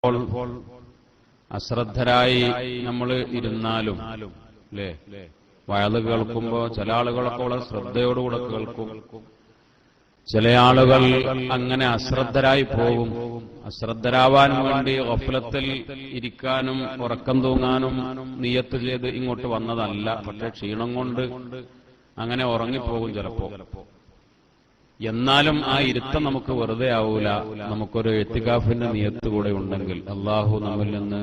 ചിലപ്പോൾ അശ്രദ്ധരായി നമ്മൾ ഇരുന്നാലും അല്ലേ, വയത് കേൾക്കുമ്പോൾ ചില ആളുകളൊക്കെ വളരെ ശ്രദ്ധയോടുകൂടെ കേൾക്കും, ചില ആളുകൾ അങ്ങനെ അശ്രദ്ധരായി പോകും. അശ്രദ്ധരാവാൻ വേണ്ടി ഗഫലത്തിൽ ഇരിക്കാനും ഉറക്കം തൂങ്ങാനും നിയത്ത് ചെയ്ത് ഇങ്ങോട്ട് വന്നതല്ല, പക്ഷെ ക്ഷീണം കൊണ്ട് അങ്ങനെ ഉറങ്ങിപ്പോകും ചിലപ്പോ. എന്നാലും ആ ഇരുത്തം നമുക്ക് വെറുതെ ആവൂല. നമുക്കൊരു ഇഅ്തികാഫിന്റെ നിയത്ത് കൂടെ ഉണ്ടെങ്കിൽ അള്ളാഹു നമ്മിൽ നിന്ന്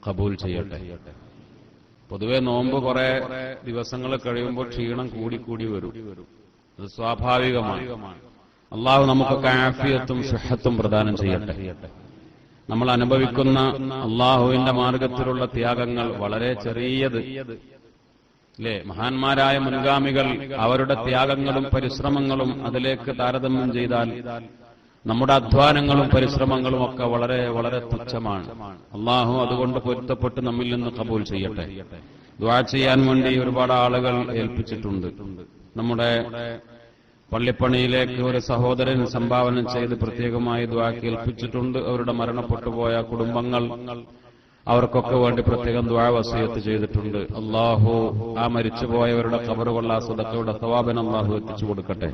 ഖബൂൽ ചെയ്യട്ടെ. പൊതുവെ നോമ്പ് കുറെ ദിവസങ്ങൾ കഴിയുമ്പോൾ ക്ഷീണം കൂടി വരും, അത് സ്വാഭാവികമാണ്. അള്ളാഹു നമുക്കൊക്കെ ആഫിയത്തും സിഹത്തും പ്രദാനം ചെയ്യട്ടെ. നമ്മൾ അനുഭവിക്കുന്ന അള്ളാഹുവിന്റെ മാർഗത്തിലുള്ള ത്യാഗങ്ങൾ വളരെ ചെറിയത് അല്ലേ. മഹാന്മാരായ മുൻഗാമികൾ അവരുടെ ത്യാഗങ്ങളും പരിശ്രമങ്ങളും അതിലേക്ക് താരതമ്യം ചെയ്താൽ നമ്മുടെ അധ്വാനങ്ങളും പരിശ്രമങ്ങളും ഒക്കെ വളരെ വളരെ തുച്ഛമാണ്. അള്ളാഹു അതുകൊണ്ട് പൊരുത്തപ്പെട്ട് നമ്മിൽ നിന്ന് ഖബൂൽ ചെയ്യട്ടെ. ദുആ ചെയ്യാൻ വേണ്ടി ഒരുപാട് ആളുകൾ ഏൽപ്പിച്ചിട്ടുണ്ട്. നമ്മുടെ പള്ളിപ്പണിയിലേക്ക് ഒരു സഹോദരൻ സംഭാവന ചെയ്ത് പ്രത്യേകമായി ദുആക്ക് ഏൽപ്പിച്ചിട്ടുണ്ട്. അവരുടെ മരണപ്പെട്ടുപോയ കുടുംബങ്ങൾ, അവർക്കൊക്കെ വേണ്ടി പ്രത്യേകം ദുആ വസിയത്ത് ചെയ്തിട്ടുണ്ട്. അള്ളാഹു ആ മരിച്ചുപോയവരുടെ ഖബറുകൾ ആ സദഖയുടെ സവാബിന് അള്ളാഹു എത്തിച്ചു കൊടുക്കട്ടെ.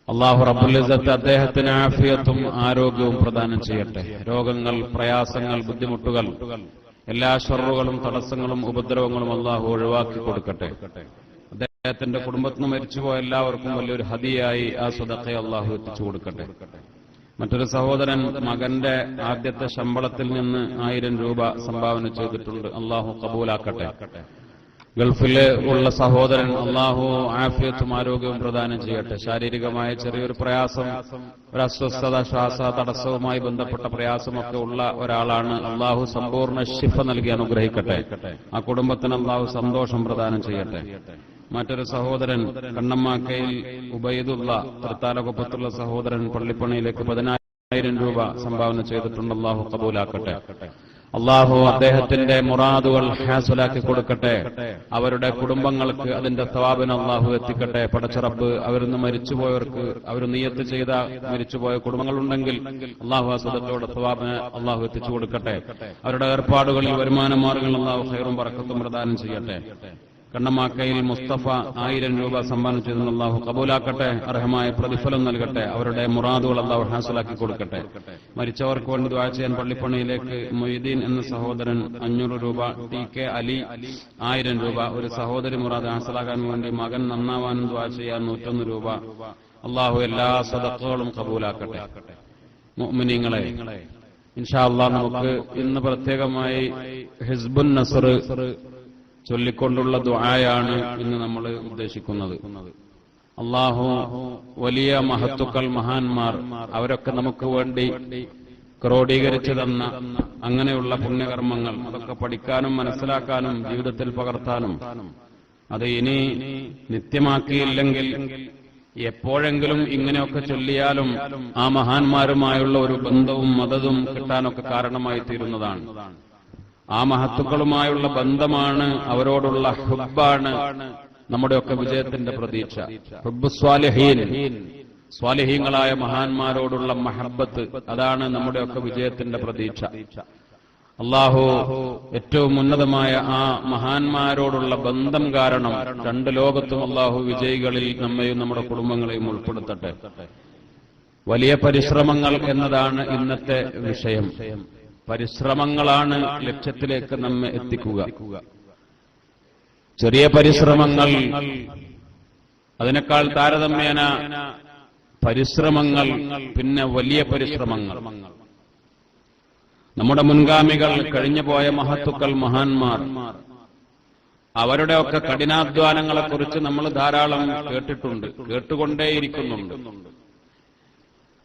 അള്ളാഹു റബ്ബുൽ ഇസ്സത്ത് അദ്ദേഹത്തിന് ആഫിയത്തും ആരോഗ്യവും പ്രദാനം ചെയ്യട്ടെ. രോഗങ്ങൾ, പ്രയാസങ്ങൾ, ബുദ്ധിമുട്ടുകൾ, എല്ലാ ശർറുകളും തടസ്സങ്ങളും ഉപദ്രവങ്ങളും അള്ളാഹു ഒഴിവാക്കി കൊടുക്കട്ടെ. അദ്ദേഹത്തിന്റെ കുടുംബത്തിന് മരിച്ചുപോയ എല്ലാവർക്കും വലിയൊരു ഹദിയായി ആ സദഖയെ അള്ളാഹു എത്തിച്ചു കൊടുക്കട്ടെ. മറ്റൊരു സഹോദരൻ മകന്റെ ആദ്യത്തെ ശമ്പളത്തിൽ നിന്ന് 1000 രൂപ സംഭാവന ചെയ്തിട്ടുണ്ട്. അള്ളാഹു കബൂലാക്കട്ടെ. ഗൾഫില് ഉള്ള സഹോദരൻ അള്ളാഹു ആഫിയത്തും ആരോഗ്യവും പ്രദാനം ചെയ്യട്ടെ. ശാരീരികമായ ചെറിയൊരു പ്രയാസം, ഒരു അസ്വസ്ഥത, ശ്വാസ തടസ്സവുമായി ബന്ധപ്പെട്ട പ്രയാസമൊക്കെ ഉള്ള ഒരാളാണ്. അള്ളാഹു സമ്പൂർണ്ണ ശിഫ നൽകി അനുഗ്രഹിക്കട്ടെ. ആ കുടുംബത്തിന് അള്ളാഹു സന്തോഷം പ്രദാനം ചെയ്യട്ടെ. മറ്റൊരു സഹോദരൻ കണ്ണമ്മാക്കയിൽ ഉബൈദുള്ള തൃത്താലകൊപ്പത്തുള്ള സഹോദരൻ പള്ളിപ്പണിയിലേക്ക് 10000 രൂപ സംഭാവന ചെയ്തിട്ടുണ്ട്. അള്ളാഹു കബൂലാക്കട്ടെ. അള്ളാഹു അദ്ദേഹത്തിന്റെ മുറാദുകൾ ഹാസുലാക്കി കൊടുക്കട്ടെ. അവരുടെ കുടുംബങ്ങൾക്ക് അതിന്റെ സവാബിന് അള്ളാഹു എത്തിക്കട്ടെ. പടച്ചറബ്ബ് അവരിന്ന് മരിച്ചുപോയവർക്ക്, അവർ നിയത്ത് ചെയ്ത മരിച്ചുപോയ കുടുംബങ്ങളുണ്ടെങ്കിൽ അള്ളാഹു ആ സദഖയുടെ സവാബിന് അള്ളാഹു എത്തിച്ചു കൊടുക്കട്ടെ. അവരുടെ ഏർപ്പാടുകളിൽ വരുമാന മാർഗങ്ങൾ അള്ളാഹു ഖൈറും ബറക്കത്തും പ്രദാനം ചെയ്യട്ടെ. കണ്ണമാക്കയിൽ മുസ്തഫ 1000 രൂപ സംഭാവന ചെയ്തെന്ന് അള്ളാഹു കബൂലാക്കട്ടെ. അർഹമായ പ്രതിഫലം നൽകട്ടെ. അവരുടെ മുറാദുകൾ അള്ളാഹു ഹാസിലാക്കി കൊടുക്കട്ടെ. മരിച്ചവർക്ക് വേണ്ടി ദുആ ചെയ്യാൻ പള്ളിപ്പണിയിലേക്ക് മൊയ്തീൻ എന്ന സഹോദരൻ 500 രൂപ, TK അലി 1000 രൂപ, ഒരു സഹോദരി മുറാദ് ഹാസിലാക്കാൻ വേണ്ടി മകൻ നന്നാവാനും ദുആ ചെയ്യാൻ 101 രൂപ. അള്ളാഹു എല്ലാ സദഖകളും കബൂലാക്കട്ടെ. മുഅ്മിനീങ്ങളെ, ഇൻഷാ അല്ലാഹ് നമുക്ക് ഇന്ന് പ്രത്യേകമായി ഹിസ്ബുൻ നസ്ർ ചൊല്ലിക്കൊണ്ടുള്ള ദുആയാണ് ഇന്ന് നമ്മൾ ഉദ്ദേശിക്കുന്നത്. അള്ളാഹു വലിയ മഹത്തുക്കൾ, മഹാന്മാർ, അവരൊക്കെ നമുക്ക് വേണ്ടി ക്രോഡീകരിച്ചു തന്ന അങ്ങനെയുള്ള പുണ്യകർമ്മങ്ങൾ, അതൊക്കെ പഠിക്കാനും മനസ്സിലാക്കാനും ജീവിതത്തിൽ പകർത്താനും, അത് ഇനി നിത്യമാക്കിയില്ലെങ്കിൽ എപ്പോഴെങ്കിലും ഇങ്ങനെയൊക്കെ ചൊല്ലിയാലും ആ മഹാന്മാരുമായുള്ള ഒരു ബന്ധവും മദതും കിട്ടാനൊക്കെ കാരണമായി തീരുന്നതാണ്. ആ മഹത്തുക്കളുമായുള്ള ബന്ധമാണ്, അവരോടുള്ള ഹുബ്ബാണ് നമ്മുടെയൊക്കെ വിജയത്തിന്റെ പ്രതീക്ഷ. ഹുബ്ബു സ്വാലിഹീൻ, സ്വാലിഹീങ്ങളായ മഹാന്മാരോടുള്ള മഹബ്ബത്ത്, അതാണ് നമ്മുടെയൊക്കെ വിജയത്തിന്റെ പ്രതീക്ഷ. അള്ളാഹു ഏറ്റവും ഉന്നതമായ ആ മഹാന്മാരോടുള്ള ബന്ധം കാരണം 2 ലോകത്തും അള്ളാഹു വിജയികളിൽ നമ്മയും നമ്മുടെ കുടുംബങ്ങളെയും ഉൾപ്പെടുത്തട്ടെ. വലിയ പരിശ്രമങ്ങൾ എന്നതാണ് ഇന്നത്തെ വിഷയം. പരിശ്രമങ്ങളാണ് ലക്ഷ്യത്തിലേക്ക് നമ്മെ എത്തിക്കുക. ചെറിയ പരിശ്രമങ്ങൾ, അതിനേക്കാൾ താരതമ്യേന പരിശ്രമങ്ങൾ, പിന്നെ വലിയ പരിശ്രമങ്ങൾ. നമ്മുടെ മുൻഗാമികൾ, കഴിഞ്ഞുപോയ മഹത്തുക്കൾ, മഹാന്മാർ, അവരുടെയൊക്കെ കഠിനാധ്വാനങ്ങളെക്കുറിച്ച് നമ്മൾ ധാരാളം കേട്ടിട്ടുണ്ട്, കേട്ടുകൊണ്ടേയിരിക്കുന്നുണ്ട്.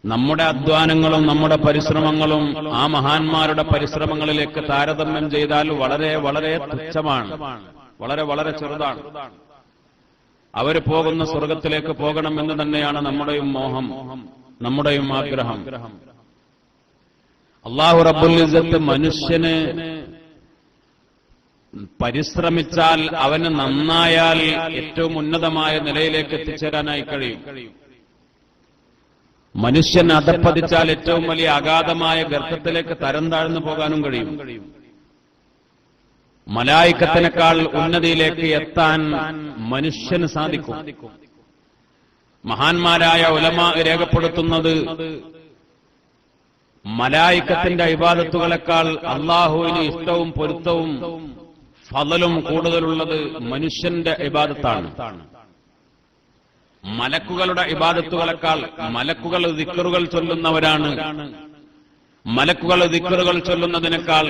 നമ്മുടെ അധ്വാനങ്ങളും നമ്മുടെ പരിശ്രമങ്ങളും ആ മഹാന്മാരുടെ പരിശ്രമങ്ങളിലേക്ക് താരതമ്യം ചെയ്താൽ വളരെ വളരെ തുച്ഛമാണ്, വളരെ വളരെ ചെറുതാണ്. അവർ പോകുന്ന സ്വർഗത്തിലേക്ക് പോകണമെന്ന് തന്നെയാണ് നമ്മുടെയും മോഹം, നമ്മുടെയും ആഗ്രഹം. അല്ലാഹു റബ്ബുൽ ഇസ്സത്ത് മനുഷ്യന് പരിശ്രമിച്ചാൽ, അവന് നന്നായാൽ ഏറ്റവും ഉന്നതമായ നിലയിലേക്ക് എത്തിച്ചേരാനായി കഴിയും. മനുഷ്യൻ അധപ്പതിച്ചാൽ ഏറ്റവും വലിയ അഗാധമായ ഗർത്തത്തിലേക്ക് തരം താഴ്ന്നു പോകാനും കഴിയും. മലായിക്കത്തിനേക്കാൾ ഉന്നതിയിലേക്ക് എത്താൻ മനുഷ്യന് സാധിക്കും. മഹാന്മാരായ ഉലമാ രേഖപ്പെടുത്തുന്നത് മലായിക്കത്തിന്റെ ഇബാദത്തുകളെക്കാൾ അള്ളാഹുവിന് ഇഷ്ടവും പൊരുത്തവും ഫളലും കൂടുതലുള്ളത് മനുഷ്യന്റെ ഇബാദത്താണ്. മലക്കുകളുടെ ഇബാദത്തുകളെക്കാൾ മലക്കുകൾ ദിക്റുകൾ ചൊല്ലുന്നവരാണ്. മലക്കുകൾ ദിക്റുകൾ ചൊല്ലുന്നതിനേക്കാൾ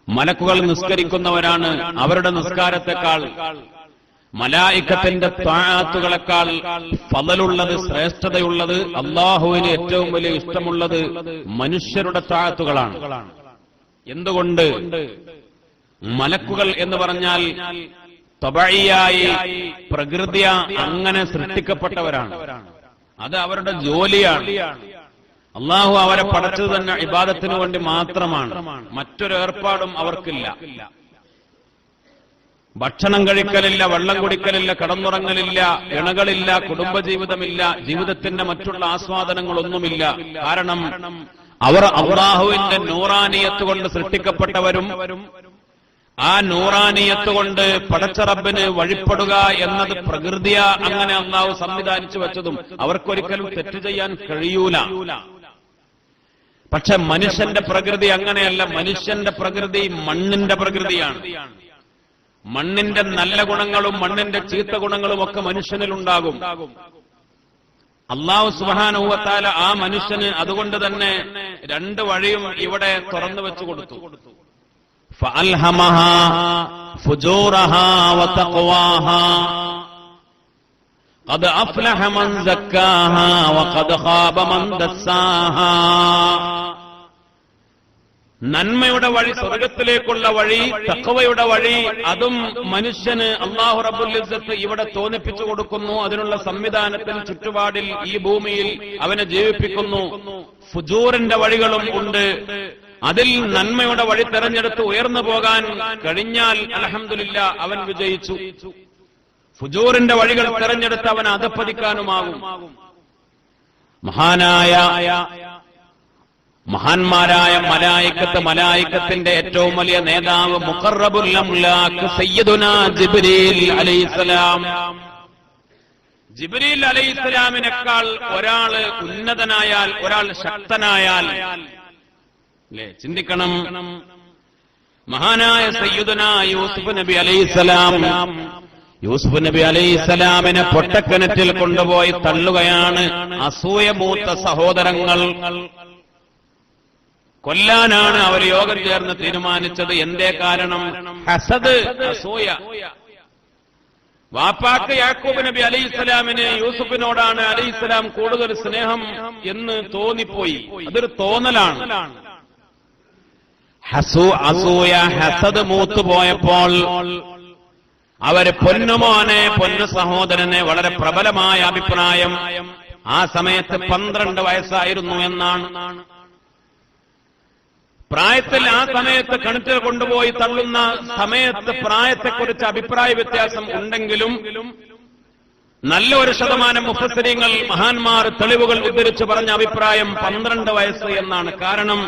മലക്കുകൾ നിസ്കരിക്കുന്നവരാണ്. അവരുടെ നിസ്കാരത്തെക്കാൾ മലായിക്കത്തിന്റെ ത്വാഅത്തുകളെക്കാൾ ഫളലുള്ളത്, ശ്രേഷ്ഠതയുള്ളത്, അള്ളാഹുവിന് ഏറ്റവും വലിയ ഇഷ്ടമുള്ളത് മനുഷ്യരുടെ ത്വാഅത്തുകളാണ്. എന്തുകൊണ്ട്? മലക്കുകൾ എന്ന് പറഞ്ഞാൽ തബഈയായി പ്രകൃതി അങ്ങനെ സൃഷ്ടിക്കപ്പെട്ടവരാണ്. അത് അവരുടെ ജോലിയാണ്. അള്ളാഹു അവരെ പടച്ചത് തന്നെ ഇബാദത്തിന് വേണ്ടി മാത്രമാണ്. മറ്റൊരു ഏർപ്പാടും അവർക്കില്ല. ഭക്ഷണം കഴിക്കലില്ല, വെള്ളം കുടിക്കലില്ല, കടന്നുറങ്ങലില്ല, ഇണകളില്ല, കുടുംബജീവിതമില്ല, ജീവിതത്തിന്റെ മറ്റുള്ള ആസ്വാദനങ്ങളൊന്നുമില്ല. കാരണം അവർ അല്ലാഹുവിന്റെ നൂറാനിയത്ത് കൊണ്ട് സൃഷ്ടിക്കപ്പെട്ടവരും ആ നൂറാനിയത്ത് കൊണ്ട് പടച്ച റബ്ബിന് വഴിപ്പെടുക എന്നത് പ്രകൃതിയ അങ്ങനെ അല്ലാഹു സംവിധാനിച്ചു വെച്ചതും അവർക്കൊരിക്കലും തെറ്റ് ചെയ്യാൻ കഴിയൂല. പക്ഷെ മനുഷ്യന്റെ പ്രകൃതി അങ്ങനെയല്ല. മനുഷ്യന്റെ പ്രകൃതി മണ്ണിന്റെ പ്രകൃതിയാണ്. മണ്ണിന്റെ നല്ല ഗുണങ്ങളും മണ്ണിന്റെ ചീത്ത ഗുണങ്ങളും ഒക്കെ മനുഷ്യനിലുണ്ടാകും. അല്ലാഹു സുബ്ഹാനഹു വ തആല ആ മനുഷ്യന് അതുകൊണ്ട് തന്നെ രണ്ട് വഴിയും ഇവിടെ തുറന്നു വെച്ചു കൊടുത്തു. ഫഅൽഹമഹാ ഫുജൂറഹാ വതഖ്വാഹാ ഖദ് അഫ്ലഹ മൻ സക്കാഹാ വഖദ് ഖാബ മൻ ദസ്സാഹാ. നന്മയുടെ വഴി, സ്വർഗത്തിലേക്കുള്ള വഴി, തഖ്വയുടെ വഴി, അതും മനുഷ്യന് അല്ലാഹു റബ്ബുൽ ഇസ്സത്ത് ഇവിടെ തോന്നിപ്പിച്ചു കൊടുക്കുന്നു. അതിനുള്ള സംവിധാനത്തിൽ ചുറ്റുപാടിൽ ഈ ഭൂമിയിൽ അവനെ ജീവിപ്പിക്കുന്നു. ഫുജൂറിന്റെ വഴികളും ഉണ്ട്. അതിൽ നന്മയുടെ വഴി തെരഞ്ഞെടുത്ത് ഉയർന്നു പോകാൻ കഴിഞ്ഞാൽ അൽഹംദുലില്ലാ അവൻ വിജയിച്ചു. ഫുജൂറിന്റെ വഴികൾ തെരഞ്ഞെടുത്ത് അവൻ അധപ്പതിക്കാനുമാകും. മഹാന്മാരായ മലായിക്കത്തിന്റെ ഏറ്റവും വലിയ നേതാവ് മുഖറബുൽ അംലാഖ് സയ്യിദുനാ ജിബ്രീൽ അലൈഹിസ്സലാം. ജിബ്രീൽ അലൈഹിസ്സലാമിനേക്കാൾ ഒരാള് ഉന്നതനായാൽ, ഒരാൾ ശക്തനായാൽ, അല്ലേ? ചിന്തിക്കണം. മഹാനായ സയ്യിദുനാ യൂസുഫ് നബി അലൈഹിസ്സലാം, യൂസുഫ് നബി അലൈഹിസ്സലാമിനെ പൊട്ടക്കിണറ്റിൽ കൊണ്ടുപോയി തള്ളുകയാണ് അസൂയ മൂത്ത സഹോദരങ്ങൾ. കൊല്ലാനാണ് അവർ യോഗം ചേർന്ന് തീരുമാനിച്ചത്. എന്തേ കാരണം? ഹസദ്, അസൂയ. വാപ്പാക്ക് യാക്കൂബ് നബി അലൈഹിസ്സലാമിന് യൂസുഫിനോടാണ് അലൈഹിസ്സലാം കൂടുതൽ സ്നേഹം എന്ന് തോന്നിപ്പോയി. അതൊരു തോന്നലാണ്. അസൂയ, ഹസദ് മൂത്തുപോയപ്പോൾ അവര് പൊന്നുമോനെ, പൊന്നു സഹോദരനെ, വളരെ പ്രബലമായ അഭിപ്രായം, ആ സമയത്ത് 12 വയസ്സായിരുന്നു എന്നാണ് പ്രായത്തിൽ. ആ സമയത്ത് കിണറ്റിൽ കൊണ്ടുപോയി തള്ളുന്ന സമയത്ത് പ്രായത്തെക്കുറിച്ച് അഭിപ്രായ വ്യത്യാസം ഉണ്ടെങ്കിലും നല്ല ഒരു ശതമാനം മുഫസ്സിരീങ്ങൾ, മഹാന്മാർ തെളിവുകൾ ഉദ്ധരിച്ചു പറഞ്ഞ അഭിപ്രായം 12 വയസ്സ് എന്നാണ്. കാരണം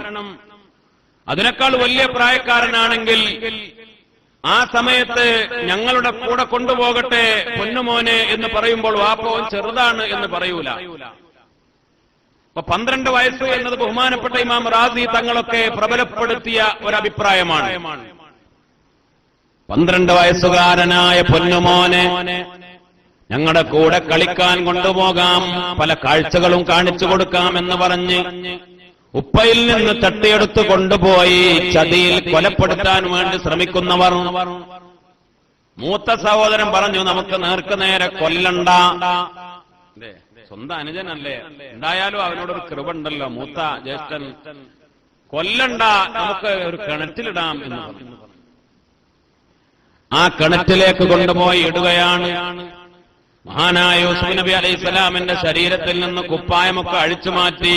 അതിനേക്കാൾ വലിയ പ്രായക്കാരനാണെങ്കിൽ ആ സമയത്ത് ഞങ്ങളുടെ കൂടെ കൊണ്ടുപോകട്ടെ പൊന്നുമോനെ എന്ന് പറയുമ്പോൾ വാപ്പോൻ ചെറുതാണ് എന്ന് പറയൂല. അപ്പൊ 12 വയസ്സ് എന്നത് ബഹുമാനപ്പെട്ട ഇമാം റാസി തങ്ങളൊക്കെ പ്രബലപ്പെടുത്തിയ ഒരഭിപ്രായമാണ്. 12 വയസ്സുകാരനായ പൊന്നുമോനെ ഞങ്ങളുടെ കൂടെ കളിക്കാൻ കൊണ്ടുപോകാം, പല കാഴ്ചകളും കാണിച്ചു കൊടുക്കാം എന്ന് പറഞ്ഞ് ഉപ്പയിൽ നിന്ന് തട്ടിയെടുത്ത് കൊണ്ടുപോയി ചതിയിൽ കൊലപ്പെടുത്താൻ വേണ്ടി ശ്രമിക്കുന്നവർ. മൂത്ത സഹോദരൻ പറഞ്ഞു, നമുക്ക് നേർക്കുനേരെ കൊല്ലണ്ട. സ്വന്തം അനുജനല്ലേ, എന്തായാലും അവനോടൊരു കൃപണ്ടല്ലോ, മൂത്ത ജ്യേഷ്ഠൻ. കൊല്ലണ്ട, നമുക്ക് ഒരു കിണറ്റിലിടാം എന്ന് പറഞ്ഞു. ആ കിണറ്റിലേക്ക് കൊണ്ടുപോയി ഇടുകയാണ്. മഹാനായ യൂസുഫ് നബി അലൈഹിസ്സലാമിന്റെ ശരീരത്തിൽ നിന്ന് കുപ്പായമൊക്കെ അഴിച്ചുമാറ്റി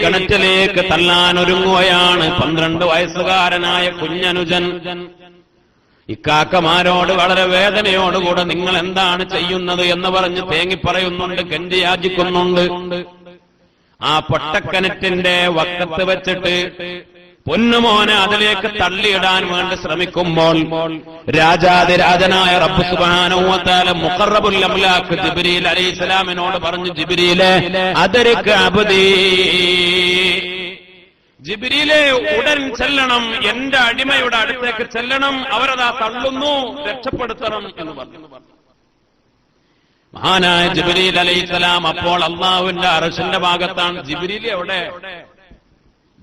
കിണറ്റിലേക്ക് തള്ളാൻ ഒരുങ്ങുകയാണ് 12 വയസ്സുകാരനായ കുഞ്ഞനുജൻ. ഇക്കാക്കമാരോട് വളരെ വേദനയോടുകൂടെ നിങ്ങൾ എന്താണ് ചെയ്യുന്നത് എന്ന് പറഞ്ഞ് തേങ്ങിപ്പറയുന്നുണ്ട്, കെഞ്ചി യാചിക്കുന്നുണ്ട്. ആ പൊട്ടക്കിണറ്റിന്റെ വക്കത്ത് വെച്ചിട്ട് പൊന്നുമോനെ അതിലേക്ക് തള്ളിയിടാൻ വേണ്ടി ശ്രമിക്കുമ്പോൾ രാജാതിരാജനായ റബ്ബ് സുബ്ഹാനഹു വ തആല മുഖറബുൽ അംലാക്ക് ജിബ്രീൽ അലൈഹിസ്സലാമിനോട് പറഞ്ഞു, ജിബ്രീലേ അദരിക അബ്ദീ, ജിബ്രീലേ ഉടൻ ചെല്ലണം, എന്റെ അടിമയുടെ അടുത്തേക്ക് ചെല്ലണം, അവരതാ തള്ളുന്നു, രക്ഷപ്പെടുത്തണം എന്ന് പറഞ്ഞു. മഹാനായ ജിബ്രീൽ അലൈഹിസ്സലാം അപ്പോൾ അല്ലാഹുവിന്റെ അർശിന്റെ ഭാഗത്താണ്. ജിബ്രീൽ എവിടെ?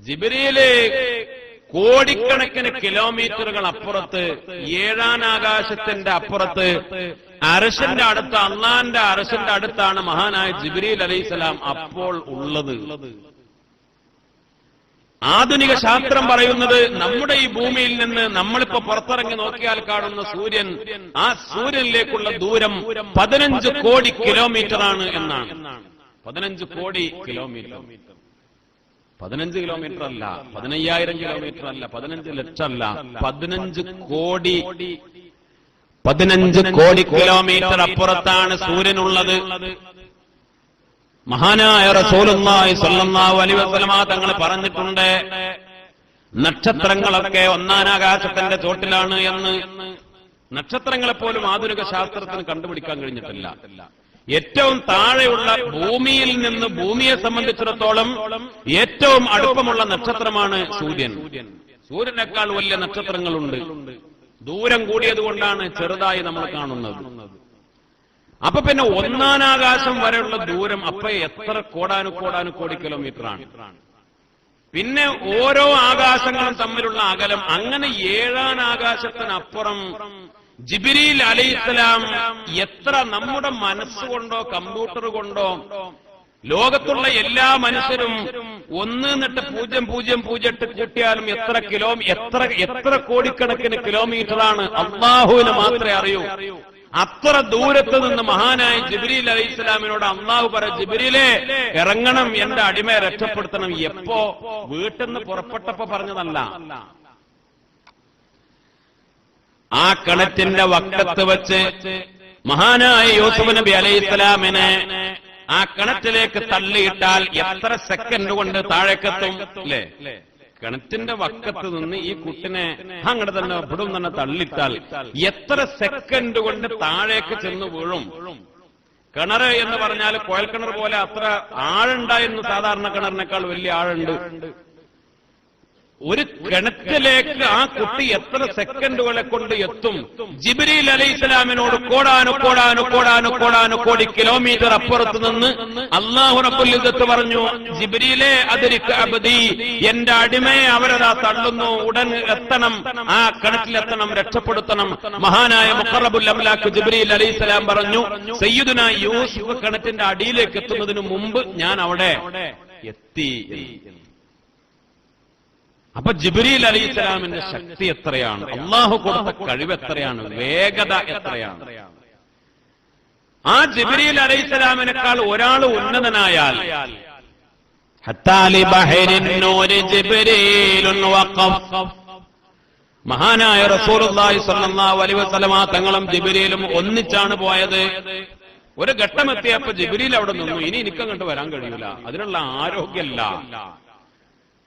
ജിബ്രീല് കോടിക്കണക്കിന് കിലോമീറ്ററുകൾ അപ്പുറത്ത്, ഏഴാനാകാശത്തിന്റെ അപ്പുറത്ത്, അർശിന്റെ അടുത്ത്, അള്ളാന്റെ അർശിന്റെ അടുത്താണ് മഹാനായ ജിബ്രീൽ അലൈഹിസ്സലാം അപ്പോൾ ഉള്ളത്. ആധുനിക ശാസ്ത്രം പറയുന്നത് നമ്മുടെ ഈ ഭൂമിയിൽ നിന്ന് നമ്മളിപ്പോ പുറത്തിറങ്ങി നോക്കിയാൽ കാണുന്ന സൂര്യൻ, ആ സൂര്യനിലേക്കുള്ള ദൂരം 15 കോടി കിലോമീറ്ററാണ് എന്നാണ്. 15 കോടി കിലോമീറ്റർ. 15 കിലോമീറ്റർ അല്ല, 15,000 കിലോമീറ്റർ അല്ല, 15 ലക്ഷം അല്ല, 15 കോടി കിലോമീറ്റർ അപ്പുറത്താണ് സൂര്യനുള്ളത്. മഹാനായ റസൂലുള്ളാഹി സ്വല്ലല്ലാഹു അലൈഹി വസല്ലമ തങ്ങൾ പറഞ്ഞിട്ടുണ്ട്, നക്ഷത്രങ്ങളൊക്കെ ഒന്നാനാകാശത്തിന്റെ ചോട്ടിലാണ് എന്ന്. നക്ഷത്രങ്ങളെപ്പോലും ആധുനിക ശാസ്ത്രത്തിന് കണ്ടുപിടിക്കാൻ കഴിഞ്ഞിട്ടില്ല. ഏറ്റവും താഴെയുള്ള ഭൂമിയിൽ നിന്ന് ഭൂമിയെ സംബന്ധിച്ചിടത്തോളം ഏറ്റവും അടുപ്പമുള്ള നക്ഷത്രമാണ് സൂര്യൻ. സൂര്യനേക്കാൾ വലിയ നക്ഷത്രങ്ങളുണ്ട്. ദൂരം കൂടിയതുകൊണ്ടാണ് ചെറുതായി നമ്മൾ കാണുന്നത്. അപ്പൊ പിന്നെ ഒന്നാനാകാശം വരെയുള്ള ദൂരം അപ്പൊ എത്ര കോടാനുകോടി കിലോമീറ്ററാണ്. പിന്നെ ഓരോ ആകാശങ്ങളും തമ്മിലുള്ള അകലം, അങ്ങനെ ഏഴാനാകാശത്തിനപ്പുറം ജിബ്രീൽ അലൈഹിസ്സലാം എത്ര നമ്മുടെ മനസ്സുകൊണ്ടോ കമ്പ്യൂട്ടർ കൊണ്ടോ ലോകത്തുള്ള എല്ലാ മനുഷ്യരും 1.0008 കൂട്ടിയാലും എത്ര കോടിക്കണക്കിന് കിലോമീറ്ററാണ് അള്ളാഹുവിന് മാത്രമേ അറിയൂ. അത്ര ദൂരത്ത് നിന്ന് മഹാനായ ജിബ്രീൽ അലൈഹിസ്സലാമിനോട് അള്ളാഹു പറ, ജിബ്രീലേ ഇറങ്ങണം, എന്റെ അടിമയെ രക്ഷപ്പെടുത്തണം. എപ്പോ? വീട്ടിൽ നിന്ന് പുറപ്പെട്ടപ്പോ പറഞ്ഞതല്ല. ആ കിണറ്റിന്റെ വക്കത്ത് വെച്ച് മഹാനായ യൂസുഫ് നബി അലൈഹിസ്സലാമിനെ ആ കിണറ്റിലേക്ക് തള്ളിയിട്ടാൽ എത്ര സെക്കൻഡ് കൊണ്ട് താഴേക്കെത്തും അല്ലേ? കിണറ്റിന്റെ വക്കത്ത് നിന്ന് ഈ കുട്ടിനെ അങ്ങോട്ട് തന്നെ ഇവിടും തന്നെ തള്ളിട്ടാൽ എത്ര സെക്കൻഡ് കൊണ്ട് താഴേക്ക് ചെന്ന് വീഴും? കിണർ എന്ന് പറഞ്ഞാൽ കുഴൽക്കിണർ പോലെ അത്ര ആഴുണ്ടായിരുന്നു. സാധാരണ കിണറിനേക്കാൾ വലിയ ആഴുണ്ട്. ഒരു കിണറ്റിലേക്ക് ആ കുട്ടി എത്ര സെക്കൻഡുകളെ കൊണ്ട് എത്തും? ജിബ്രീൽ അലൈഹിസ്സലാമിനോട് കോടി കിലോമീറ്റർ അപ്പുറത്ത് നിന്ന് അല്ലാഹു റബ്ബുൽ ഇസ്സത്ത് പറഞ്ഞു, ജിബ്രീലേ അദ്രിക അബ്ദി, എന്റെ അടിമയെ അവരതാ തള്ളുന്നു, ഉടൻ എത്തണം, ആ കിണറ്റിലെത്തണം, രക്ഷപ്പെടുത്തണം. മഹാനായ മുഖറബുൽ അംലാക്ക് ജിബ്രീൽ അലൈഹിസ്സലാം പറഞ്ഞു, സയ്യിദുനാ യൂസുഫ് കിണറ്റിന്റെ അടിയിലേക്ക് എത്തുന്നതിന് മുമ്പ് ഞാൻ അവിടെ എത്തി. അപ്പൊ ജിബ്രീൽ അലൈഹിസ്സലാമിന്റെ ശക്തി എത്രയാണ്, അള്ളാഹു കൊടുത്ത കഴിവ് എത്രയാണ്, വേഗത എത്രയാണ്. ആ ജിബ്രീൽ അലൈഹിസ്സലാമിനേക്കാൾ ഒരാൾ ഉന്നതനായാൽ മഹാനായ റസൂലുള്ളാഹി സ്വല്ലല്ലാഹു അലൈഹി വസല്ലമ തങ്ങളും ജിബ്രീലും ഒന്നിച്ചാണ് പോയത്. ഒരു ഘട്ടമെത്തിയപ്പോ ജിബ്രീൽ അവിടെ നിന്നു, ഇനി എനിക്കങ്ങോട്ട് വരാൻ കഴിയൂല, അതിനുള്ള ആരോഗ്യമല്ല,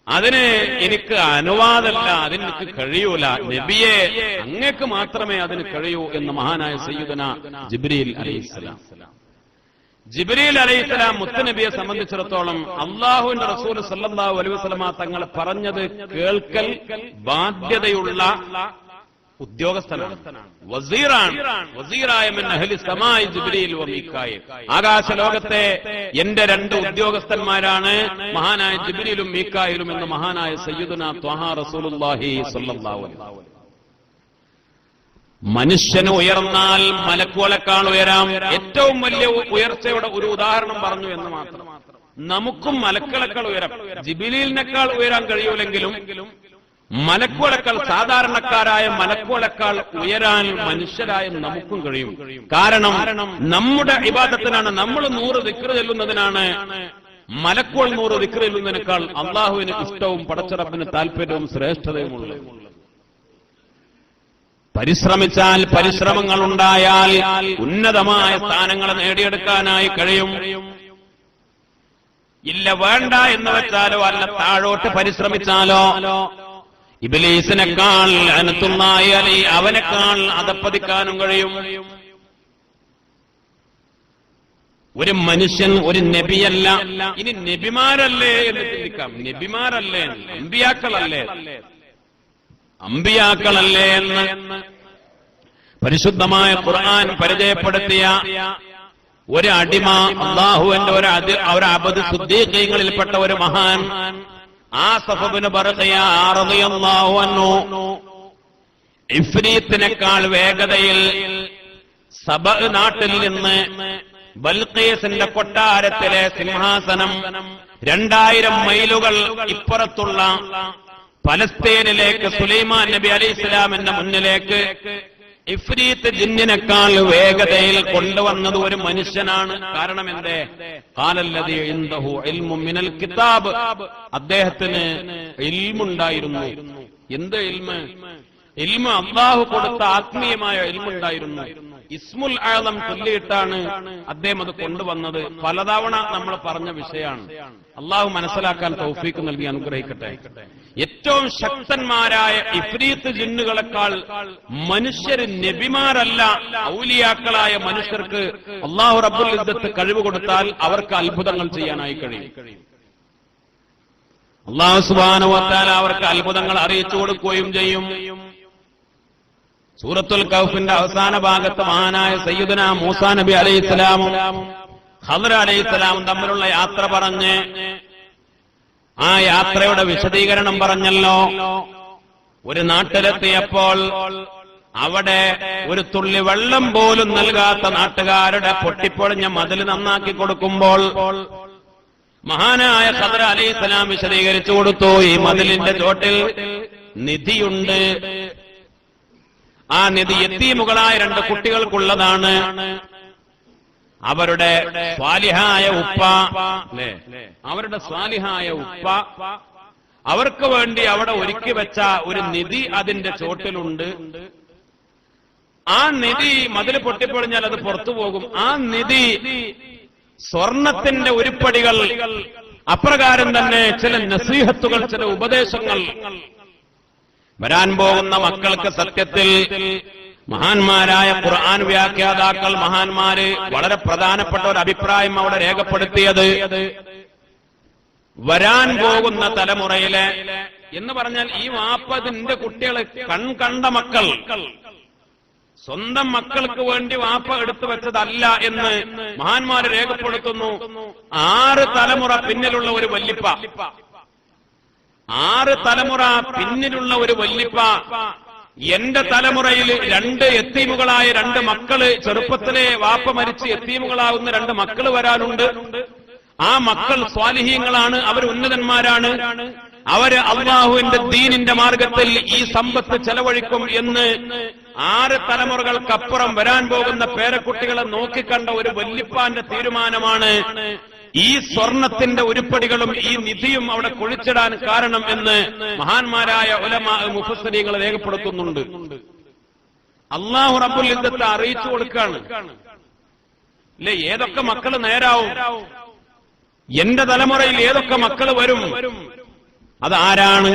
അതിന് എനിക്ക് അനുവാദമല്ല, അതിനെനിക്ക് കഴിയൂല, നബിയെ അങ്ങേക്ക് മാത്രമേ അതിന് കഴിയൂ എന്ന് മഹാനായ സയ്യിദുനാ ജിബ്രീൽ അലൈഹിസ്സലാം. ജിബ്രീൽ അലൈഹിസ്സലാം മുത്തുനബിയെ സംബന്ധിച്ചിടത്തോളം അള്ളാഹുവിന്റെ റസൂൽ സല്ലല്ലാഹു അലൈഹി വസല്ലമ തങ്ങൾ പറഞ്ഞത് കേൾക്കൽ ബാധ്യതയുള്ള ഉദ്യോഗസ്ഥനാണ്, വസീറാണ്. വസീറായ മിൻ അഹ്ലി സമായി ജിബ്രീൽ വ മീകായിൽ. ആകാശലോകത്തെ എന്റെ 2 ഉദ്യോഗസ്ഥന്മാരാണ് മഹാനായ ജിബ്രീലും മീകായിലും എന്ന് മഹാനായ സയ്യിദുനാ ത്വഹ റസൂലുള്ളാഹി സ്വല്ലല്ലാഹു അലൈഹി വസല്ലം. മനുഷ്യന് ഉയർന്നാൽ മലക്കുകളെക്കാൾ ഉയരാം. ഏറ്റവും വലിയ ഉയർച്ചയുടെ ഒരു ഉദാഹരണം പറഞ്ഞു എന്ന് മാത്രം. നമുക്കും മലക്കുകളെക്കാൾ ഉയരാം. ജിബ്രീലിനേക്കാൾ ഉയരാൻ കഴിയൂലെങ്കിലും മലക്കുകളെക്കാൾ, സാധാരണക്കാരായ മലക്കുകളെക്കാൾ ഉയരാൻ മനുഷ്യരായ നമുക്കും കഴിയും. കാരണം നമ്മുടെ ഇബാദത്തിനാണ്, നമ്മൾ 100 ദിക്ർ ചൊല്ലുന്നതിനാണ് മലക്കുകൾ 100 ദിക്ർ ചൊല്ലുന്നതിനേക്കാൾ അള്ളാഹുവിന് ഇഷ്ടവും പടച്ചറപ്പിന് താല്പര്യവും ശ്രേഷ്ഠതയുമുള്ളത്. പരിശ്രമിച്ചാൽ, പരിശ്രമങ്ങൾ ഉണ്ടായാൽ ഉന്നതമായ സ്ഥാനങ്ങൾ നേടിയെടുക്കാനായി കഴിയും. ഇല്ല, വേണ്ട എന്ന് വെച്ചാലോ അല്ല താഴോട്ട് പരിശ്രമിച്ചാലോ ഇബ്ലീസിനേക്കാൾ ലഅനത്തുള്ളാഹി അലൈഹി അവനേക്കാൾ അധപ്പതിക്കാനും കഴിയും. ഒരു മനുഷ്യൻ ഒരു നബിയല്ല, ഇനി നബിമാരല്ലേ എന്ന് ചിന്തിക്കാം. നബിമാരല്ലേ, അമ്പിയാക്കളല്ലേ എന്ന് പരിശുദ്ധമായ ഖുർആൻ പരിചയപ്പെടുത്തിയ ഒരു അടിമ, അല്ലാഹുവിന്റെ ഒരു അബദ് സിദ്ദീഖീങ്ങളിൽപ്പെട്ട ഒരു മഹാൻ ആസഫ് ഇബ്നു ബർഖിയ റളിയല്ലാഹു അൻഹു ഇഫ്രീത്തിനേക്കാൾ വേഗതയിൽ സബ നാട്ടിൽ നിന്ന് ബൽഖീസിന്റെ കൊട്ടാരത്തിലെ സിംഹാസനം 2000 മൈലുകൾ ഇപ്പുറത്തുള്ള പലസ്തീനിലേക്ക് സുലൈമാൻ നബി അലൈഹിസ്സലാമിന്റെ മുന്നിലേക്ക് ഇഫ്രീത്ത് ജിന്നിനേക്കാൾ വേഗതയിൽ കൊണ്ടുവന്നത് ഒരു മനുഷ്യനാണ്. കാരണം എന്തേ? ഖാലല്ലദീ ഇൻദഹു ഇൽമു മിനൽ കിതാബ്, അദ്ദേഹത്തിന് ഇൽമുണ്ടായിരുന്നു. എന്ത് ഇൽമ്? ഇൽമു അല്ലാഹു കൊടുത്ത ആത്മീയമായ ഇൽമുണ്ടായിരുന്നു. ഇസ്മുൽ ആളം ചൊല്ലിയിട്ടാണ് അദ്ദേഹം അത് കൊണ്ടുവന്നത്. പലതവണ നമ്മൾ പറഞ്ഞ വിഷയമാണ്. അള്ളാഹു മനസ്സിലാക്കാൻ തൗഫീക്ക് നൽകി അനുഗ്രഹിക്കട്ടെ. ഏറ്റവും ശക്തന്മാരായ ഇഫ്രീത്ത് ജിന്നുകളെക്കാൾ മനുഷ്യര് നബിമാരല്ല, ഔലിയാക്കളായ മനുഷ്യർക്ക് അള്ളാഹു റബ്ബുൽ ഇസ്സത്ത് കഴിവ് കൊടുത്താൽ അവർക്ക് അത്ഭുതങ്ങൾ ചെയ്യാനായി കഴിയും. അള്ളാഹു സുബ്ഹാനഹു വ തആല അവർക്ക് അത്ഭുതങ്ങൾ അറിയിച്ചു കൊടുക്കുകയും ചെയ്യും. സൂറത്തുൽ കഹ്ഫിന്റെ അവസാന ഭാഗത്ത് മഹാനായ സയ്യിദുനാ മൂസാ നബി അലൈഹിസ്സലാമും ഖദർ അലൈഹിസ്സലാമും തമ്മിലുള്ള യാത്ര പറഞ്ഞ് ആ യാത്രയുടെ വിശദീകരണം പറഞ്ഞല്ലോ. ഒരു നാട്ടിലെത്തിയപ്പോൾ അവിടെ ഒരു തുള്ളി വെള്ളം പോലും നൽകാത്ത നാട്ടുകാരുടെ പൊട്ടിപ്പൊളിഞ്ഞ മതിൽ നന്നാക്കി കൊടുക്കുമ്പോൾ മഹാനായ ഖദർ അലൈഹിസ്സലാം വിശദീകരിച്ചു കൊടുത്തു, ഈ മതിലിന്റെ ചോട്ടിൽ നിധിയുണ്ട്. ആ നിധി യതീമുകളായ 2 കുട്ടികൾക്കുള്ളതാണ്. അവരുടെ സ്വാലിഹായ ഉപ്പ, അവരുടെ സ്വാലിഹായ ഉപ്പ അവർക്ക് വേണ്ടി അവിടെ ഒരുക്കി വെച്ച ഒരു നിധി അതിന്റെ ചോട്ടിലുണ്ട്. ആ നിധി മതിൽ പൊട്ടിപ്പൊളിഞ്ഞാൽ അത് പുറത്തു പോകും. ആ നിധി സ്വർണത്തിന്റെ ഉരുപ്പടികൾ, അപ്രകാരം തന്നെ ചില നസീഹത്തുകൾ, ചില ഉപദേശങ്ങൾ വരാൻ പോകുന്ന മക്കൾക്ക് സത്യത്തിൽ മഹാന്മാരായ ഖുർആൻ വ്യാഖ്യാതാക്കൾ, മഹാന്മാര് വളരെ പ്രധാനപ്പെട്ട ഒരു അഭിപ്രായം അവിടെ രേഖപ്പെടുത്തിയത്, വരാൻ പോകുന്ന തലമുറയിലെ എന്ന് പറഞ്ഞാൽ ഈ വാപ്പതിന്റെ കുട്ടികളെ കണ്ട മക്കൾ സ്വന്തം മക്കൾക്ക് വേണ്ടി വാപ്പ എടുത്തു വെച്ചതല്ല എന്ന് മഹാന്മാര് രേഖപ്പെടുത്തുന്നു. 6 തലമുറ പിന്നിലുള്ള ഒരു വല്ലിപ്പ, 6 തലമുറ പിന്നിലുള്ള ഒരു വല്ലിപ്പ, എന്റെ തലമുറയിൽ 2 യത്തീമുകളായ 2 മക്കള്, ചെറുപ്പത്തിലെ വാപ്പ മരിച്ച് യത്തീമുകളാകുന്ന 2 മക്കള് വരാനുണ്ട്. ആ മക്കൾ സ്വാലിഹീങ്ങളാണ്, അവർ ഉന്നതന്മാരാണ്, അവര് അല്ലാഹുവിന്റെ ദീനിന്റെ മാർഗത്തിൽ ഈ സമ്പത്ത് ചെലവഴിക്കും എന്ന് 6 തലമുറകൾക്കപ്പുറം വരാൻ പോകുന്ന പേരക്കുട്ടികളെ നോക്കിക്കണ്ട ഒരു വല്ലിപ്പാന്റെ തീരുമാനമാണ് ഈ സ്വർണത്തിന്റെ ഉരുപ്പടികളും ഈ നിധിയും അവിടെ കുഴിച്ചിടാൻ കാരണം എന്ന് മഹാന്മാരായ ഉലമാ മുഫസ്സിരീങ്ങൾ രേഖപ്പെടുത്തുന്നുണ്ട്. അല്ലാഹു റബ്ബുൽ ഇസ്സത്ത് അറിയിച്ചു കൊടുക്കുകയാണ്. അല്ലേ, ഏതൊക്കെ മക്കള് നേരാവും, എന്റെ തലമുറയിൽ ഏതൊക്കെ മക്കള് വരും, അതാരാണ്?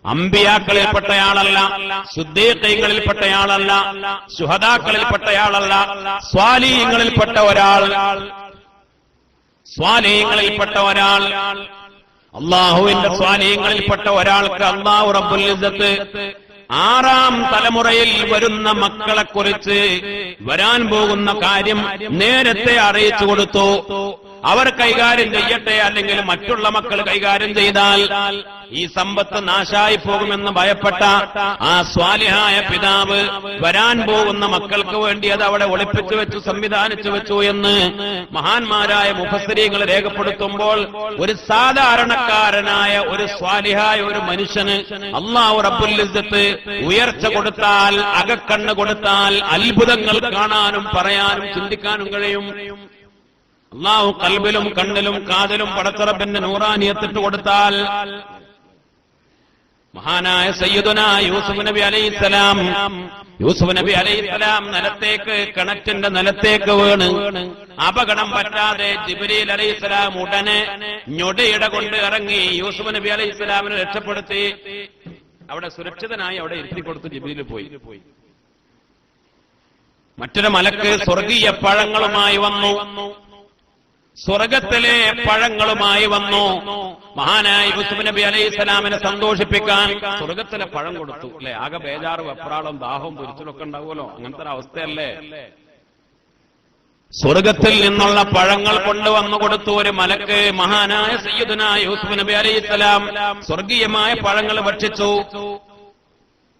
അമ്പിയാക്കളിൽപ്പെട്ടയാളല്ല, സിദ്ദീഖീങ്ങളിൽപ്പെട്ടയാളല്ല, ശുഹദാക്കളിൽപ്പെട്ടയാളല്ല, സ്വാലിഹീങ്ങളിൽപ്പെട്ട ഒരാൾ, സ്വാലിഹീങ്ങളിൽപ്പെട്ട ഒരാൾ, അല്ലാഹുവിന്റെ സ്വാലിഹീങ്ങളിൽപ്പെട്ട ഒരാൾക്ക് അല്ലാഹു റബ്ബുൽ ഇസ്സത്ത് 6ാം തലമുറയിൽ വരുന്ന മക്കളെക്കുറിച്ച് വരാൻ പോകുന്ന കാര്യം നേരത്തെ അറിയിച്ചു കൊടുത്തു. അവർ കൈകാര്യം ചെയ്യട്ടെ, അല്ലെങ്കിൽ മറ്റുള്ള മക്കൾ കൈകാര്യം ചെയ്താൽ ഈ സമ്പത്ത് നാശായി പോകുമെന്ന് ഭയപ്പെട്ട ആ സ്വാലിഹായ പിതാവ് വരാൻ പോകുന്ന മക്കൾക്ക് വേണ്ടി അത് അവിടെ ഒളിപ്പിച്ചു വെച്ചു, സംവിധാനിച്ചു വെച്ചു എന്ന് മഹാന്മാരായ മുഫസ്സിരീങ്ങൾ രേഖപ്പെടുത്തുമ്പോൾ, ഒരു സാധാരണക്കാരനായ ഒരു സ്വാലിഹായ ഒരു മനുഷ്യന് അല്ലാഹു റബ്ബുൽ ഇസ്സത്ത് ഉയർച്ച കൊടുത്താൽ, അകക്കണ്ണ് കൊടുത്താൽ, അത്ഭുതങ്ങൾ കാണാനും പറയാനും ചിന്തിക്കാനും കഴിയും. അല്ലാഹു ഖൽബിലും കണ്ണിലും കാതിലും പടച്ചറബിന്റെ നൂറാനിയത്തിട്ട് കൊടുത്താൽ മഹാനായ സയ്യിദുനാ യൂസുഫ് നബി അലൈഹിസ്സലാം നിലത്തേക്ക്, കിണറ്റിന്റെ നിലത്തേക്ക് വീണ് അപകടം പറ്റാതെ ജിബ്രീൽ അലൈഹിസ്സലാം ഉടനെ ഞൊടിയിട കൊണ്ട് ഇറങ്ങി യൂസുഫ് നബി അലൈഹിസ്സലാമിനെ രക്ഷപ്പെടുത്തി അവിടെ സുരക്ഷിതനായി അവിടെ ഇരുത്തിക്കൊടുത്ത് ജിബ്രീൽ പോയി. മറ്റൊരു മലക്ക് സ്വർഗീയ പഴങ്ങളുമായി വന്നു, സ്വർഗത്തിലെ പഴങ്ങളുമായി വന്നു. മഹാനായ യൂസുഫ് നബി അലൈഹിസ്സലാമിനെ സന്തോഷിപ്പിക്കാൻ സ്വർഗത്തിലെ പഴം കൊടുത്തു. അല്ലെ, ആകെ ബേജാറ്, വെപ്രാളം, ദാഹവും പൊരിച്ചിലൊക്കെ ഉണ്ടാവുമല്ലോ, അങ്ങനത്തെ ഒരു അവസ്ഥയല്ലേ. സ്വർഗത്തിൽ നിന്നുള്ള പഴങ്ങൾ കൊണ്ടുവന്നു കൊടുത്തു ഒരു മലക്ക്. മഹാനായ സയ്യിദുനാ യൂസുഫ് നബി അലൈഹിസ്സലാം സ്വർഗീയമായ പഴങ്ങൾ ഭക്ഷിച്ചു.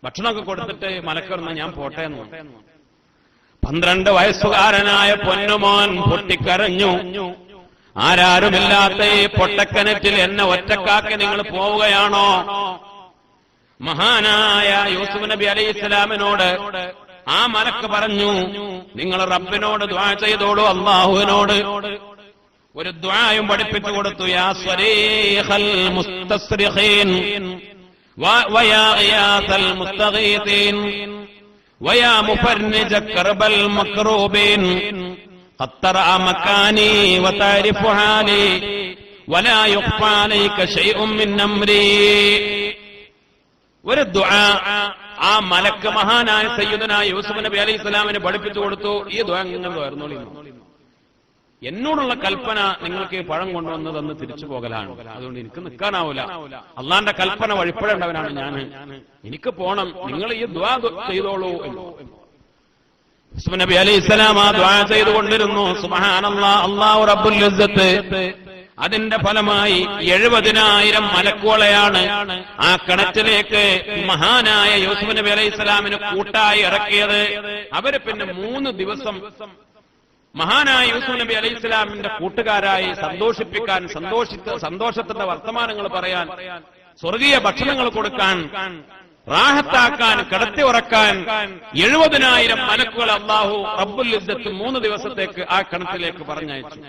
ഭക്ഷണമൊക്കെ കൊടുത്തിട്ട് മലക്ക് ഞാൻ പോട്ടെ എന്ന്. 12 വയസ്സുകാരനായ പൊന്നുമോൻ പൊട്ടിക്കരഞ്ഞു. ആരാരുമില്ലാത്ത ഈ പൊട്ടക്കിണറ്റിൽ എന്നെ ഒറ്റക്കാക്കി നിങ്ങൾ പോവുകയാണോ? മഹാനായ യൂസുഫ് നബി അലൈഹിസ്സലാമിനോട് ആ മലക്ക് പറഞ്ഞു, നിങ്ങൾ റബ്ബിനോട് ദുആ ചെയ്തോളൂ, അല്ലാഹുവിനോട്. ഒരു ദുആയും പഠിപ്പിച്ചു കൊടുത്തു. യാ സ്വരീഖൽ മുസ്തസ്രിഖീൻ വയാ ഗിയാസൽ മുസ്തഗീതീൻ ويا مفرج كرب المكروبين قد ترى مكاني وتعرف حالي ولا يخفى عليك شيء من أمري. ഒരു ദുആ ആ മലക്ക് മഹാനായ സയ്യിദുനാ യൂസുഫ് നബി അലൈഹിസ്സലാമിനെ പഠിപ്പിച്ചു കൊടുത്തു. ഈ ദുആ നിങ്ങൾ വരുന്നോളി, എന്നോടുള്ള കൽപ്പന നിങ്ങൾക്ക് പഴം കൊണ്ടുവന്ന് തന്ന് തിരിച്ചു പോകലാണ്, അതുകൊണ്ട് എനിക്ക് നിൽക്കാനാവൂല. അള്ളാന്റെ കൽപ്പന വഴിപ്പെടേണ്ടവനാണ് ഞാൻ, എനിക്ക് പോണം, നിങ്ങൾ ഈ ദുആ ചെയ്തോളൂ എന്ന് യൂസുഫ് നബി അലൈഹിസ്സലാം ആ ദുആ ചെയ്തുകൊണ്ടിരുന്നു. സുബ്ഹാനല്ലാഹ്, അല്ലാഹു റബ്ബുൽ ഇസ്സത്ത് അതിന്റെ ഫലമായി 70,000 മലക്കുകളെയാണ് ആ കിണറ്റിലേക്ക് മഹാനായ യൂസുഫ് നബി അലൈഹിസ്സലാമിന് കൂട്ടായി ഇറക്കിയത്. അവര് പിന്നെ 3 ദിവസം മഹാനായ യൂസുഫ് നബി അലൈഹിസ്സലാമിന്റെ കൂട്ടുകാരായി സന്തോഷിപ്പിക്കാൻ, സന്തോഷത്തിന്റെ വർത്തമാനങ്ങൾ പറയാൻ, സ്വർഗീയ ഭക്ഷണങ്ങൾ കൊടുക്കാൻ, റാഹത്താക്കാൻ, കിടത്തി ഉറക്കാൻ 70,000 മലക്കുകൾ അല്ലാഹു റബ്ബുൽ ഇസ്സത്ത് 3 ദിവസത്തേക്ക് ആ കിണറ്റിലേക്ക് പറഞ്ഞയച്ചു.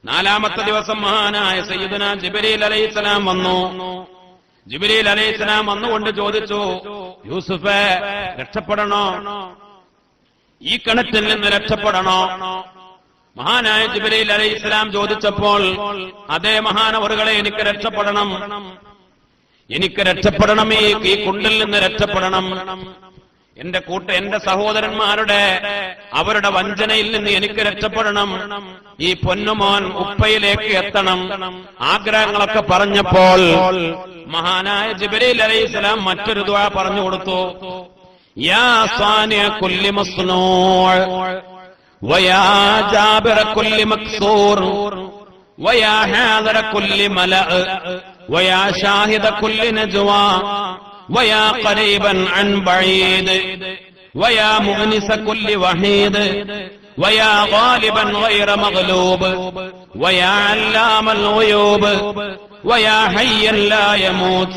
4ാമത്തെ ദിവസം മഹാനായ സയ്യിദുനാ ജിബ്രീൽ അലൈഹിസ്സലാം വന്നു. ജിബ്രീൽ അലൈഹിസ്സലാം വന്നുകൊണ്ട് ചോദിച്ചു, യൂസുഫേ, രക്ഷപ്പെടണോ? ഈ കിണറ്റിൽ നിന്ന് രക്ഷപ്പെടണോ? മഹാനായ ജിബ്രീൽ അലൈഹിസ്സലാം ചോദിച്ചപ്പോൾ, അതേ മഹാനവറുകളെ, എനിക്ക് രക്ഷപ്പെടണം, എനിക്ക് രക്ഷപ്പെടണം, ഈ കുണ്ടിൽ നിന്ന് രക്ഷപ്പെടണം. എന്റെ സഹോദരന്മാരുടെ അവരുടെ വഞ്ചനയിൽ നിന്ന് എനിക്ക് രക്ഷപ്പെടണം. ഈ പൊന്നുമോൻ ഉപ്പയിലേക്ക് എത്തണം. ആഗ്രഹങ്ങളൊക്കെ പറഞ്ഞപ്പോൾ മഹാനായ ജിബ്രീൽ അലൈഹിസ്സലാം മറ്റൊരു ദുആ പറഞ്ഞു കൊടുത്തു. യാ സാനിഅ കുല്ലി മസ്നൂഅ് വയാ ജാബിറ കുല്ലി മക്സൂർ വയാ ഹാദിറ കുല്ലി മലഅ വയാ ഷാഹിദ കുല്ലി നജ്വാ വയാ ഖരീബൻ അൻ ബഈദ് വയാ മുഗ്നിസ കുല്ലി വഹീദ് വയാ ഗാലിബൻ ഗൈറ മഗ്ലൂബ് വയാ അല്ലാമൽ ഗുയൂബ് വയാ ഹയ്യൻ ലാ യമൂത്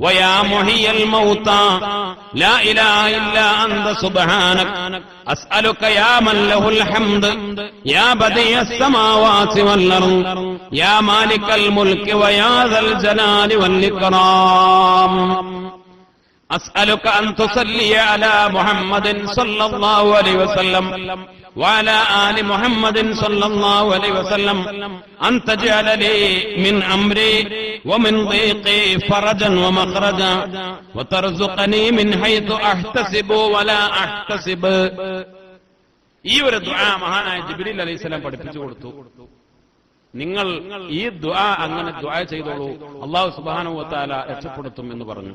ويا محيي الموتى لا إله إلا أنت سبحانك أسألك يا من له الحمد يا بديع السماوات والأرض يا مالك الملك ويا ذا الجلال والإكرام أسألك أن تصلي على محمد صلى الله عليه وسلم وعلى آل محمد صلى الله عليه وسلم أن تجعل لي من أمري ومن ضيقي فرجا ومخرجا وترزقني من حيث أحتسب ولا أحتسب. ഈ ഒരു ദുആ മഹാനായ ജിബ്രീൽ അലൈഹിസ്സലാം പഠിപ്പിച്ചു കൊടുത്തു. നിങ്ങൾ ഈ ദുആ അങ്ങനെ ദുആ ചെയ്തോളൂ, അല്ലാഹു സുബ്ഹാനഹു വ തആല രക്ഷപ്പെടുത്തും എന്ന് പറഞ്ഞു.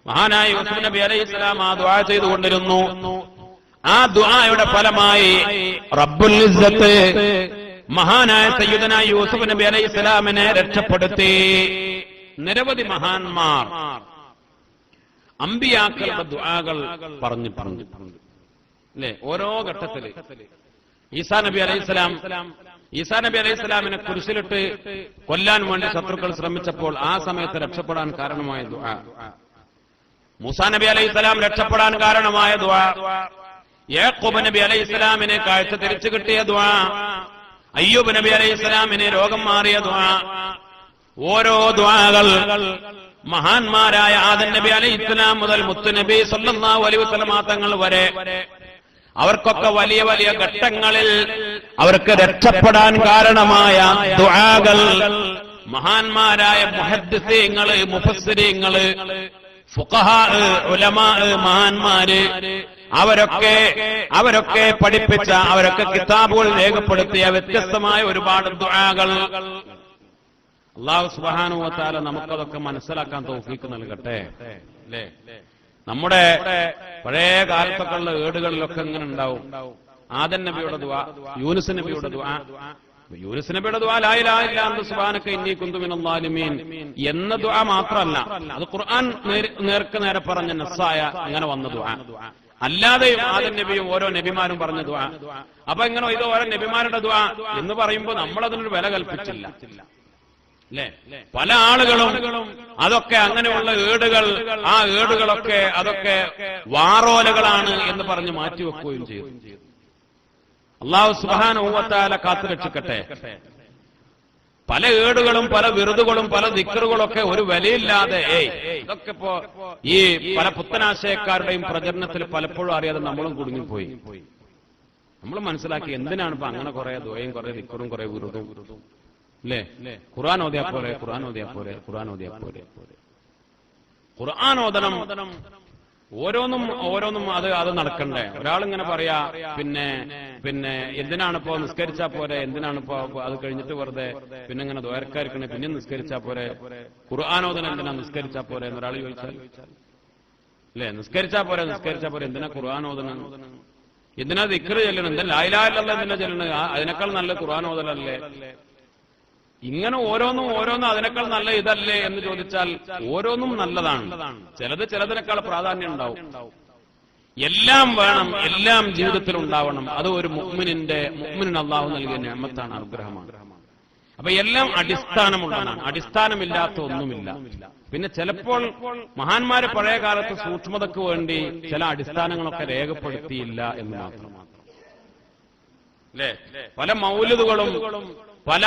മഹാനായ യൂസുഫ് നബി അലൈഹിസ്സലാം ആ ദുആ ചെയ്തുകൊണ്ടിരുന്നു. ആ ദുആയുടെ ഫലമായി റബ്ബുൽ ഇസ്സത്ത് മഹാനായ സയ്യിദനാ യൂസുഫ് നബി അലൈഹിസ്സലാമിനെ രക്ഷപ്പെടുത്തി. നിരവധി മഹാന്മാർ അമ്പിയാക്കളുടെ ദുആകൾ പറഞ്ഞിട്ടുണ്ട് അല്ലെ. ഓരോ ഘട്ടത്തില് ഈസാ നബി അലൈഹിസ്സലാമിനെ കുരിശിലിട്ട് കൊല്ലാൻ വേണ്ടി ശത്രുക്കൾ ശ്രമിച്ചപ്പോൾ ആ സമയത്ത് രക്ഷപ്പെടാൻ കാരണമായ ദുആ. മൂസാ നബി അലൈഹിസ്സലാം രക്ഷപ്പെടാൻ കാരണമായ ദുആ. യാക്കൂബ് നബി അലൈഹിസ്സലാമിനെ കാഴ്ച തിരിച്ചു കിട്ടിയ ദുആ. അയ്യൂബ് നബി അലൈഹിസ്സലാമിനെ രോഗം മാറിയ ദുആ. ഓരോ ദുആകൾ മഹാന്മാരായ ആദം നബി അലൈഹിസ്സലാം മുതൽ മുത്തുനബി സല്ലല്ലാഹു അലൈഹി വസല്ലം തങ്ങൾ വരെ അവർക്കൊക്കെ വലിയ വലിയ ഘട്ടങ്ങളിൽ അവർക്ക് രക്ഷപ്പെടാൻ കാരണമായ ദുആകൾ മഹാന്മാരായ മുഹദ്ദിസീങ്ങള്, മുഫസ്സിരീങ്ങള്, ഫുഖഹാ, ഉലമാ, മഹാന്മാര് അവരൊക്കെ പഠിപ്പിച്ച, അവരൊക്കെ കിതാബുകൾ രേഖപ്പെടുത്തിയ വ്യത്യസ്തമായ ഒരുപാട് ദുആകൾ അല്ലാഹു സുബ്ഹാനഹു വ തആല നമുക്കതൊക്കെ മനസ്സിലാക്കാൻ തൗഫീഖ് നൽകട്ടെ. അല്ലേ? നമ്മുടെ പഴയ കാലത്തൊക്കെ ഉള്ള ഏടുകളിലൊക്കെ ഇങ്ങനെ ഉണ്ടാവും ആദം നബിയുടെ ദുആ, യൂനുസ് നബിയുടെ ദുആ. യൂനുസ് നബിയുടെ ദുആ ലാ ഇലാഹ ഇല്ലാ അൻത സുബ്ഹാനക ഇന്നി കുന്തു മിനൽ ളാലിമീൻ എന്ന ദുആ മാത്രമല്ല, അത് ഖുർആൻ നേർക്ക് നേരെ പറഞ്ഞ നസ്സായ അങ്ങനെ വന്ന ദുആ. അല്ലാതെയും ആദം നബിയും ഓരോ നബിമാരും പറഞ്ഞ ദുആ. അപ്പൊ ഇങ്ങനെ ഇത് ഓരോ നബിമാരുടെ ദുആ എന്ന് പറയുമ്പോൾ നമ്മളതിനൊരു വില കൽപ്പിച്ചില്ല. അല്ലേ? പല ആളുകളും അതൊക്കെ അങ്ങനെയുള്ള ഏടുകൾ, ആ ഏടുകളൊക്കെ അതൊക്കെ വാറോലകളാണ് എന്ന് പറഞ്ഞ് മാറ്റിവെക്കുകയും ചെയ്തു. അല്ലാഹു സുബ്ഹാനഹു വ തആല കാത്തുരക്ഷിക്കട്ടെ. പല ഏടുകളും പല വിറുതുകളും പല ദിക്റുകളൊക്കെ ഒരു വിലയില്ലാതെ ഇതൊക്കെ ഇപ്പോ ഈ പല പുത്തനാശയക്കാരുടെയും പ്രചരണത്തിൽ പലപ്പോഴും അറിയാതെ നമ്മളും കുടുങ്ങിപ്പോയി. നമ്മൾ മനസ്സിലാക്കി എന്തിനാണ് ഇപ്പൊ അങ്ങനെ കുറെ ദുആയും കുറെ ദിക്റും കുറെ വിറുതും. അല്ലേ? ഖുർആൻ ഓതിയാ പോരെ, ഖുർആൻ ഓതിയാ പോരെ, ഖുർആൻ ഓതിയാ പോരെ. ഖുർആൻ ഓതണം. ഓരോന്നും അത് നടക്കണ്ടേ? ഒരാളിങ്ങനെ പറയാ പിന്നെ എന്തിനാണിപ്പോ നിസ്കരിച്ചാ പോരെ, എന്തിനാണിപ്പോ അത് കഴിഞ്ഞിട്ട് വെറുതെ പിന്നെ ഇങ്ങനെ ദ്വാരക്കാരിക്കണേ, പിന്നെ നിസ്കരിച്ചാ പോരെ, ഖുർആനോദനം എന്തിനാ നിസ്കരിച്ചാ പോരെ എന്നൊരാൾ ചോദിച്ചാൽ, അല്ലേ? നിസ്കരിച്ചാ പോരെ എന്തിനാ ഖുർആനോദനം, എന്തിനാ ദിക്ർ ചെല്ലണം, എന്താ ലാ ഇലാഹ ഇല്ലല്ലാഹ് എന്തിനാ ചെല്ലണത്, അതിനേക്കാൾ നല്ല ഖുർആനോദനല്ലേ? ഇങ്ങനെ ഓരോന്നും അതിനേക്കാൾ നല്ല ഇതല്ലേ എന്ന് ചോദിച്ചാൽ ഓരോന്നും നല്ലതാണ്. ചിലതിനേക്കാൾ പ്രാധാന്യം ഉണ്ടാവും. എല്ലാം വേണം, എല്ലാം ജീവിതത്തിൽ ഉണ്ടാവണം. അത് ഒരു മുഅ്മിനിന് അല്ലാഹു നൽകിയ നിഅമത്താണ്, അനുഗ്രഹമാണ്. അപ്പൊ എല്ലാം അടിസ്ഥാനമുള്ളതാണ്. അടിസ്ഥാനമില്ലാത്ത ഒന്നുമില്ല. പിന്നെ ചിലപ്പോൾ മഹാന്മാര് പഴയ കാലത്ത് സൂക്ഷ്മതയ്ക്ക് വേണ്ടി ചില അടിസ്ഥാനങ്ങളൊക്കെ രേഖപ്പെടുത്തിയില്ല എന്ന് മാത്രം. അല്ലേ? പല മൗലിദുകളും പല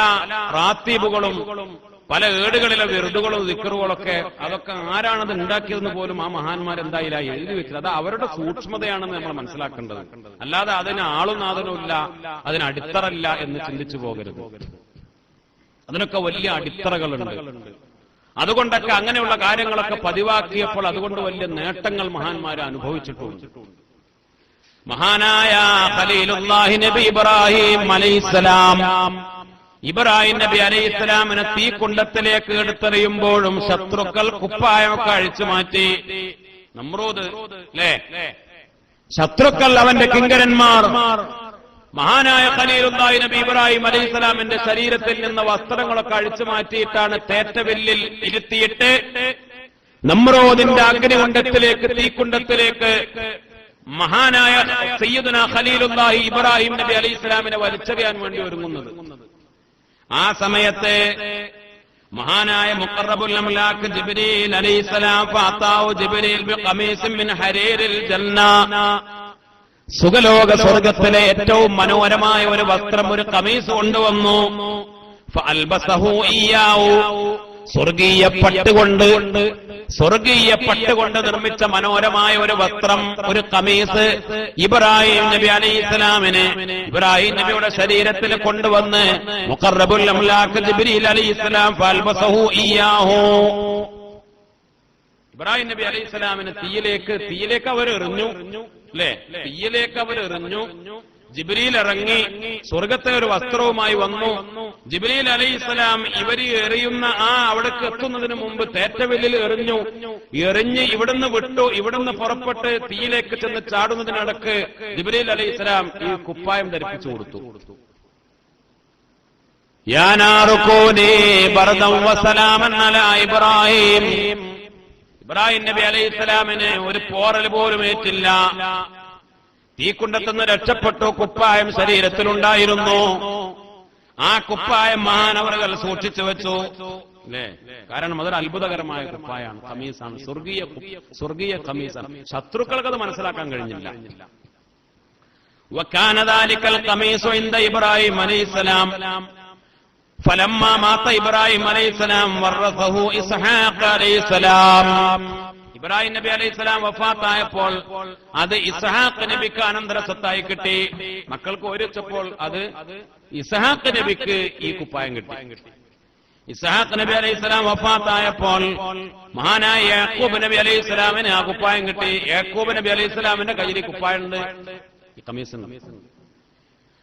റാത്തീബുകളും പല ഏടുകളിലെ വെറുതുകളും ദിക്റുകളൊക്കെ അതൊക്കെ ആരാണത് ഉണ്ടാക്കിയതെന്ന് പോലും ആ മഹാന്മാരെന്തായില്ല എഴുതി വെച്ചത്. അത് അവരുടെ സൂക്ഷ്മതയാണെന്ന് നമ്മൾ മനസ്സിലാക്കേണ്ടത്. അല്ലാതെ അതിന് ആളും നാഥനും ഇല്ല, അതിന് അടിത്തറല്ല എന്ന് ചിന്തിച്ചു പോകരുത്. അതിനൊക്കെ വലിയ അടിത്തറകളുണ്ട്. അതുകൊണ്ടൊക്കെ അങ്ങനെയുള്ള കാര്യങ്ങളൊക്കെ പതിവാക്കിയപ്പോൾ അതുകൊണ്ട് വലിയ നേട്ടങ്ങൾ മഹാന്മാരെ അനുഭവിച്ചിട്ടുണ്ട്. മഹാനായ ഖലീലുല്ലാഹി നബി ഇബ്രാഹിം അലൈഹിസ്സലാം, ഇബ്രാഹിം നബി അലൈഹിസ്സലാമിനെ തീക്കുണ്ടത്തിലേക്ക് എടുത്തെറിയുമ്പോഴും ശത്രുക്കൾ കുപ്പായമൊക്കെ അഴിച്ചു മാറ്റി. നമ്രൂദ്, അല്ലേ? ശത്രുക്കൾ, അവന്റെ കിങ്കരന്മാർ മഹാനായ ഖലീലുല്ലാഹി നബി ഇബ്രാഹിം അലൈഹിസ്സലാമിന്റെ ശരീരത്തിൽ നിന്ന് വസ്ത്രങ്ങളൊക്കെ അഴിച്ചു മാറ്റിയിട്ടാണ് തേറ്റവില്ലിൽ ഇരുത്തിയിട്ട് നമ്രൂദിന്റെ അഗ്നികുണ്ഡത്തിലേക്ക്, തീക്കുണ്ടത്തിലേക്ക് മഹാനായ സയ്യിദുനാ ഖലീലുല്ലാഹി ഇബ്രാഹിം നബി അലൈഹിസ്സലാമിനെ വലിച്ചെറിയാൻ വേണ്ടി ഒരുങ്ങുന്നത്. ആ സമയത്ത് മഹാനായ മുഖറബുൽ അംലാക്ക് ജിബ്രീൽ അലൈഹിസ്സലാം ഫഅതാഉ ജിബ്രീൽ ബിഖമീസിൻ മിൻ ഹരീരിൽ ജന്ന, സുഖലോക സ്വർഗത്തിലെ ഏറ്റവും മനോഹരമായ ഒരു വസ്ത്രം, ഒരു ഖമീസ് കൊണ്ടുവന്നു. ഫഅൽബസഹു ഇയ്യാഹു, സ്വർഗീയ പട്ടുകൊണ്ട് നിർമ്മിച്ച മനോഹരമായ ഒരു വസ്ത്രം, ഒരു ഖമീസ് ഇബ്രാഹിം നബി അലൈഹിസ്സലാമിനെ ഇബ്രാഹിം നബിയുടെ ശരീരത്തിൽ കൊണ്ടുവന്ന് മുഖറബുൽ അംലാക്ക് ജിബ്രീൽ അലൈഹിസ്സലാം ഫഅൽബസഹു ഇയ്യാഹു, ഇബ്രാഹിം നബി അലൈഹിസ്സലാമിനെ തീയിലേക്ക് അവർ എറിഞ്ഞു. അല്ലേ? തീയിലേക്ക് അവർ എറിഞ്ഞു. ജിബ്രീൽ ഇറങ്ങി സ്വർഗത്തെ ഒരു വസ്ത്രവുമായി വന്നു. ജിബ്രീൽ അലൈഹിസ്സലാം ഇവര് എറിയുന്ന അവിടേക്ക് എത്തുന്നതിന് മുമ്പ് തേറ്റവില്ലിൽ എറിഞ്ഞ് ഇവിടുന്ന് വിട്ടു. ഇവിടുന്ന് പുറപ്പെട്ട് തീയിലേക്ക് ചെന്ന് ചാടുന്നതിനിടക്ക് ജിബ്രീൽ അലൈഹിസ്സലാം ഈ കുപ്പായം ധരിപ്പിച്ചു കൊടുത്തു. യാ നാറു കൂനി ബർദൻ വസലാമൻ അലാ ഇബ്രാഹിം, ഇബ്രാഹിം നബി അലൈഹിസ്സലാമിന് ഒരു പോറൽ പോലും ഏറ്റില്ല. തീക്കുണ്ടത്തുനിന്ന് രക്ഷപ്പെട്ടു. കുപ്പായം ശരീരത്തിലുണ്ടായിരുന്നു. ആ കുപ്പായം മഹാനവറുകൾ സൂക്ഷിച്ചു വെച്ചു. അല്ലേ? കാരണം അതൊരു അത്ഭുതകരമായ കുപ്പായാണ്, ഖമീസാണ്, സ്വർഗീയ ഖമീസാണ്. ശത്രുക്കൾക്ക് അത് മനസ്സിലാക്കാൻ കഴിഞ്ഞില്ല. വകാന ദാലികൽ ഖമീസു ഇൻദ ഇബ്രാഹിം അലൈഹിസ്സലാം, ഫലമ്മാ മാത ഇബ്രാഹിം അലൈഹിസ്സലാം വറസഹു ഇസ്ഹാഖ് അലൈഹിസ്സലാം. ഇബ്രാഹിം നബി അലൈഹിസ്സലാം വഫാത്തായപ്പോൾ അത് ഇസ്ഹാഖ് നബിക്ക് അനന്തര സ്വത്തായി കിട്ടി. മക്കൾക്ക് ഓരോച്ചപ്പോൾ അത് ഇസ്ഹാഖ് നബിക്ക് ഈ കുപ്പായം കിട്ടി. ഇസ്ഹാഖ് നബി അലൈഹിസ്സലാം വഫാത്തായപ്പോൾ മഹാനായ യാക്കൂബ് നബി അലൈഹിസ്സലാമിന് ആ കുപ്പായം കിട്ടി. യാക്കൂബ് നബി അലൈഹിസ്സലാമിന്റെ കയ്യിൽ കുപ്പായുണ്ട്, ഈ കമീസുണ്ട്.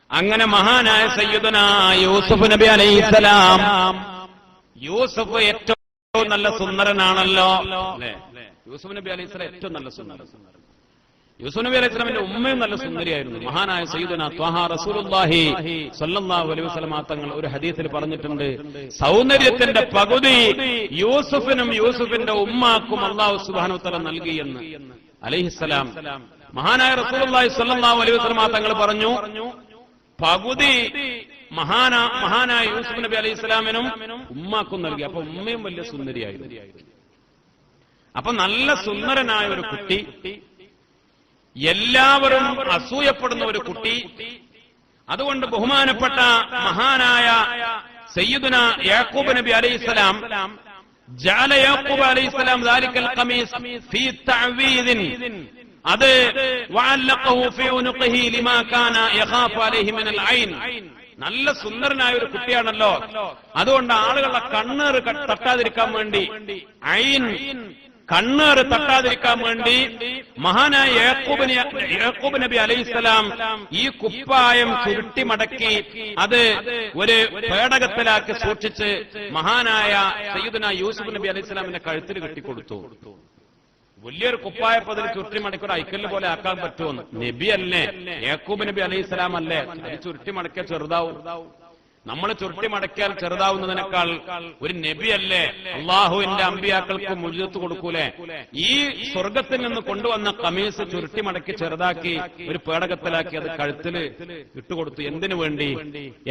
അങ്ങനെ മഹാനായ സയ്യിദുനാ യൂസുഫ് നബി അലൈഹിസ്സലാം, യൂസുഫ് ഏറ്റവും നല്ല സുന്ദരനാണല്ലോ അല്ലേ? യൂസുഫ് നബി അലൈഹിസ്സലാം ഏറ്റവും നല്ല സുന്ദരൻ. യൂസുഫ് നബി അലൈഹിസ്സലാമിന്റെ ഉമ്മയും നല്ല സുന്ദരിയായിരുന്നു. മഹാനായ സയ്യിദുനാ ത്വഹ റസൂലുള്ളാഹി സ്വല്ലല്ലാഹു അലൈഹി വസല്ലം തങ്ങൾ ഒരു ഹദീസിൽ പറഞ്ഞിട്ടുണ്ട്, സൗന്ദര്യത്തിന്റെ പകുതി യൂസുഫിനും യൂസുഫിന്റെ ഉമ്മാക്കും അല്ലാഹു സുബ്ഹാനഹു വ തആല നൽകി എന്ന് അലൈഹിസ്സലാം. മഹാനായ റസൂലുള്ളാഹി സ്വല്ലല്ലാഹു അലൈഹി വസല്ലം തങ്ങൾ പറഞ്ഞു, പകുതി മഹാനായ യൂസുഫ് നബി അലൈഹിസ്സലാമിനും ഉമ്മാക്കും നൽകി. അപ്പൊ ഉമ്മയും വലിയ സുന്ദരിയായിരുന്നു. അപ്പൊ നല്ല സുന്ദരനായ ഒരു കുട്ടി, എല്ലാവരും അസൂയപ്പെടുന്ന ഒരു കുട്ടി. അതുകൊണ്ട് ബഹുമാനപ്പെട്ട മഹാനായ സയ്യിദുനാ യാക്കൂബ് നബി അലൈഹിസ്സലാം ജഅല യാക്കൂബ് അലൈഹിസ്സലാം ദാലിക്കൽ ഖമീസ് ഫീ തഅവീദിൻ, അത് വഅല്ലഖഹു ഫീ ഉനുഖിഹി ലിമാ കാന യഖാഫു അലൈഹി മിനൽ ഐൻ. നല്ല സുന്ദരനായ ഒരു കുട്ടിയാണല്ലോ, അതുകൊണ്ട് ആളുകളുടെ കണ്ണേറ് തട്ടാതിരിക്കാൻ വേണ്ടി, ഐൻ കണ്ണേറ് തട്ടാതിരിക്കാൻ വേണ്ടി മഹാനായ യാക്കൂബ് നബി അലൈഹിസ്സലാം ഈ കുപ്പായം ചുരുട്ടി മടക്കി അത് ഒരു പേടകത്തിലാക്കി സൂക്ഷിച്ച് മഹാനായ സയ്യിദുനാ യൂസുഫ് നബി അലൈഹിസ്സലാമിന്റെ കഴുത്തിൽ കെട്ടിക്കൊടുത്തു. വലിയൊരു കുപ്പായപ്പതിൽ ചുരുട്ടി മടക്കി ഐക്കല്ല് പോലെ ആക്കാൻ പറ്റുമെന്ന്. നബി അല്ലേ, യാക്കൂബ് നബി അലൈഹിസ്സലാം അല്ലേ, അത് ചുരുട്ടി മടക്കിയാൽ ചെറുതാവും. നമ്മൾ ചുരുട്ടി മടക്കിയാൽ ചെറുതാവുന്നതിനേക്കാൾ ഒരു നബി അല്ലേ, അള്ളാഹുവിന്റെ അമ്പിയാക്കൾക്ക് മുഴുവത്ത് കൊടുക്കൂലേ. ഈ സ്വർഗത്തിൽ നിന്ന് കൊണ്ടുവന്ന കമീസ് ചുരുട്ടി മടക്കി ചെറുതാക്കി ഒരു പേടകത്തിലാക്കി അത് കഴുത്തില് ഇട്ടുകൊടുത്തു. എന്തിനു വേണ്ടി?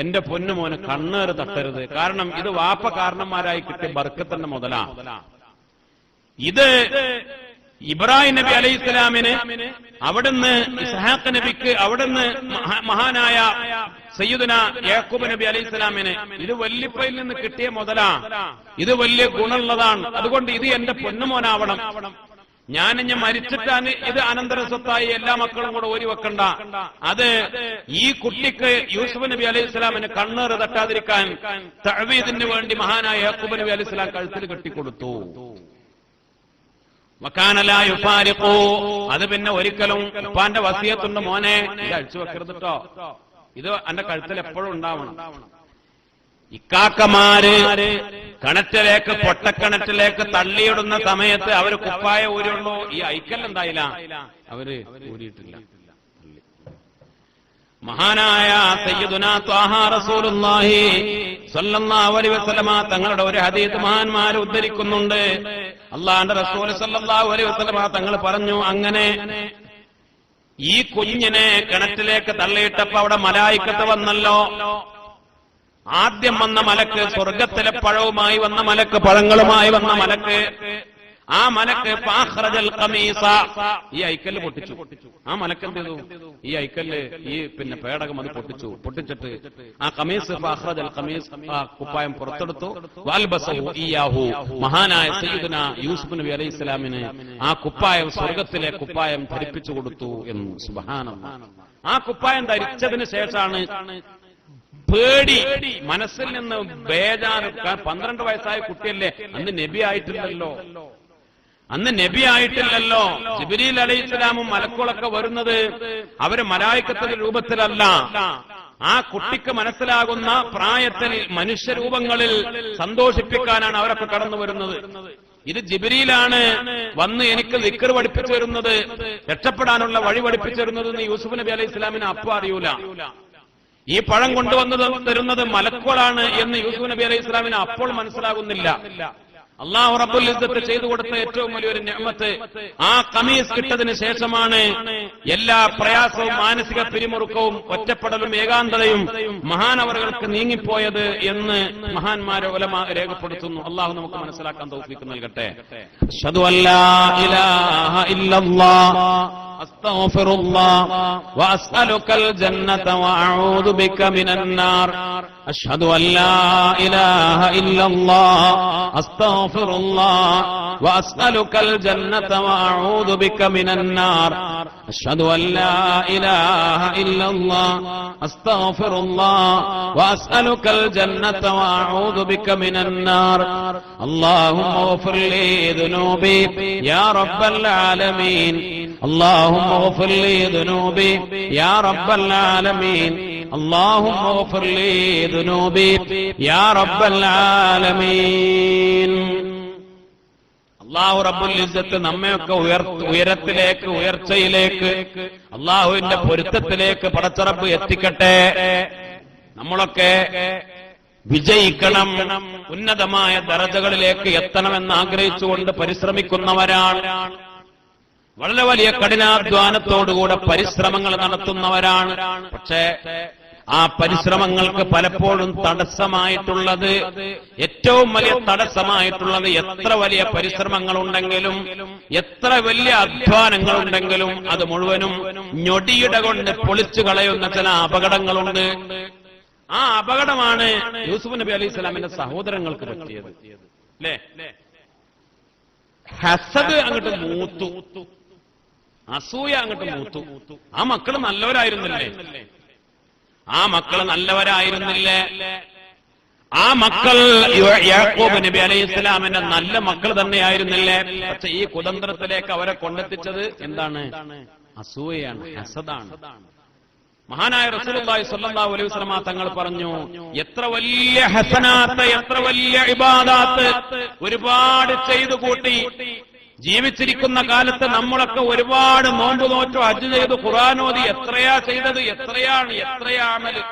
എന്റെ പൊന്നുമോന് കണ്ണേറ് തട്ടരുത്. കാരണം ഇത് വാപ്പ കാരണന്മാരായി കിട്ടിയ ബർക്കത്തിന്റെ മുതലാ. ഇത് ഇബ്രാഹിം നബി അലൈഹിസ്സലാമിന്, അവിടുന്ന് ഇസ്ഹാഖ് നബിക്ക്, അവിടുന്ന് മഹാനായ സയ്യിദുനാ യാക്കൂബ് നബി അലൈഹിസ്സലാമിന് ഇത് വല്യപ്പയിൽ നിന്ന് കിട്ടിയ മുതലാ. ഇത് വലിയ ഗുണമുള്ളതാണ്. അതുകൊണ്ട് ഇത് എന്റെ പൊന്നുമോനാവണം. ഞാനിഞ്ഞ് മരിച്ചിട്ടാണ് ഇത് അനന്തര സ്വത്തായി എല്ലാ മക്കളും കൂടെ ഓരി വെക്കണ്ട. അത് ഈ കുട്ടിക്ക് യൂസുഫ് നബി അലൈഹിസ്സലാമിന് കണ്ണേറ് തട്ടാതിരിക്കാൻ തഅവീദിന് വേണ്ടി മഹാനായ യാക്കൂബ് നബി അലൈഹിസ്സലാം കഴുത്തിൽ കെട്ടിക്കൊടുത്തു. വകാനലാ യുഫാരിഖു, അത് പിന്നെ ഒരിക്കലും ഉപ്പാന്റെ വസിയത്തുണ്ട്, മോനെ ഇത് അഴിച്ചു വെക്കരുത് കേട്ടോ, ഇത് എന്റെ കഴുത്തിൽ എപ്പോഴും ഉണ്ടാവണം. ഇക്കാക്കമാര് കിണറ്റിലേക്ക്, പൊട്ടക്കിണറ്റിലേക്ക് തള്ളിയിടുന്ന സമയത്ത് അവര് കുപ്പായ ഊരുള്ളൂ, ഈ ഐക്കല്ലെന്തായില്ല, അവര് ഊരിയിട്ടില്ല. മഹാനായ സയ്യിദുനാ ത്വഹ റസൂലുള്ളാഹി സ്വല്ലല്ലാഹു അലൈഹി വസല്ലമ തങ്ങളുടെ ഒരു ഹദീസ് മഹാന്മാര് ഉദ്ധരിക്കുന്നുണ്ട്. അല്ലാഹുവിന്റെ റസൂൽ സ്വല്ലല്ലാഹു അലൈഹി വസല്ലമ തങ്ങൾ പറഞ്ഞു, അങ്ങനെ ഈ കുഞ്ഞിനെ കിണറ്റിലേക്ക് തള്ളിയിട്ടപ്പോ അവിടെ മലായിക്കത്ത് വന്നല്ലോ. ആദ്യം വന്ന മലക്ക് സ്വർഗത്തിലെ പഴവുമായി വന്ന മലക്ക്, പഴങ്ങളുമായി വന്ന മലക്ക്, ആ മലക്ക് ഫാഖ്റജൽ ഖമീസ, ഈ ഐക്കല്ല് പൊട്ടിച്ചു. ആ മലക്ക് എന്ത് ചെയ്തു? ഈ ഐക്കല്ല്, ഈ പിന്നെ പേടകം അത് പൊട്ടിച്ചിട്ട് ആ ഖമീസ്, ഫാഖ്റജൽ ഖമീസ്, ആ കുപ്പായം പുറത്തെടുത്തു. വൽബസഹു ഇയാഹു, മഹാനായ സയ്യിദുനാ യൂസുഫ് നബി അലൈഹിസ്സലാമിന് ആ കുപ്പായം, സ്വർഗത്തിലെ കുപ്പായം ധരിപ്പിച്ചു കൊടുത്തു എന്ന്. സുബ്ഹാനല്ലാഹ്. ആ കുപ്പായം ധരിച്ചതിന് ശേഷമാണ് പേടി മനസ്സിൽ നിന്ന് ബേജാറ്. 12 വയസ്സായ കുട്ടിയല്ലേ, അന്ന് നബി ആയിട്ടില്ലല്ലോ, അന്ന് നബി ആയിട്ടില്ലല്ലോ. ജിബ്രീൽ അലൈഹിസ്സലാമും മലക്കുകളൊക്കെ വരുന്നത് അവര് മലായിക്കത്തിന്റെ രൂപത്തിലല്ല, ആ കുട്ടിക്ക് മനസ്സിലാകുന്ന പ്രായത്തിൽ മനുഷ്യരൂപങ്ങളിൽ സന്തോഷിപ്പിക്കാനാണ് അവരൊക്കെ കടന്നു വരുന്നത്. ഇത് ജിബ്രീലാണ് വന്ന് എനിക്ക് ദിക്ർ പഠിപ്പിച്ചു തരുന്നത്, രക്ഷപ്പെടാനുള്ള വഴി പഠിപ്പിച്ചു തരുന്നത് എന്ന് യൂസുഫ് നബി അലൈഹി സ്വലാമിന് അപ്പം അറിയൂല. ഈ പഴം കൊണ്ടുവന്നത് തരുന്നത് മലക്കുകളാണ് എന്ന് യൂസുഫ് നബി അലൈഹി സ്വലാമിന് അപ്പോൾ മനസ്സിലാകുന്നില്ല. അല്ലാഹു റബ്ബുൽ ഇസ്സത്ത് ചെയ്തു കൊടുത്ത ഏറ്റവും വലിയൊരു നിഅമത്ത് ആ ഖമീസ് കിട്ടതിന് ശേഷമാണ് എല്ലാ പ്രയാസവും, മാനസിക പിരിമുറുക്കവും, ഒറ്റപ്പെടലും ഏകാന്തതയും മഹാനവറുകൾക്ക് നീങ്ങിപ്പോയത് എന്ന് മഹാന്മാരെ ഉലമാ രേഖപ്പെടുത്തുന്നു. അല്ലാഹു നമുക്ക് മനസ്സിലാക്കാൻ തൗഫീഖ് നൽകട്ടെ. അശ്ഹദു അല്ലാ ഇലാഹ ഇല്ലല്ലാഹ് അസ്തഗ്ഫിറുല്ലാഹ് വഅസ്അലുകൽ ജന്നത വഅഊദു ബിക മിനൻ നാർ അഷ്ഹദു അൻ ലാ ഇലാഹ ഇല്ലല്ലാഹ് അസ്തഗ്ഫിറുല്ലാഹ് വഅസ്അലുകൽ ജന്നത വഅഊദു ബിക മിനൻ നാർ അഷ്ഹദു അൻ ലാ ഇലാഹ ഇല്ലല്ലാഹ് അസ്തഗ്ഫിറുല്ലാഹ് വഅസ്അലുകൽ ജന്നത വഅഊദു ബിക മിനൻ നാർ اللهم اغفر لي ذنوبي يا رب العالمين اللهم اغفر لي ذنوبي يا رب العالمين اللهم اغفر لي ذنوبي يا رب العالمين അല്ലാഹു റബ്ബുൽ ഇസ്സത്ത് നമ്മയൊക്കെ ഉയരത്തിലേക്ക് ഉയർച്ചയിലേക്ക് അല്ലാഹുവിന്റെ പൊരുത്തത്തിലേക്ക് പടച്ച റബ്ബ് എത്തിക്കട്ടെ. നമ്മളൊക്കെ വിജയിക്കണം, ഉന്നതമായ ദറജകളിലേക്ക് എത്തണമെന്ന് ആഗ്രഹിച്ചുകൊണ്ട് പരിശ്രമിക്കുന്നവരാണ്. വളരെ വലിയ കഠിനാധ്വാനത്തോടുകൂടെ പരിശ്രമങ്ങൾ നടത്തുന്നവരാണ്. പക്ഷേ ആ പരിശ്രമങ്ങൾക്ക് പലപ്പോഴും തടസ്സമായിട്ടുള്ളത്, ഏറ്റവും വലിയ തടസ്സമായിട്ടുള്ളത്, എത്ര വലിയ പരിശ്രമങ്ങളുണ്ടെങ്കിലും എത്ര വലിയ അധ്വാനങ്ങളുണ്ടെങ്കിലും അത് മുഴുവനും ഞൊടിയുടെ കൊണ്ട് പൊളിച്ചു കളയുന്ന ചില അപകടങ്ങളുണ്ട്. ആ അപകടമാണ് യൂസുഫ് നബി അലൈഹി സ്വലാമിന്റെ സഹോദരങ്ങൾക്ക് പറ്റിയത്. അല്ലേ? ഹസദ് അങ്ങോട്ട് മൂത്തു, അസൂയ അങ്ങോട്ട് മൂത്തു. ആ മക്കള് നല്ലവരായിരുന്നില്ലേ? ആ മക്കള് നല്ലവരായിരുന്നില്ലേ? ആ മക്കൾ യാക്കൂബ് നബി അലൈഹി സ്വലാമിന്റെ നല്ല മക്കൾ തന്നെയായിരുന്നില്ലേ? പക്ഷെ ഈ കുതന്ത്രത്തിലേക്ക് അവരെ കൊണ്ടെത്തിച്ചത് എന്താണ്? അസൂയയാണ്, ഹസദാണ്. മഹാനായ റസൂലുള്ളാഹി സ്വല്ലല്ലാഹു അലൈഹി വസല്ലം തങ്ങൾ പറഞ്ഞു, എത്ര വലിയ ഹസനാത്ത്, എത്ര വലിയ ഇബാദാത്ത് ഒരുപാട് ചെയ്തു കൂട്ടി. ജീവിച്ചിരിക്കുന്ന കാലത്ത് നമ്മളൊക്കെ ഒരുപാട് നോമ്പ് നോറ്റു, ഹജ്ജ് ചെയ്തു, ഖുർആൻ ഓതി, എത്രയാ ചെയ്തത്, എത്രയാ അമല്.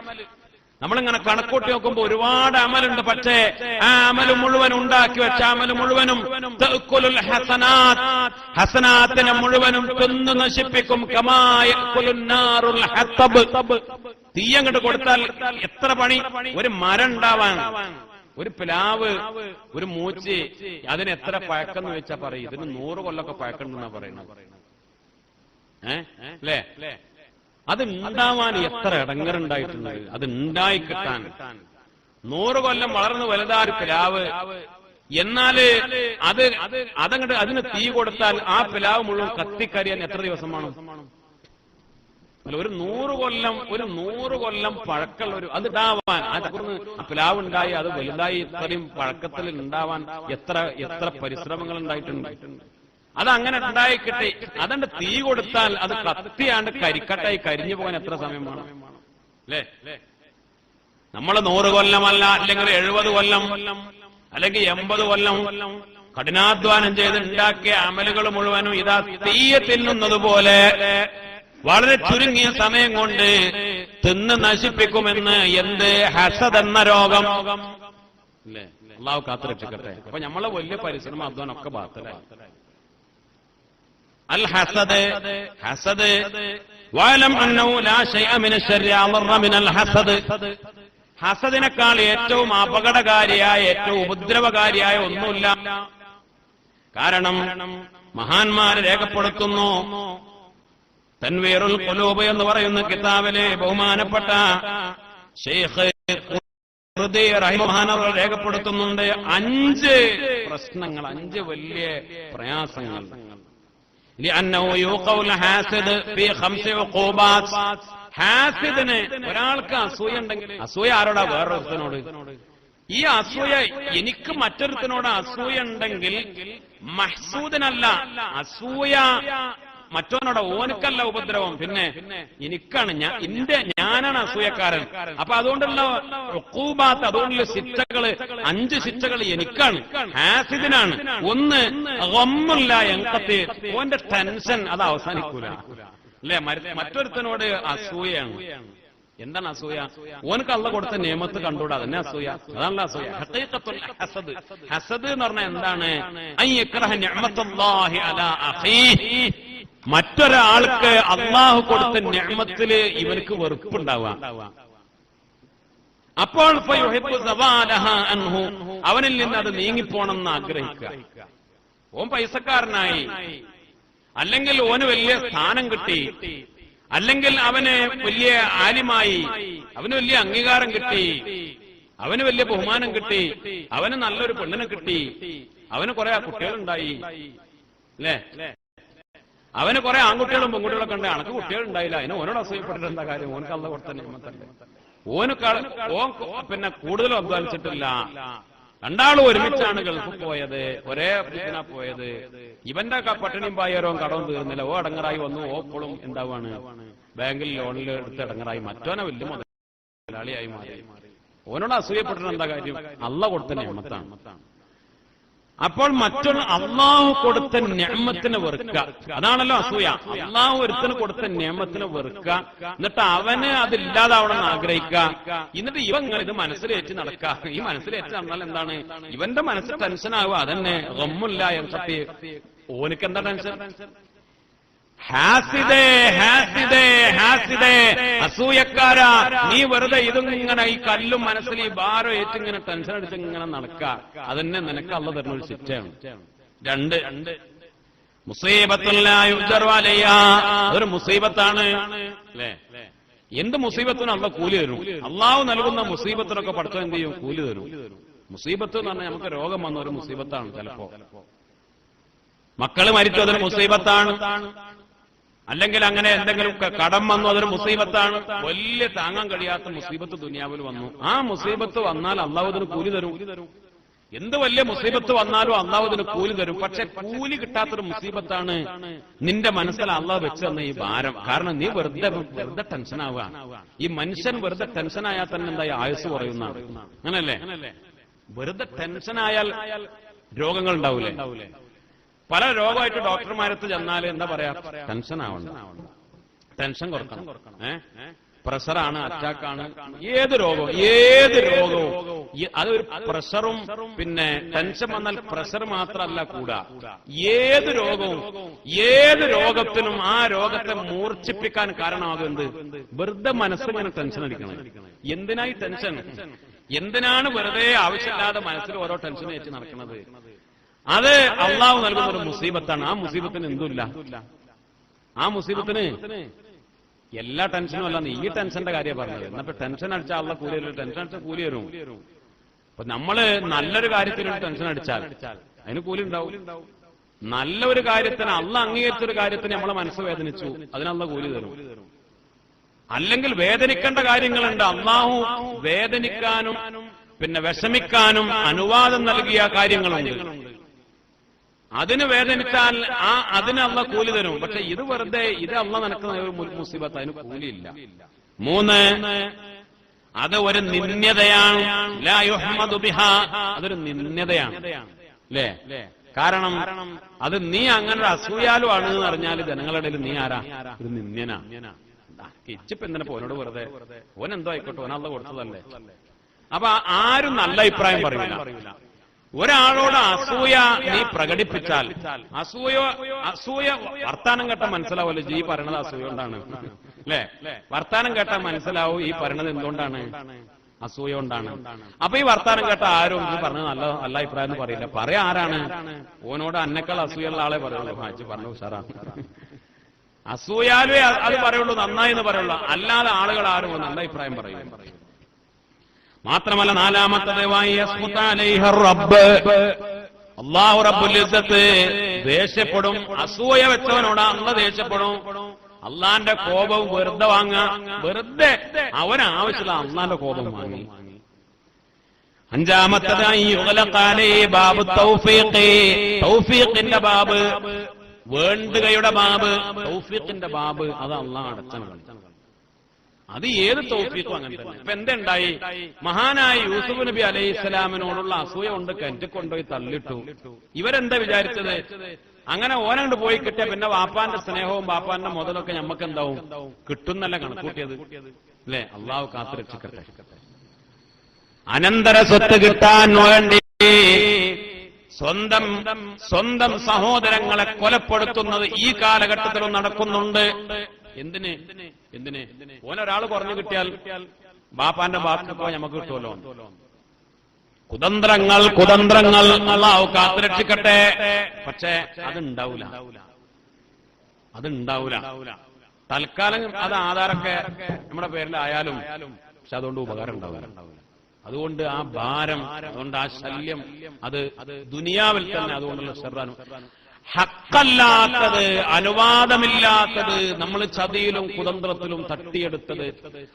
നമ്മളിങ്ങനെ കണക്കൂട്ടി നോക്കുമ്പോ ഒരുപാട് അമലുണ്ട്. പക്ഷേ ആ അമല് മുഴുവൻ ഉണ്ടാക്കി വെച്ച അമല് മുഴുവനും തഅക്കുലുൽ ഹസനാത്ത്, ഹസനാത്തിനെ മുഴുവനും തിന്നു നശിപ്പിക്കും. കമാ യഅക്കുലുൻ നാറുൽ ഹത്തബ്, തീയങ്ങോട്ട് കൊടുത്താൽ എത്ര പണി. ഒരു മരം ഉണ്ടാവാൻ, ഒരു പ്ലാവ്, ഒരു മൂച്ചി, അതിന് എത്ര പഴക്കെന്ന് വെച്ചാ പറയും, ഇതിന് 100 കൊല്ലമൊക്കെ പഴക്കണ്ടെന്നാ പറയുന്നത്. അല്ലേ? അത് ഉണ്ടാവാൻ എത്ര ഇടങ്ങറുണ്ടായിട്ടുണ്ട്. അത് ഉണ്ടായി കിട്ടാൻ 100 കൊല്ലം വളർന്നു വലുതാഒരു പ്ലാവ്. എന്നാല് അതങ്ങോട്ട് അതിന് തീ കൊടുത്താൽ ആ പ്ലാവ് മുഴുവൻ കത്തിക്കരിയാൻ എത്ര ദിവസമാണ്? അല്ല, ഒരു 100 കൊല്ലം പഴക്കമുള്ള അത് ഉണ്ടാവാൻ, അതിന് പ്ലാവ് ഉണ്ടായി അത് വലുതായി ഇത്രയും പഴക്കത്തിൽ ഉണ്ടാവാൻ എത്ര പരിശ്രമങ്ങൾ ഉണ്ടായിട്ടുണ്ട്. അതങ്ങനെ ഉണ്ടായി കിട്ടി. അതുകൊണ്ട് തീ കൊടുത്താൽ അത് കത്തിയാണ്ട് കരിക്കട്ടായി കരിഞ്ഞു പോകാൻ എത്ര സമയം വേണം? അല്ലേ? നമ്മൾ 100 കൊല്ലമല്ല, അല്ലെങ്കിൽ 70 കൊല്ലം, അല്ലെങ്കിൽ 80 കൊല്ലം കഠിനാധ്വാനം ചെയ്ത് ഉണ്ടാക്കിയ അമലുകൾ മുഴുവനും ഇതാ തീയെ തിന്നുന്നത് പോലെ വളരെ ചുരുങ്ങിയ സമയം കൊണ്ട് തിന്ന് നശിപ്പിക്കുമെന്ന് എന്ത് ഹസദ് എന്ന രോഗം. അല്ലേ? അള്ളാഹു കാത്തുരക്ഷിക്കട്ടെ. അപ്പൊ നമ്മളെ വലിയ പരിശ്രമം അധ്വാനം ഒക്കെ ബാത്തലായി. അൽ ഹസദ്, ഹസദ് വഅലം അന്നഹു ലാ ശൈഅ മിന ശർരി അളറ മിനൽ ഹസദ്. ഹസദിനേക്കാൾ ഏറ്റവും അപകടകാരിയായ, ഏറ്റവും ഉപദ്രവകാരിയായ ഒന്നുമില്ല. കാരണം മഹാന്മാർ രേഖപ്പെടുത്തുന്നു, തൻവീറുൽ ഖുലൂബ് എന്ന് പറയുന്ന കിതാബിലെ ബഹുമാനപ്പെട്ട ശൈഖ് ഖുർദി റഹിമഹുല്ലാഹ് രേഖപ്പെടുത്തുന്നുണ്ട് 5 പ്രശ്നങ്ങൾ, 5 വലിയ പ്രയാസങ്ങൾ. لأنه يوقع الحاسد في 5 عقوبات. ഹാസിദിന് ഒരാൾക്ക് അസൂയ ഉണ്ടെങ്കിൽ, അസൂയ ആരോടാ? വേറൊരുത്തനോട്. ഈ അസൂയ എനിക്ക് മറ്റൊരുത്തനോട് അസൂയ ഉണ്ടെങ്കിൽ മഹ്സൂദിനല്ല, അസൂയ മറ്റോനോട്, ഓനക്കല്ല ഉപദ്രവം, പിന്നെ എനിക്കാണ്, ഞാനാണ് അസൂയക്കാരൻ. അപ്പൊ അതുകൊണ്ടുള്ള ഉഖൂബാത്ത്, അതുകൊണ്ടുള്ള ശിക്ഷകള്, 5 ശിക്ഷകൾ എനിക്കാണ്, ഹാസിദിനാണ്. ഒന്ന് ഗമ്മുല്ല യൻഖതി, ഓന്റെ ടെൻഷൻ അത് അവസാനിക്കൂല. അല്ലെ? മറ്റൊരുത്തനോട് അസൂയാണ്. എന്താണ് അസൂയ? ഓനക്ക് അള്ളാഹ് കൊടുത്ത നിയമത്ത് കണ്ടുകൂടാ, അതന്നെ അസൂയ. അതാണല്ലോ അസൂയ. ഹഖീഖത്തുൽ ഹസദ്. ഹസദ് എന്ന് പറഞ്ഞാൽ എന്താണ്? അൻ യക്റഹ നിഅമത്തുല്ലാഹി അലാ അഖീഹി, മറ്റൊരാൾക്ക് അള്ളാഹു കൊടുത്ത നിഅമത്തില് ഇവർക്ക് വെറുപ്പുണ്ടാവുക. അപ്പോൾ ഫയുഹിബ്ബു സവാലഹാ അൻഹു, അവനിൽ നിന്ന് അത് നീങ്ങിപ്പോണമെന്ന് ആഗ്രഹിക്കുക. ഓൻ പൈസക്കാരനായി, അല്ലെങ്കിൽ ഓന് വലിയ സ്ഥാനം കിട്ടി, അല്ലെങ്കിൽ അവന് വലിയ ആലിമായി, അവന് വലിയ അംഗീകാരം കിട്ടി, അവന് വലിയ ബഹുമാനം കിട്ടി, അവന് നല്ലൊരു പെണ്ണിനെ കിട്ടി, അവന് കുറെ കുട്ടികളുണ്ടായി, അല്ലേ? അവന് കുറെ ആൺകുട്ടികളും പെൺകുട്ടികളൊക്കെ ഉണ്ട്, അനക്ക് കുട്ടികളുണ്ടായില്ല, അതിന് ഓനോട് അസൂയപ്പെട്ടിട്ട് എന്താ കാര്യം? ഓനക്ക് അള്ള കൊടുത്ത നിയമത്തല്ലേ. ഓൻ പിന്നെ കൂടുതൽ അധ്വാനിച്ചിട്ടില്ല. രണ്ടാളും ഒരുമിച്ചാണ് ഗൾഫിൽ പോയത്, ഒരേ ഇതിനാ പോയത്. ഇവന്റെ പട്ടിണിയും പായരോ കടവും തീർന്നില്ല. ഓ അടങ്ങറായി വന്നു. ഓപ്പോഴും എന്താവാണ്? ബാങ്കിൽ ലോണിൽ എടുത്ത് അടങ്ങറായി. മറ്റോനെ വലിയ മുതലാളിയായി മാറി. ഓനോട് അസൂയപ്പെട്ടിട്ട് എന്താ കാര്യം? അള്ള കൊടുത്ത നിയമത്താണ്. അപ്പോൾ മറ്റൊരു അള്ളാഹു കൊടുത്ത നിഅമത്തിനെ വെറുക്കുക, അതാണല്ലോ അസൂയ. അള്ളാഹു ഒരുത്തിന് കൊടുത്ത നിഅമത്തിനെ വെറുക്കുക, എന്നിട്ട് അവന് അതില്ലാതാവണമെന്ന് ആഗ്രഹിക്കുക. എന്നിട്ട് ഇവങ്ങൾ ഇത് മനസ്സിലേറ്റ് നടക്കുക. ഈ മനസ്സിലേറ്റ് നടന്നാൽ എന്താണ്? ഇവന്റെ മനസ്സ് ടെൻഷനാവുക. അതന്നെ ഗമ്മില്ല എന്ന് സത്യം. ഓനക്ക് എന്താ ടെൻഷൻ? ഹാസിദേ ഹാസിദേ ഹാസിദേ, അസൂയക്കാരാ, നീ വെറുതെ ഇതിങ്ങനെ ഈ കല്ലും മനസ്സിൽ ഈ ഭാരം ഏറ്റിങ്ങനെ ടെൻഷൻ അടിച്ച് ഇങ്ങനെ നടക്കുക. അതന്നെ നിനക്ക് അള്ള തരുന്ന ഒരു ശിക്ഷയാണ്. രണ്ട്, അതൊരു മുസീബത്താണ്, അല്ലേ? എന്ത് മുസീബത്തിനും അള്ള കൂലി തരും. അള്ളാഹു നൽകുന്ന മുസീബത്തിനൊക്കെ പഠിത്തം എന്ത് ചെയ്യും? കൂലി തരും. മുസീബത്ത് എന്ന് പറഞ്ഞാൽ നമുക്ക് രോഗം വന്ന ഒരു മുസീബത്താണ്. ചിലപ്പോ മക്കള് മരിച്ചു, അതൊരു മുസീബത്താണ്. അല്ലെങ്കിൽ അങ്ങനെ എന്തെങ്കിലും കടം വന്നു, അതൊരു മുസീബത്താണ്. വലിയ താങ്ങാൻ കഴിയാത്ത മുസീബത്ത് ദുനിയാവിൽ വന്നു. ആ മുസീബത്ത് വന്നാൽ അള്ളാഹു അതിന് കൂലി തരും. എന്ത് വലിയ മുസീബത്ത് വന്നാലും അള്ളാഹു അതിന് കൂലി തരും. പക്ഷെ കൂലി കിട്ടാത്തൊരു മുസീബത്താണ് നിന്റെ മനസ്സിൽ അള്ളാഹു വെച്ച് തന്ന ഈ ഭാരം. കാരണം നീ വെറുതെ ടെൻഷനാവുക. ഈ മനുഷ്യൻ വെറുതെ ടെൻഷനായാൽ തന്നെ എന്താ ആയുസ് കുറയുന്നതാണ്. അങ്ങനല്ലേ? വെറുതെ ടെൻഷനായാൽ രോഗങ്ങൾ ഉണ്ടാവൂലേ? പല രോഗമായിട്ട് ഡോക്ടർമാരത്ത് ചെന്നാൽ എന്താ പറയാ? ടെൻഷൻ ആവണ്ട, ടെൻഷൻ കുറക്കണം. പ്രഷറാണ്, അറ്റാക്കാണ്, ഏത് രോഗവും അതൊരു പ്രഷറും പിന്നെ ടെൻഷൻ വന്നാൽ പ്രഷർ മാത്രമല്ല കൂടാ. ഏത് രോഗത്തിനും ആ രോഗത്തെ മൂർച്ഛിപ്പിക്കാൻ കാരണമാകുന്നത് വെറുതെ മനസ്സിങ്ങനെ ടെൻഷൻ അടിക്കണം. എന്തിനായി ടെൻഷൻ? എന്തിനാണ് വെറുതെ ആവശ്യമില്ലാതെ മനസ്സിൽ ഓരോ ടെൻഷൻ വെച്ച് നടക്കുന്നത്? അത് അള്ളാഹു നൽകുന്ന ഒരു മുസീബത്താണ്. ആ മുസീബത്തിന് എന്തുമില്ല. ആ മുസീബത്തിന് എല്ലാ ടെൻഷനും അല്ല. ഈ ടെൻഷന്റെ കാര്യം പറഞ്ഞത്. എന്നപ്പോ ടെൻഷൻ അടിച്ചാൽ അള്ള കൂലി വരും. ടെൻഷൻ അടിച്ചാൽ കൂലി വരും. അപ്പൊ നമ്മള് നല്ലൊരു കാര്യത്തിന് ടെൻഷൻ അടിച്ചാൽ അതിന് കൂലി ഉണ്ടാവും. നല്ലൊരു കാര്യത്തിന് അള്ള അംഗീകരിച്ചൊരു കാര്യത്തിന് നമ്മളെ മനസ്സ് വേദനിച്ചു, അതിനുള്ള കൂലി തരും. അല്ലെങ്കിൽ വേദനിക്കേണ്ട കാര്യങ്ങളുണ്ട്. അള്ളാഹു വേദനിക്കാനും പിന്നെ വിഷമിക്കാനും അനുവാദം നൽകിയ കാര്യങ്ങളുണ്ട്. അതിന് വേദനിച്ചാൽ അതിന് അള്ള കൂലി തരും. പക്ഷെ ഇത് വെറുതെ ഇത് അള്ള നടക്കുന്ന ഒരു മുസീബത്ത്, അതിന് കൂലിയില്ല. 3, അത് ഒരു നിന്ദ്യതയാണ്. ലാ യുഹ്മദു ബിഹാ, അതൊരു നിന്ദ്യതയാണ്, അല്ലേ? കാരണം അത് നീ അങ്ങനെ ഒരു അസൂയാലു ആണ് എന്ന് പറഞ്ഞാൽ ജനങ്ങളുടെ ഇടയിൽ നീ ആരാ? ഒരു നിന്ദ്യനാ. ഇച്ചിപ്പ് എന്തിനാ ഓനോട് വെറുതെ? ഓനെന്തോ ആയിക്കോട്ടെ, ഓനല്ല കൊടുത്തതല്ലേ. അപ്പൊ ആരും നല്ല അഭിപ്രായം പറയില്ല. ഒരാളോട് അസൂയ നീ പ്രകടിപ്പിച്ചാൽ അസൂയ വർത്താനം കേട്ടാൽ മനസ്സിലാവുമല്ലോ ഈ പറയണത് അസൂയ കൊണ്ടാണ്, അല്ലെ? വർത്താനം കേട്ടാൽ മനസ്സിലാവും ഈ പറയണത് എന്തുകൊണ്ടാണ്? അസൂയ കൊണ്ടാണ്. അപ്പൊ ഈ വർത്താനം കേട്ട ആരും ഈ പറഞ്ഞത് നല്ല അഭിപ്രായം എന്ന് പറയില്ല. പറയാ ആരാണ്? ഓനോട് അന്നേക്കാൾ അസൂയുള്ള ആളെ പറയുള്ളൂ. ഹാജി പറഞ്ഞു ഉഷാറാണ്. അസൂയാലേ അത് പറയുള്ളൂ, നന്നായി എന്ന് പറയുള്ളൂ. അല്ലാതെ ആളുകൾ ആരും നല്ല അഭിപ്രായം പറയും. മാത്രമല്ല 4-മത്തത് അല്ലാഹു റബ്ബുൽ ഇസ്സത്ത് ദേഷ്യപ്പെടും. അസൂയ വെച്ചവനോട് അള്ള ദേഷ്യപ്പെടും. അള്ളാന്റെ കോപം വെറുതെ വെറുതെ അവനാവശ്യമില്ല അള്ളാന്റെ കോപം വാങ്ങി. 5-മത്തത് ബാബ് തൗഫീഖിന്റെ ബാബ്, വേണ്ടുകയുടെ ബാബ്, തൗഫീഖിന്റെ ബാബ്, അത് അള്ളാഹ് അടച്ചാണ്. അത് ഏത് തൗഫീഖും അങ്ങനെ തന്നെ. ഇപ്പൊ എന്തുണ്ടായി? മഹാനായ യൂസുഫ് നബി അലൈഹി ഇസ്ലാമിനോടുള്ള അസൂയ കൊണ്ട് കെട്ടിക്കൊണ്ടുപോയി തള്ളിട്ടു. ഇവരെന്താ വിചാരിച്ചത്? അങ്ങനെ ഓനങ്ങോട്ട് പോയി കിട്ടിയ പിന്നെ വാപ്പാന്റെ സ്നേഹവും വാപ്പാന്റെ മുതലൊക്കെ ഞമ്മക്ക് എന്താവും? കിട്ടുന്നല്ല കണക്കൂട്ടിയത്, അല്ലെ? അള്ളാഹു കാത്തു രക്ഷിക്കട്ടെ. അനന്തര സ്വത്ത് കിട്ടാൻ വേണ്ടി സ്വന്തം സഹോദരങ്ങളെ കൊലപ്പെടുത്തുന്നത് ഈ കാലഘട്ടത്തിലും നടക്കുന്നുണ്ട്. എന്തിന്? ഓനൊരാൾ കുറഞ്ഞു കിട്ടിയാൽ ബാപ്പാന്റെ ബാക്കിപ്പോ നമുക്ക് കിട്ടുമല്ലോ. കുതന്ത്രങ്ങൾ അല്ലാഹു കാത്തുരക്ഷിക്കട്ടെ. പക്ഷെ അതുണ്ടാവൂല. അതുണ്ടാവൂല. തൽക്കാലം അത് ആധാരമൊക്കെ നമ്മുടെ പേരിലായാലും പക്ഷെ അതുകൊണ്ട് ഉപകാരം ഉണ്ടാവില്ല. അതുകൊണ്ട് ആ ഭാരം, അതുകൊണ്ട് ആ ശല്യം, അത് ദുനിയാവിൽ തന്നെ അതുകൊണ്ടുള്ള ഷർറാണ്. ഹക്കല്ലാത്തത്, അനുവാദമില്ലാത്തത്, നമ്മൾ ചതിയിലും കുതന്ത്രത്തിലും തട്ടിയെടുത്തത്,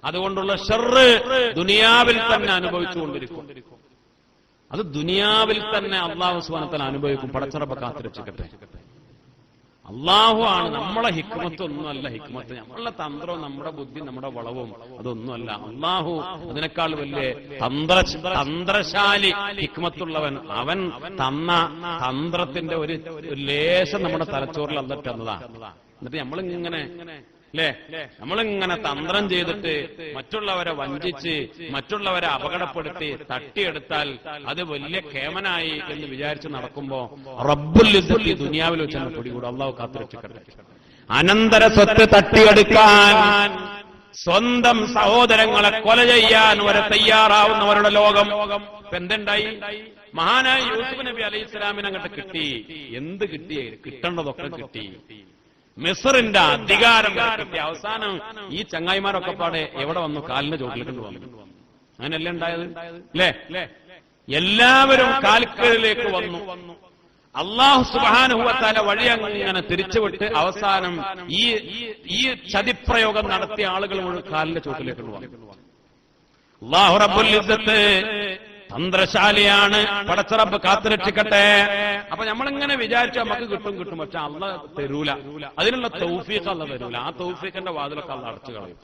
അതുകൊണ്ടുള്ള ഷർറ് ദുനിയാവിൽ തന്നെ അനുഭവിച്ചുകൊണ്ടിരിക്കും. അത് ദുനിയാവിൽ തന്നെ അള്ളാഹു സുബ്ഹാനഹു വ തആല അനുഭവിക്കും. പടച്ചറപ്പ് കാത്തിരക്ഷിക്കട്ടെ. അള്ളാഹു ആണ്. നമ്മളെ ഹിക്മത്ത് ഒന്നുമല്ല ഹിക്മത്ത്, നമ്മളുടെ തന്ത്രവും നമ്മുടെ ബുദ്ധി നമ്മുടെ വളവും അതൊന്നുമല്ല. അള്ളാഹു അതിനേക്കാൾ വലിയ തന്ത്രശാലി ഹിക്മത്തുള്ളവൻ. അവൻ തന്ന തന്ത്രത്തിന്റെ ഒരു ലേശം നമ്മുടെ തലച്ചോറിൽ എന്നിട്ട് തന്നതാണ്. എന്നിട്ട് നമ്മളിങ്ങനെ നമ്മളിങ്ങനെ തന്ത്രം ചെയ്തിട്ട് മറ്റുള്ളവരെ വഞ്ചിച്ച് മറ്റുള്ളവരെ അപകടപ്പെടുത്തി തട്ടിയെടുത്താൽ അത് വലിയ കേമനായി എന്ന് വിചാരിച്ച് നടക്കുമ്പോ റബ്ബുൽ ഇസ്സത്തി ദുനിയാവിൽ വെച്ച് തന്നെ പിടികൂടും. അള്ളാഹു കാത്തുരക്ഷിക്കട്ടെ. അനന്തര സ്വത്ത് തട്ടിയെടുക്കാൻ, സ്വന്തം സഹോദരങ്ങളെ കൊല ചെയ്യാൻ വരെ തയ്യാറാവുന്നവരുടെ ലോകം. ഇപ്പൊ എന്തുണ്ടായി? മഹാനായ യൂസുഫ് നബി അലൈഹി ഇസ്ലാമിനെ അങ്ങോട്ട് കിട്ടി. എന്ത് കിട്ടി? കിട്ടേണ്ടതൊക്കെ കിട്ടി. മിസ്റിന്റെ അധികാരം കിട്ടി. അവസാനം ഈ ചങ്ങായിമാരൊക്കെ പാടെ എവിടെ വന്നു? കാലിന്റെ ചോട്ടിലേക്ക് വന്നു. അങ്ങനെയല്ലേ ഉണ്ടായത്? അല്ലേ? എല്ലാവരും കാൽക്കലിലേക്ക് വന്നു. അല്ലാഹു സുബ്ഹാനഹു വ തആല വഴി അങ്ങനെ തിരിച്ചുവിട്ട് അവസാനം ഈ ചതിപ്രയോഗം നടത്തിയ ആളുകൾ മുഴുവൻ കാലിന്റെ ചോട്ടിലേക്ക് വന്നു. അല്ലാഹു റബ്ബുൽ ഇസ്സത്ത് തന്ത്രശാലിയാണ്. പടച്ചറബ് കാത്തുരക്ഷിക്കട്ടെ. അപ്പൊ നമ്മളിങ്ങനെ വിചാരിച്ചാൽ നമുക്ക് കിട്ടും, പക്ഷെ അള്ളാഹ് തരൂല. അതിനുള്ള തൗഫീഖ് അള്ളാഹ് തരൂല. ആ തൗഫീഖിന്റെ വാതിലൊക്കെ അള്ളാഹ് അടച്ചു കളയും.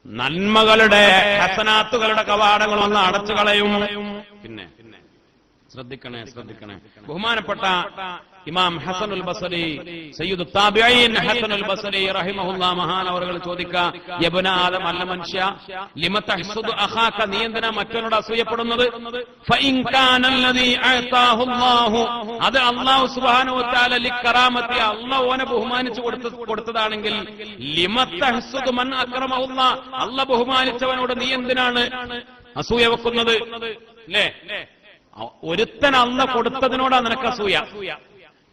നന്മകളുടെ ഹസനാത്തുകളുടെ കവാടങ്ങൾ ഒന്ന് അടച്ചു കളയും. പിന്നെ ശ്രദ്ധിക്കണേ. ബഹുമാനപ്പെട്ട ഇമാം ഹസനുൽ ബസരി, സയ്യിദു താബിഈൻ ഹസനുൽ ബസരി റഹിമഹുല്ലാഹ് മഹാനവറുകൾ ചോദിക്കുക, യബ്ന ആദം, അല്ല മനുഷ്യ, ലിമ തഹ്സുദു അഖാക, നീ എന്തിനാ മറ്റവനോട് അസൂയപ്പെടുന്നത്? ഫഇൻ കാനല്ലദീ അഅതാഹു അല്ലാഹു, അത് അല്ലാഹു സുബ്ഹാനഹു വ തആല ലികറാമത്തി, അല്ലാഹു അവനെ ബഹുമാനിച്ചു കൊടുത്തതാണെങ്കിൽ, ലിമ തഹ്സുദു മൻ അക്രമഹുല്ലാഹ്, അല്ലാഹു ബഹുമാനിച്ചവനോട് നീ എന്തിനാണ് അസൂയ വെക്കുന്നത്? അല്ലേ? ഒരുത്തൻ അല്ലാഹ് കൊടുത്തതിനോടാ നിനക്ക് അസൂയ.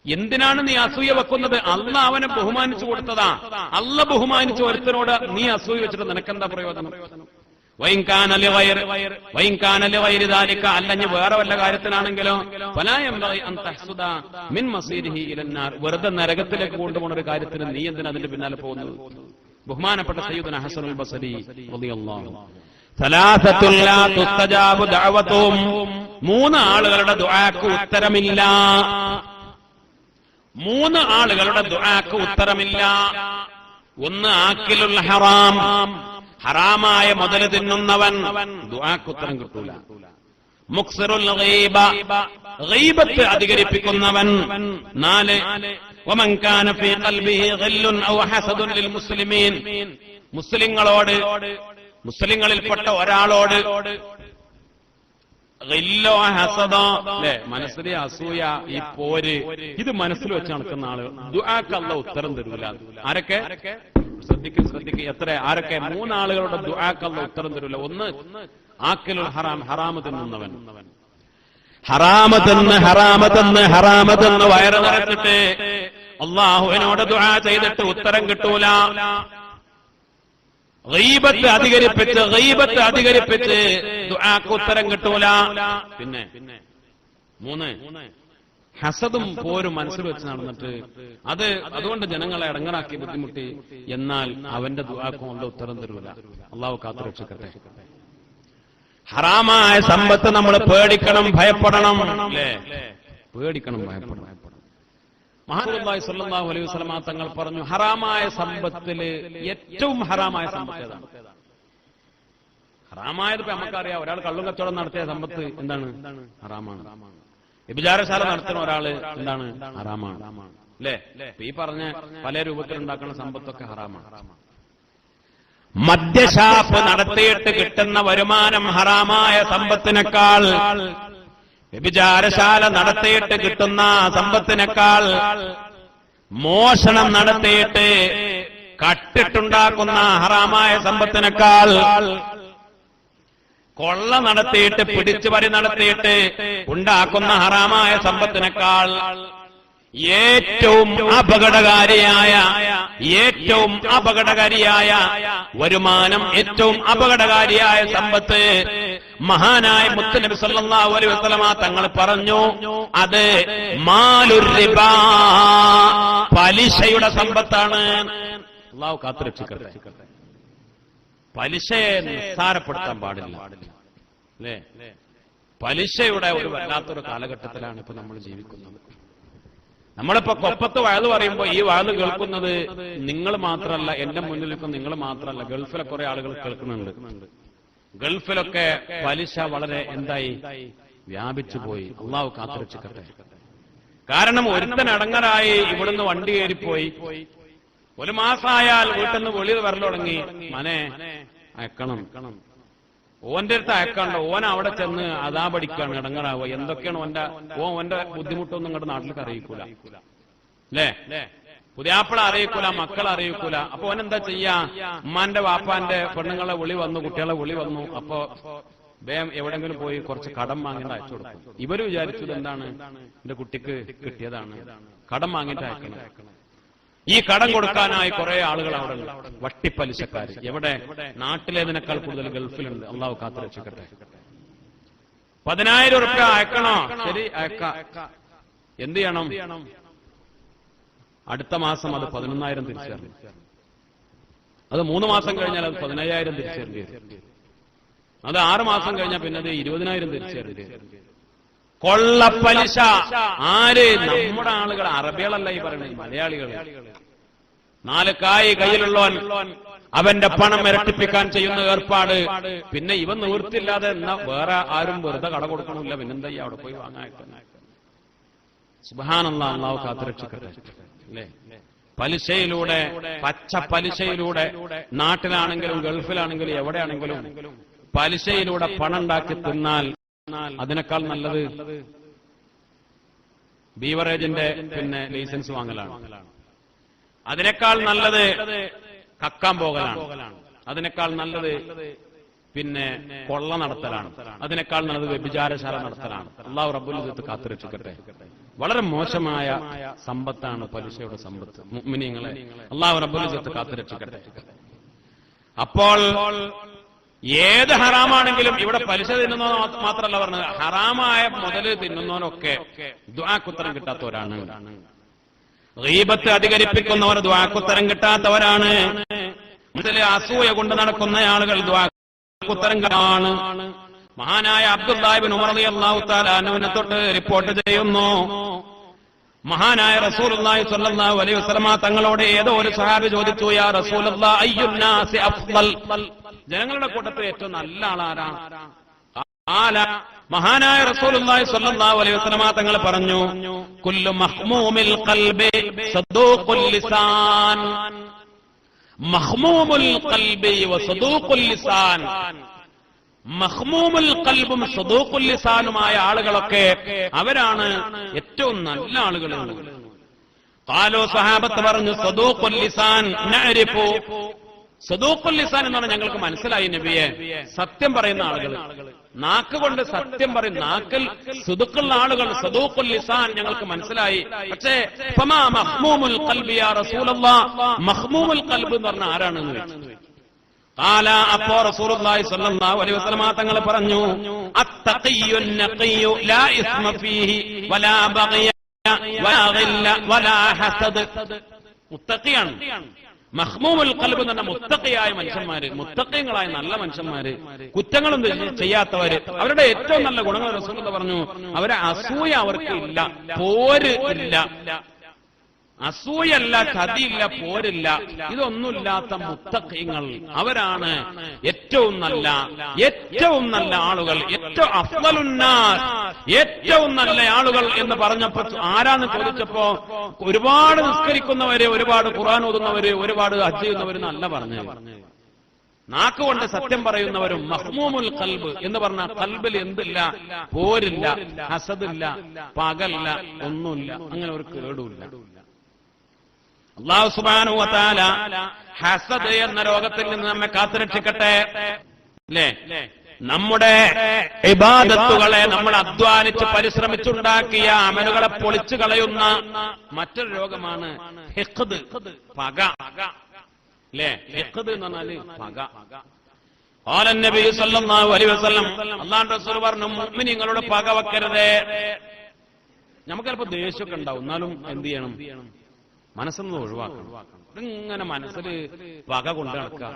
എന്തിനാണ് നീ അസൂയ വെക്കുന്നത്? അല്ലാഹ് അവനെ ബഹുമാനിച്ചു കൊടുത്തതാ. അല്ലാഹ് ബഹുമാനിച്ച ഒരുത്തനോട് നീ അസൂയ വെച്ചിട്ട് നിനക്കെന്താ പ്രയോജനം? അല്ലെങ്കിൽ വേറെ വല്ല കാര്യത്തിനാണെങ്കിലോ വെറുതെ നരകത്തിലേക്ക് കൊണ്ടുപോകുന്ന ഒരു കാര്യത്തിന് നീ എന്തിനാ അതിന്റെ പിന്നാലെ പോകുന്നത്? ബഹുമാനപ്പെട്ട സയ്യിദുനാ ഹസനുൽ ബസരി റളിയല്ലാഹു മൂന്ന് ആളുകളുടെ ദുആക്ക് ഉത്തരമില്ല. ഒന്ന് ആക്കിലുൽ ഹറാം, ഹറാമായ മുതൽ തിന്നുന്നവൻ, ദുആക്ക് ഉത്തരം കിട്ടൂല. മുക്സിറുൽ ഗീബ, ഗീബത്ത് അധികരിപ്പിക്കുന്നവൻ. 4 വമൻ കാന ഫീ ഖൽബിഹി ഗില്ലുൻ ഔ ഹസദുൻ ലിൽ മുസ്ലിമീൻ, മുസ്ലിങ്ങളിൽപ്പെട്ട ഒരാളോട് മനസ്സിലെ അസൂയ, ഈ പോര്, ഇത് മനസ്സിൽ വെച്ച് നടക്കുന്ന ആള് ദുആക്ക് അല്ലാഹ് ഉത്തരം തരൂല. ആരൊക്കെ? ശ്രദ്ധിക്കുക. ആരൊക്കെ? 3 ആളുകളുടെ ദുആക്ക് അല്ലാഹ് ഉത്തരം തരൂല. ഒന്ന് ആക്കിലുൽ ഹറാം, ഹറാമ് തിന്നുന്നവൻ. ഹറാമ് തിന്ന് വയറ് നിറച്ചിട്ട് അല്ലാഹുവിനോട് ദുആ ചെയ്തിട്ട് ഉത്തരം കിട്ടൂല. ഗീബത്ത് അധികരിപ്പിച്ച് ദുആക്ക് ഉത്തരം കിട്ടൂല. പിന്നെ 3 ഹസദും പോരും മനസ്സിൽ വെച്ച് നടന്നിട്ട് അതുകൊണ്ട് ജനങ്ങളെ ഇടങ്ങറാക്കി ബുദ്ധിമുട്ടി, എന്നാൽ അവന്റെ ദുആക്കും അല്ലാഹു ഉത്തരം തരൂല. അല്ലാഹു കാത്തുരക്ഷിക്കട്ടെ. ഹറാമായ സമ്പത്ത് നമ്മൾ പേടിക്കണം, ഭയപ്പെടണം. പേടിക്കണം, ഭയപ്പെടണം. മഹാനബി സല്ലല്ലാഹു അലൈഹി വസല്ലം തങ്ങൾ പറഞ്ഞു, ഹറാമായ സമ്പത്തില് ഏറ്റവും ഹറാമായ സമ്പത്ത് ഏതാണ്? ഹറാമായത് ഇപ്പൊ നമുക്കറിയാം. ഒരാൾ കള്ളും കച്ചവടം നടത്തിയ സമ്പത്ത് എന്താണ്? ഹറാമാണ്. വ്യഭിചാരശാല നടത്തുന്ന ഒരാള് എന്താണ്? ഹറാമാണ്. അല്ലേ? ഈ പറഞ്ഞ പല രൂപത്തിൽ ഉണ്ടാക്കുന്ന സമ്പത്തൊക്കെ ഹറാമാണ്. മദ്യഷാപ്പ് നടത്തിയിട്ട് കിട്ടുന്ന വരുമാനം ഹറാമായ സമ്പത്തിനേക്കാൾ, വ്യഭിചാരശാല നടത്തിയിട്ട് കിട്ടുന്ന സമ്പത്തിനേക്കാൾ, മോഷണം നടത്തിയിട്ട് കട്ടിട്ടുണ്ടാക്കുന്ന ഹറാമായ സമ്പത്തിനേക്കാൾ, കൊള്ള നടത്തിയിട്ട് പിടിച്ചുപറി നടത്തിയിട്ട് ഉണ്ടാക്കുന്ന ഹറാമായ സമ്പത്തിനേക്കാൾ ഏറ്റവും അപകടകാരിയായ വരുമാനം, ഏറ്റവും അപകടകാരിയായ സമ്പത്ത് മഹാനായ മുത്തുനബി സല്ലല്ലാഹു അലൈഹി വസല്ലമ തങ്ങൾ പറഞ്ഞു, അത് മാലുർ റിബാ, പലിശയുടെ സമ്പത്താണ്. അല്ലാഹു കാത്തുരക്ഷിക്കട്ടെ. പലിശയെ നിസ്സാരപ്പെടുത്താൻ പാടില്ല, അല്ലേ? പലിശയുടെ ഒരു വല്ലാത്തൊരു കാലഘട്ടത്തിലാണ് ഇപ്പൊ നമ്മൾ ജീവിക്കുന്നത്. നമ്മളിപ്പോ കൊപ്പത്ത് വയത് പറയുമ്പോ ഈ വയത് കേൾക്കുന്നത് നിങ്ങൾ മാത്രമല്ല, എന്റെ മുന്നിലൊക്കെ നിങ്ങൾ മാത്രമല്ല, ഗൾഫിലെ കുറെ ആളുകൾ കേൾക്കുന്നുണ്ട്. ഗൾഫിലൊക്കെ പലിശ വളരെ എന്തായി വ്യാപിച്ചു പോയി. അള്ളാഹു കാത്തുരക്ഷിക്കട്ടെ. കാരണം ഒരുത്തൻ അടങ്ങറായി ഇവിടുന്ന് വണ്ടി കയറിപ്പോയി, ഒരു മാസമായാൽ വീട്ടിൽ നിന്ന് വെളിയിൽ വരൽ തുടങ്ങി, മനെ അയക്കണം, ഓന്റെ അടുത്ത് അയക്കാണ്ട് ഓൻ അവിടെ ചെന്ന് അതാപടിക്കാണ്, ഇടങ്ങറാവുക. എന്തൊക്കെയാണ് ഓന്റെ ബുദ്ധിമുട്ടൊന്നും ഇങ്ങോട്ട് നാട്ടിലേക്ക് അറിയിക്കൂല, അല്ലേ? പുതിയാപ്പിള അറിയിക്കൂല, മക്കളെ അറിയിക്കൂല. അപ്പൊ ഓനെന്താ ചെയ്യാ? ഉമ്മാന്റെ വാപ്പാന്റെ പെണ്ണുങ്ങളെ വിളി വന്നു, കുട്ടികളെ വിളി വന്നു. അപ്പൊ വേം എവിടെങ്കിലും പോയി കുറച്ച് കടം വാങ്ങിയിട്ട് അയച്ചു കൊടുക്കും. ഇവര് വിചാരിച്ചത് എന്താണ്? എന്റെ കുട്ടിക്ക് കിട്ടിയതാണ്, കടം വാങ്ങിയിട്ട് അയക്കണം. ഈ കടം കൊടുക്കാനായി കുറെ ആളുകൾ അവിടെ ഉണ്ട്, വട്ടിപ്പലിശക്കാർ. എവിടെ? നാട്ടിലേതിനേക്കാൾ കൂടുതൽ ഗൾഫിലുണ്ട്. അള്ളാഹു കാത്തുരക്ഷിക്കട്ടെ. 10,000 റുപ്യ അയക്കണോ? ശരി, അയക്കാം. എന്ത് ചെയ്യണം? അടുത്ത മാസം അത് 11,000 തിരിച്ചറിഞ്ഞു. അത് 3 മാസം കഴിഞ്ഞാൽ അത് 15,000 തിരിച്ചറിഞ്ഞു. അത് 6 മാസം കഴിഞ്ഞാൽ പിന്നെ അത് 20,000 തിരിച്ചറിഞ്ഞു. കൊള്ളപ്പലിശ. ആര്? നമ്മുടെ ആളുകൾ, അറബികളല്ല ഈ പറയുന്നത്, മലയാളികൾ. 4 കായ് കയ്യിലുള്ളവൻ അവന്റെ പണം ഇരട്ടിപ്പിക്കാൻ ചെയ്യുന്ന ഏർപ്പാട്. പിന്നെ ഇവൻ നിവൃത്തിയില്ലാതെ എന്നാ വേറെ ആരും വെറുതെ കട കൊടുക്കണില്ല, പിന്നെന്താ അവിടെ പോയി വാങ്ങാൻ? സുബ്ഹാനല്ലാഹ്, അല്ലാഹു കാത്തുരക്ഷിക്കട്ടെ. അല്ലേ? പലിശയിലൂടെ, പച്ച പലിശയിലൂടെ, നാട്ടിലാണെങ്കിലും ഗൾഫിലാണെങ്കിലും എവിടെയാണെങ്കിലും പലിശയിലൂടെ പണം ഉണ്ടാക്കി തിന്നാൽ അതിനേക്കാൾ നല്ലത് ബീവറേജിന്റെ പിന്നെ ലൈസൻസ് വാങ്ങലാണ്. അതിനേക്കാൾ നല്ലത് കക്കാൻ പോകലാണ്. അതിനേക്കാൾ നല്ലത് പിന്നെ കൊള്ള നടത്തലാണ്. അതിനേക്കാൾ നല്ലത് വ്യഭിചാരശാല നടത്തലാണ്. അല്ലാഹു റബ്ബുൽ ഇസ്സത്ത് കാത്തുരക്ഷിക്കട്ടെ. വളരെ മോശമായ സമ്പത്താണ് പലിശയുടെ സമ്പത്ത്. മുഅ്മിനീങ്ങളെ, അല്ലാഹു റബ്ബുൽ ഇസ്സത്ത് കാത്തുരക്ഷിക്കട്ടെ. അപ്പോൾ ഏത് ഹറാമാണെങ്കിലും, ഇവിടെ പലിശ തിന്നുന്നോ മാത്രമല്ല പറഞ്ഞത്, ഹറാമായ മുതല് തിന്നുന്നവനൊക്കെ ദുആക്കുത്തരം കിട്ടാത്തവരാണ്. ഗീബത്ത് അധികരിപ്പിക്കുന്നവർ ദുആക്കുത്തരം കിട്ടാത്തവരാണ്. അസൂയ കൊണ്ട് നടക്കുന്ന ആളുകൾ ദുആക്കുത്തരം ആണ്. മഹാനായ അബ്ദുല്ലാഹി ഇബ്നു ഉമർ റളിയല്ലാഹു തആല അൻഹുവിനെ തൊട്ട് റിപ്പോർട്ട് ചെയ്യുന്നു, മഹാനായ റസൂലുള്ളാഹി സ്വല്ലല്ലാഹു അലൈഹി വസല്ലമ തങ്ങളോട് ഏതോ ഒരു സഹാബി ചോദിച്ചു, യാ റസൂലല്ലാഹ് അയ്യുന്നാസി അഫ്ളൽ, ജനങ്ങളുടെ കൂട്ടത്തിൽ ഏറ്റവും നല്ല ആളാരാണ്? മഹാനായ റസൂലുള്ളാഹി സ്വല്ലല്ലാഹു അലൈഹി വസല്ലമ തങ്ങൾ പറഞ്ഞു, കുല്ലു മഹ്മൂമിൽ ഖൽബി സദൂഖുൽ ലിസാൻ. മഹ്മൂമുൽ ഖൽബി വസദൂഖുൽ ലിസാൻ. മഹ്മൂമുൽ ഖൽബും സദൂഖുൽ ലിസാനുമായ ആളുകളൊക്കെ അവരാണ് ഏറ്റവും നല്ല ആളുകൾ. ഖാലു, സഹാബത്ത് പറഞ്ഞു, സദൂഖുൽ ലിസാൻ നഅരിഫു. സദൂഖുൽ ലിസാൻ എന്ന് പറഞ്ഞാൽ ഞങ്ങൾക്ക് മനസ്സിലായി നബിയെ, സത്യം പറയുന്ന ആളുകൾ, നാക്ക് കൊണ്ട് സത്യം പറയും, നാക്കിൽ സുദുക്കുള്ള ആളുകൾ സദൂഖുൽ ലിസാൻ ഞങ്ങൾക്ക് മനസ്സിലായി. പക്ഷേ ഫമാ മഹ്മൂമുൽ ഖൽബി യാ റസൂലല്ലാഹ്, മഹ്മൂമുൽ ഖൽബ് എന്ന് പറഞ്ഞാൽ ആരാണെന്ന് ചോദിച്ചു. ഖാല, അപ്പോ റസൂലുള്ളാഹി സ്വല്ലല്ലാഹു അലൈഹി വസല്ലമ തങ്ങൾ പറഞ്ഞു, അത്തഖിയ്യുൻ നഖിയ്യു ലാ ഇസ്മ ഫീഹി വലാ ബഗയ വലാ ഗില്ല വലാ ഹസദ്. മുത്തഖിയാണ്. മഹ്മൂമുൽ ഖൽബ് എന്ന് പറഞ്ഞാൽ മുത്തഖിയായ മനുഷ്യന്മാര്, മുത്തഖീങ്ങളായ നല്ല മനുഷ്യന്മാര്, കുറ്റങ്ങളും ചെയ്യാത്തവര്. അവരുടെ ഏറ്റവും നല്ല ഗുണങ്ങൾ റസൂലുള്ളാഹി പറഞ്ഞു, അവരെ അസൂയ അവർക്ക് ഇല്ല, പോര് ഇല്ല. അസൂയല്ല, ചതിയില്ല, പോരില്ല, ഇതൊന്നുമില്ലാത്ത മുത്തഖീങ്ങൾ, അവരാണ് ഏറ്റവും നല്ല ആളുകൾ. ഏറ്റവും അഫ്ളലുന്നാസ്, ഏറ്റവും നല്ല ആളുകൾ എന്ന് പറഞ്ഞപ്പോ ആരാന്ന് ചോദിച്ചപ്പോ ഒരുപാട് നിസ്കരിക്കുന്നവര്, ഒരുപാട് ഖുർആൻ ഓതുന്നവര്, ഒരുപാട് ഹജ്ജ് ചെയ്യുന്നവര് എന്നല്ല പറഞ്ഞു. നാക്കുകൊണ്ട് സത്യം പറയുന്നവരും. മഹ്മൂമുൽ ഖൽബ് എന്ന് പറഞ്ഞാൽ ഖൽബിൽ എന്തില്ല? പോരില്ല, ഹസദില്ല, പകല്ല, ഒന്നുമില്ല, അങ്ങനെ ഒരു കേടുമില്ല. അല്ലാഹു സുബ്ഹാനഹു വ തആല ഹസദ് എന്ന രോഗത്തിൽ നിന്ന് നമ്മെ കാത്തുരക്ഷിക്കട്ടെ. അല്ലേ? നമ്മുടെ ഇബാദത്തുകളെ നമ്മൾ അധ്വാനിച്ച് പരിശ്രമിച്ചുണ്ടാക്കിയ അമലുകളെ പൊളിച്ചു കളയുന്ന മറ്റൊരു രോഗമാണ് ഹിഖ്ദ്, പക. അല്ലേ? ഹിഖ്ദ് എന്ന് പറഞ്ഞാല് പക. ഖാല നബി സല്ലല്ലാഹു അലൈഹി വസല്ലം, അല്ലാഹുവിന്റെ റസൂൽ പറഞ്ഞു, മുഅ്മിനീങ്ങളുടെ പക വെക്കരുതേ. നമുക്ക് ചിലപ്പോ ദേഷ്യമൊക്കെ ഉണ്ടാവും, എന്നാലും എന്ത് ചെയ്യണം? മനസ്സൊന്നും ഒഴിവാക്കണം. ഇങ്ങനെ മനസ്സിൽ പക കൊണ്ട് നടക്കുക.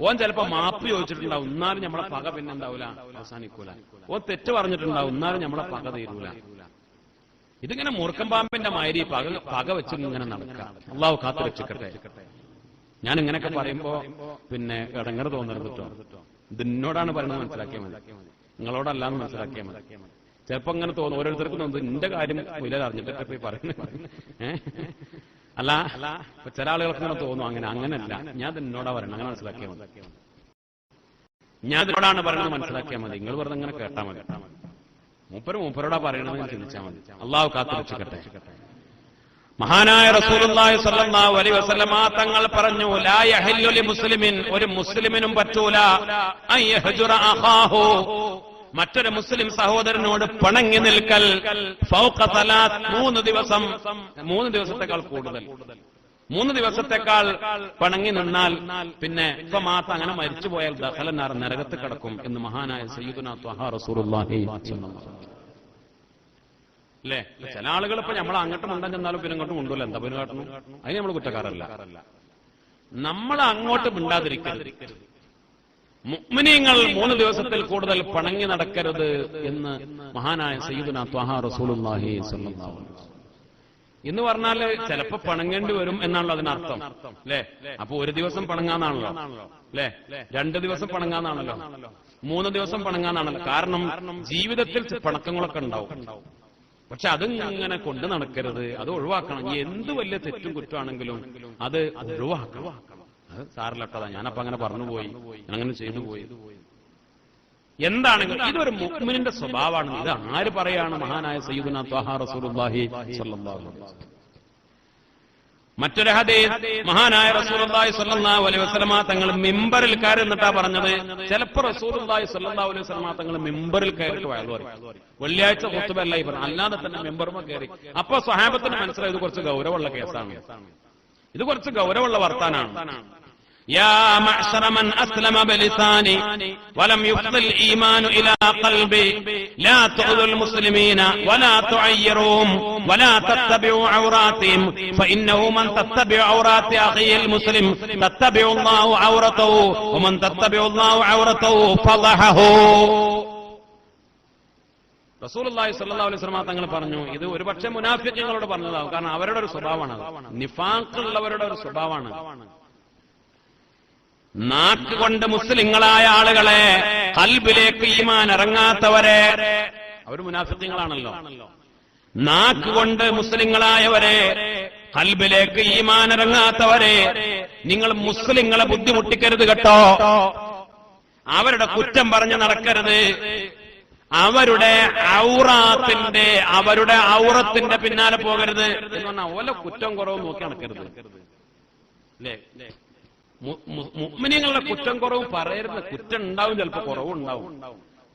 ഓൻ ചിലപ്പോ മാപ്പ് ചോദിച്ചിട്ടുണ്ടാവും, എന്നാലും നമ്മളെ പക പിന്നെ ഉണ്ടാവില്ല, അവസാനിക്കൂല. ഓൻ തെറ്റ് പറഞ്ഞിട്ടുണ്ടാവും, എന്നാലും നമ്മളെ പക തീരൂല. ഇതിങ്ങനെ മൂർഖൻ പാമ്പിന്റെ മാതിരി പക വെച്ച് ഇങ്ങനെ നടക്കുക. അള്ളാഹു കാത്തു രക്ഷിക്കട്ടെ. ഞാൻ ഇങ്ങനെയൊക്കെ പറയുമ്പോ പിന്നെ ഇടങ്ങറ് തോന്നരുത് കേട്ടോ. ഇതിനോടാണ് പറയുന്നത്, മനസ്സിലാക്കിയാൽ മതി. നിങ്ങളോടല്ലാന്ന് മനസ്സിലാക്കിയാൽ മതി. ചിലപ്പോ അങ്ങനെ തോന്നും, ഓരോരുത്തർക്കും തോന്നുന്നത് എന്റെ കാര്യം വലിയ അറിഞ്ഞിട്ടൊക്കെ പോയി പറയുന്നത്. അല്ല, ചില ആളുകൾക്ക് ഇങ്ങനെ തോന്നും. അങ്ങനെയല്ല, ഞാൻ നിന്നോടാ പറയണം, അങ്ങനെ മനസ്സിലാക്കിയാൽ മതി. ഞാൻ ഇതിനോടാണ് പറയുന്നത് മനസ്സിലാക്കിയാൽ മതി. നിങ്ങൾ വെറുതെ അങ്ങനെ കേട്ടാൽ മതി. മൂപ്പരോടാ പറയണമെന്ന് ചിന്തിച്ചാൽ മതി. അള്ളാഹു കാത്തു രക്ഷിക്കട്ടെ. മഹാനായ റസൂലുള്ളാഹി സ്വല്ലല്ലാഹു അലൈഹി വസല്ലമ തങ്ങൾ പറഞ്ഞു, ലാ യഹില്ലു ലി മുസ്ലിമിൻ, ഒരു മുസ്ലിമിനും പറ്റൂല അൻ യഹ്ജുറ അഖാഹു, മറ്റൊരു മുസ്ലിം സഹോദരനോട് പിണങ്ങി നിൽക്കൽ ഫൗഖ സലാത്ത്, 3 ദിവസം, 3 ദിവസത്തെക്കാൾ കൂടുതൽ, 3 ദിവസത്തെക്കാൾ പിണങ്ങി നിന്നാൽ പിന്നെ ഫമാത്ത, അങ്ങനെ മരിച്ചുപോയാൽ ദഖലനാർ, നരകത്ത് കിടക്കും എന്ന് മഹാനായ സയ്യിദുനാ ത്വഹാ റസൂലുള്ളാഹി സ്വല്ലല്ലാഹു അലൈഹി വസല്ലം. അല്ലേ? ചില ആളുകൾ ഇപ്പൊ നമ്മൾ അങ്ങോട്ടും ഉണ്ടെന്ന് ചെന്നാലും പിന്നെ ഇങ്ങോട്ടും ഉണ്ടല്ലോ, എന്താ പിന്നെ കാട്ടണം? അതിന് നമ്മൾ കുറ്റക്കാരല്ല. നമ്മൾ അങ്ങോട്ട് മിണ്ടാതിരിക്കരുത്. മുഅ്മിനീങ്ങൾ 3 ദിവസത്തിൽ കൂടുതൽ പിണങ്ങി നടക്കരുത് എന്ന് മഹാനായ സയ്യിദുനാ ത്വഹാ റസൂലുള്ളാഹി സ്വല്ലല്ലാഹു അലൈഹി വസല്ലം. എന്ന് പറഞ്ഞാല് ചിലപ്പോ പിണങ്ങേണ്ടി വരും എന്നാണല്ലോ അതിനർത്ഥം. അല്ലേ? അപ്പൊ 1 ദിവസം പിണങ്ങാന്നാണല്ലോ, അല്ലേ? 2 ദിവസം പിണങ്ങാന്നാണല്ലോ, 3 ദിവസം പിണങ്ങാന്നാണല്ലോ. കാരണം ജീവിതത്തിൽ പിണക്കങ്ങളൊക്കെ ഉണ്ടാവും. പക്ഷെ അതിങ്ങനെ കൊണ്ട് നടക്കരുത്, അത് ഒഴിവാക്കണം. എന്ത് വലിയ തെറ്റും കുറ്റമാണെങ്കിലും അത് ഒഴിവാക്കണം. അത് സാറിലട്ടതാ, ഞാനപ്പോ അങ്ങനെ പറഞ്ഞുപോയി, അങ്ങനെ ചെയ്തു പോയി. എന്താണെങ്കിലും ഇതൊരു മുഅ്മിനിന്റെ സ്വഭാവമാണ്. ഇത് ആര് പറയാണ്? മഹാനായ സയ്യിദുനാ ത്വഹാ റസൂലുള്ളാഹി സ്വല്ലല്ലാഹു അലൈഹി വസല്ലം. മറ്റൊരു ഹദീസ്, മഹാനായ റസൂലുള്ളാഹി സ്വല്ലല്ലാഹു അലൈഹി വസല്ലമ തങ്ങൾ മിമ്പറിൽ കയറി എന്നിട്ടാ പറഞ്ഞത്. ചിലപ്പോ റസൂലുള്ളാഹി സ്വല്ലല്ലാഹു അലൈഹി വസല്ലമ തങ്ങൾ മിമ്പറിൽ കയറിയിട്ട് വയലു പറയും. വെള്ളിയാഴ്ച ഖുത്ബല്ല ഈ പറഞ്ഞു, അല്ലാതെ തന്നെ മിമ്പറുമ കയറി. അപ്പൊ സ്വഹാബത്തിന് മനസ്സിലായി ഇത് കുറച്ച് ഗൗരവമുള്ള കേസാണ്, ഇത് കുറച്ച് ഗൗരവമുള്ള വർത്താനാണ്. യാ മഅ്ശറ മൻ അസ്ലമ ബിലിസാനി വലം യുഫ്ദിൽ ഈമാനു ഇലാ ഖൽബി ലാ തുഅദുൽ മുസ്ലിമീന വലാ തുഅയ്യിറുഹും വലാ തത്തബിഉ ഔറാതിഹിം ഫഇന്നഹു മൻ തത്തബിഉ ഔറാതി അഖീൽ മുസ്ലിം തത്തബിഉ അല്ലാഹു ഔറതഹു വമൻ തത്തബിഉ അല്ലാഹു ഔറതഹു ഫളഹഹു. റസൂലുള്ളാഹി സ്വല്ലല്ലാഹു അലൈഹി വസല്ലം തങ്ങൾ പറഞ്ഞു, ഇത് ഒരുപക്ഷെ മുനാഫിഖീങ്ങളോട് പറഞ്ഞതാവും. കാരണം അവരുടെ ഒരു സ്വഭാവമാണ്, നിഫാഖുള്ളവരുടെ ഒരു സ്വഭാവമാണ്. നാക്കുകൊണ്ട് മുസ്ലിങ്ങളായ ആളുകളെ, ഖൽബിലേക്ക് ഈമാൻ ഇറങ്ങാത്തവരെ, അവർ മുനാഫിഖീങ്ങളാണല്ലോ. നാക്കുകൊണ്ട് മുസ്ലിങ്ങളായവരെ, ഖൽബിലേക്ക് ഈമാൻ ഇറങ്ങാത്തവരെ നിങ്ങൾ മുസ്ലിങ്ങളെ ബുദ്ധിമുട്ടിക്കരുത് കേട്ടോ. അവരുടെ കുറ്റം പറഞ്ഞ് നടക്കരുത്. അവരുടെ ഔറത്തിന്റെ പിന്നാലെ പോകരുത് എന്ന് പറഞ്ഞാൽ ഓല കുറ്റം കുറവ് നോക്കി നടക്കരുത്. അല്ലേ? മുഅ്മിനീങ്ങളുടെ കുറ്റം കുറവ് പറയരുത്. കുറ്റം ഉണ്ടാവും, ചിലപ്പോ കുറവുണ്ടാവും.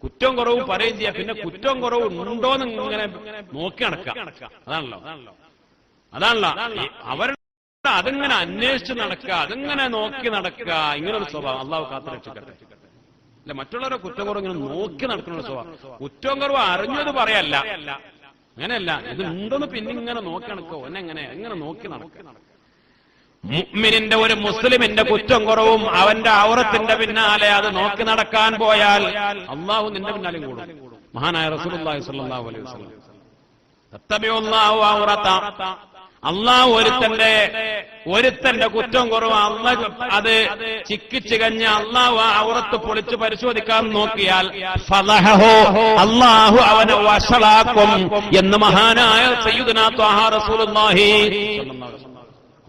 കുറ്റം കുറവും പറയുകയും ചെയ്യാം. പിന്നെ കുറ്റം കുറവ് ഉണ്ടോന്ന് ഇങ്ങനെ നോക്കി നടക്കുക. അതാണല്ലോ അവരുടെ അതിങ്ങനെ അന്വേഷിച്ച് നടക്കുക, അതിങ്ങനെ നോക്കി നടക്കുക. ഇങ്ങനൊരു സ്വഭാവം അള്ളാഹു കാത്തുരക്ഷിക്കട്ടെ. അല്ല, മറ്റുള്ളവരുടെ കുറ്റം കുറവ് ഇങ്ങനെ നോക്കി നടക്കുന്ന സ്വഭാവം. കുറ്റം കുറവ് അറിഞ്ഞത് പറയല്ല, അങ്ങനെയല്ല. ഇത് ഉണ്ടെന്ന് പിന്നെ ഇങ്ങനെ നോക്കി നടക്കോ, എങ്ങനെ നോക്കി നടക്കുക. മുഅ്മിനിന്റെ, ഒരു മുസ്ലിമിന്റെ കുറ്റം കുറവും അവന്റെ ഔറത്തിന്റെ പിന്നാലെ അത് നോക്കി നടക്കാൻ പോയാൽ അള്ളാഹു നിന്റെ പിന്നാലെയും കൂടും. മഹാനായ റസൂലുള്ളാഹി സ്വല്ലല്ലാഹു അലൈഹി വസല്ലം, തത്തബിഉല്ലാഹു ഔറത, അള്ളാഹു ഒരുത്തന്റെ കുറ്റം കുറവ് അള്ളാഹ് അത് ചിക്കിച്ചികഞ്ഞ് അള്ളാഹു ആ ഔറത്ത് പൊളിച്ച് പരിശോധിക്കാൻ നോക്കിയാൽ ഫളഹഹു, അള്ളാഹു അവനെ വഷളാക്കും എന്ന് മഹാനായ സയ്യിദുനാ ത്വഹാ റസൂലുള്ളാഹി സ്വല്ലല്ലാഹു അലൈഹി വസല്ലം.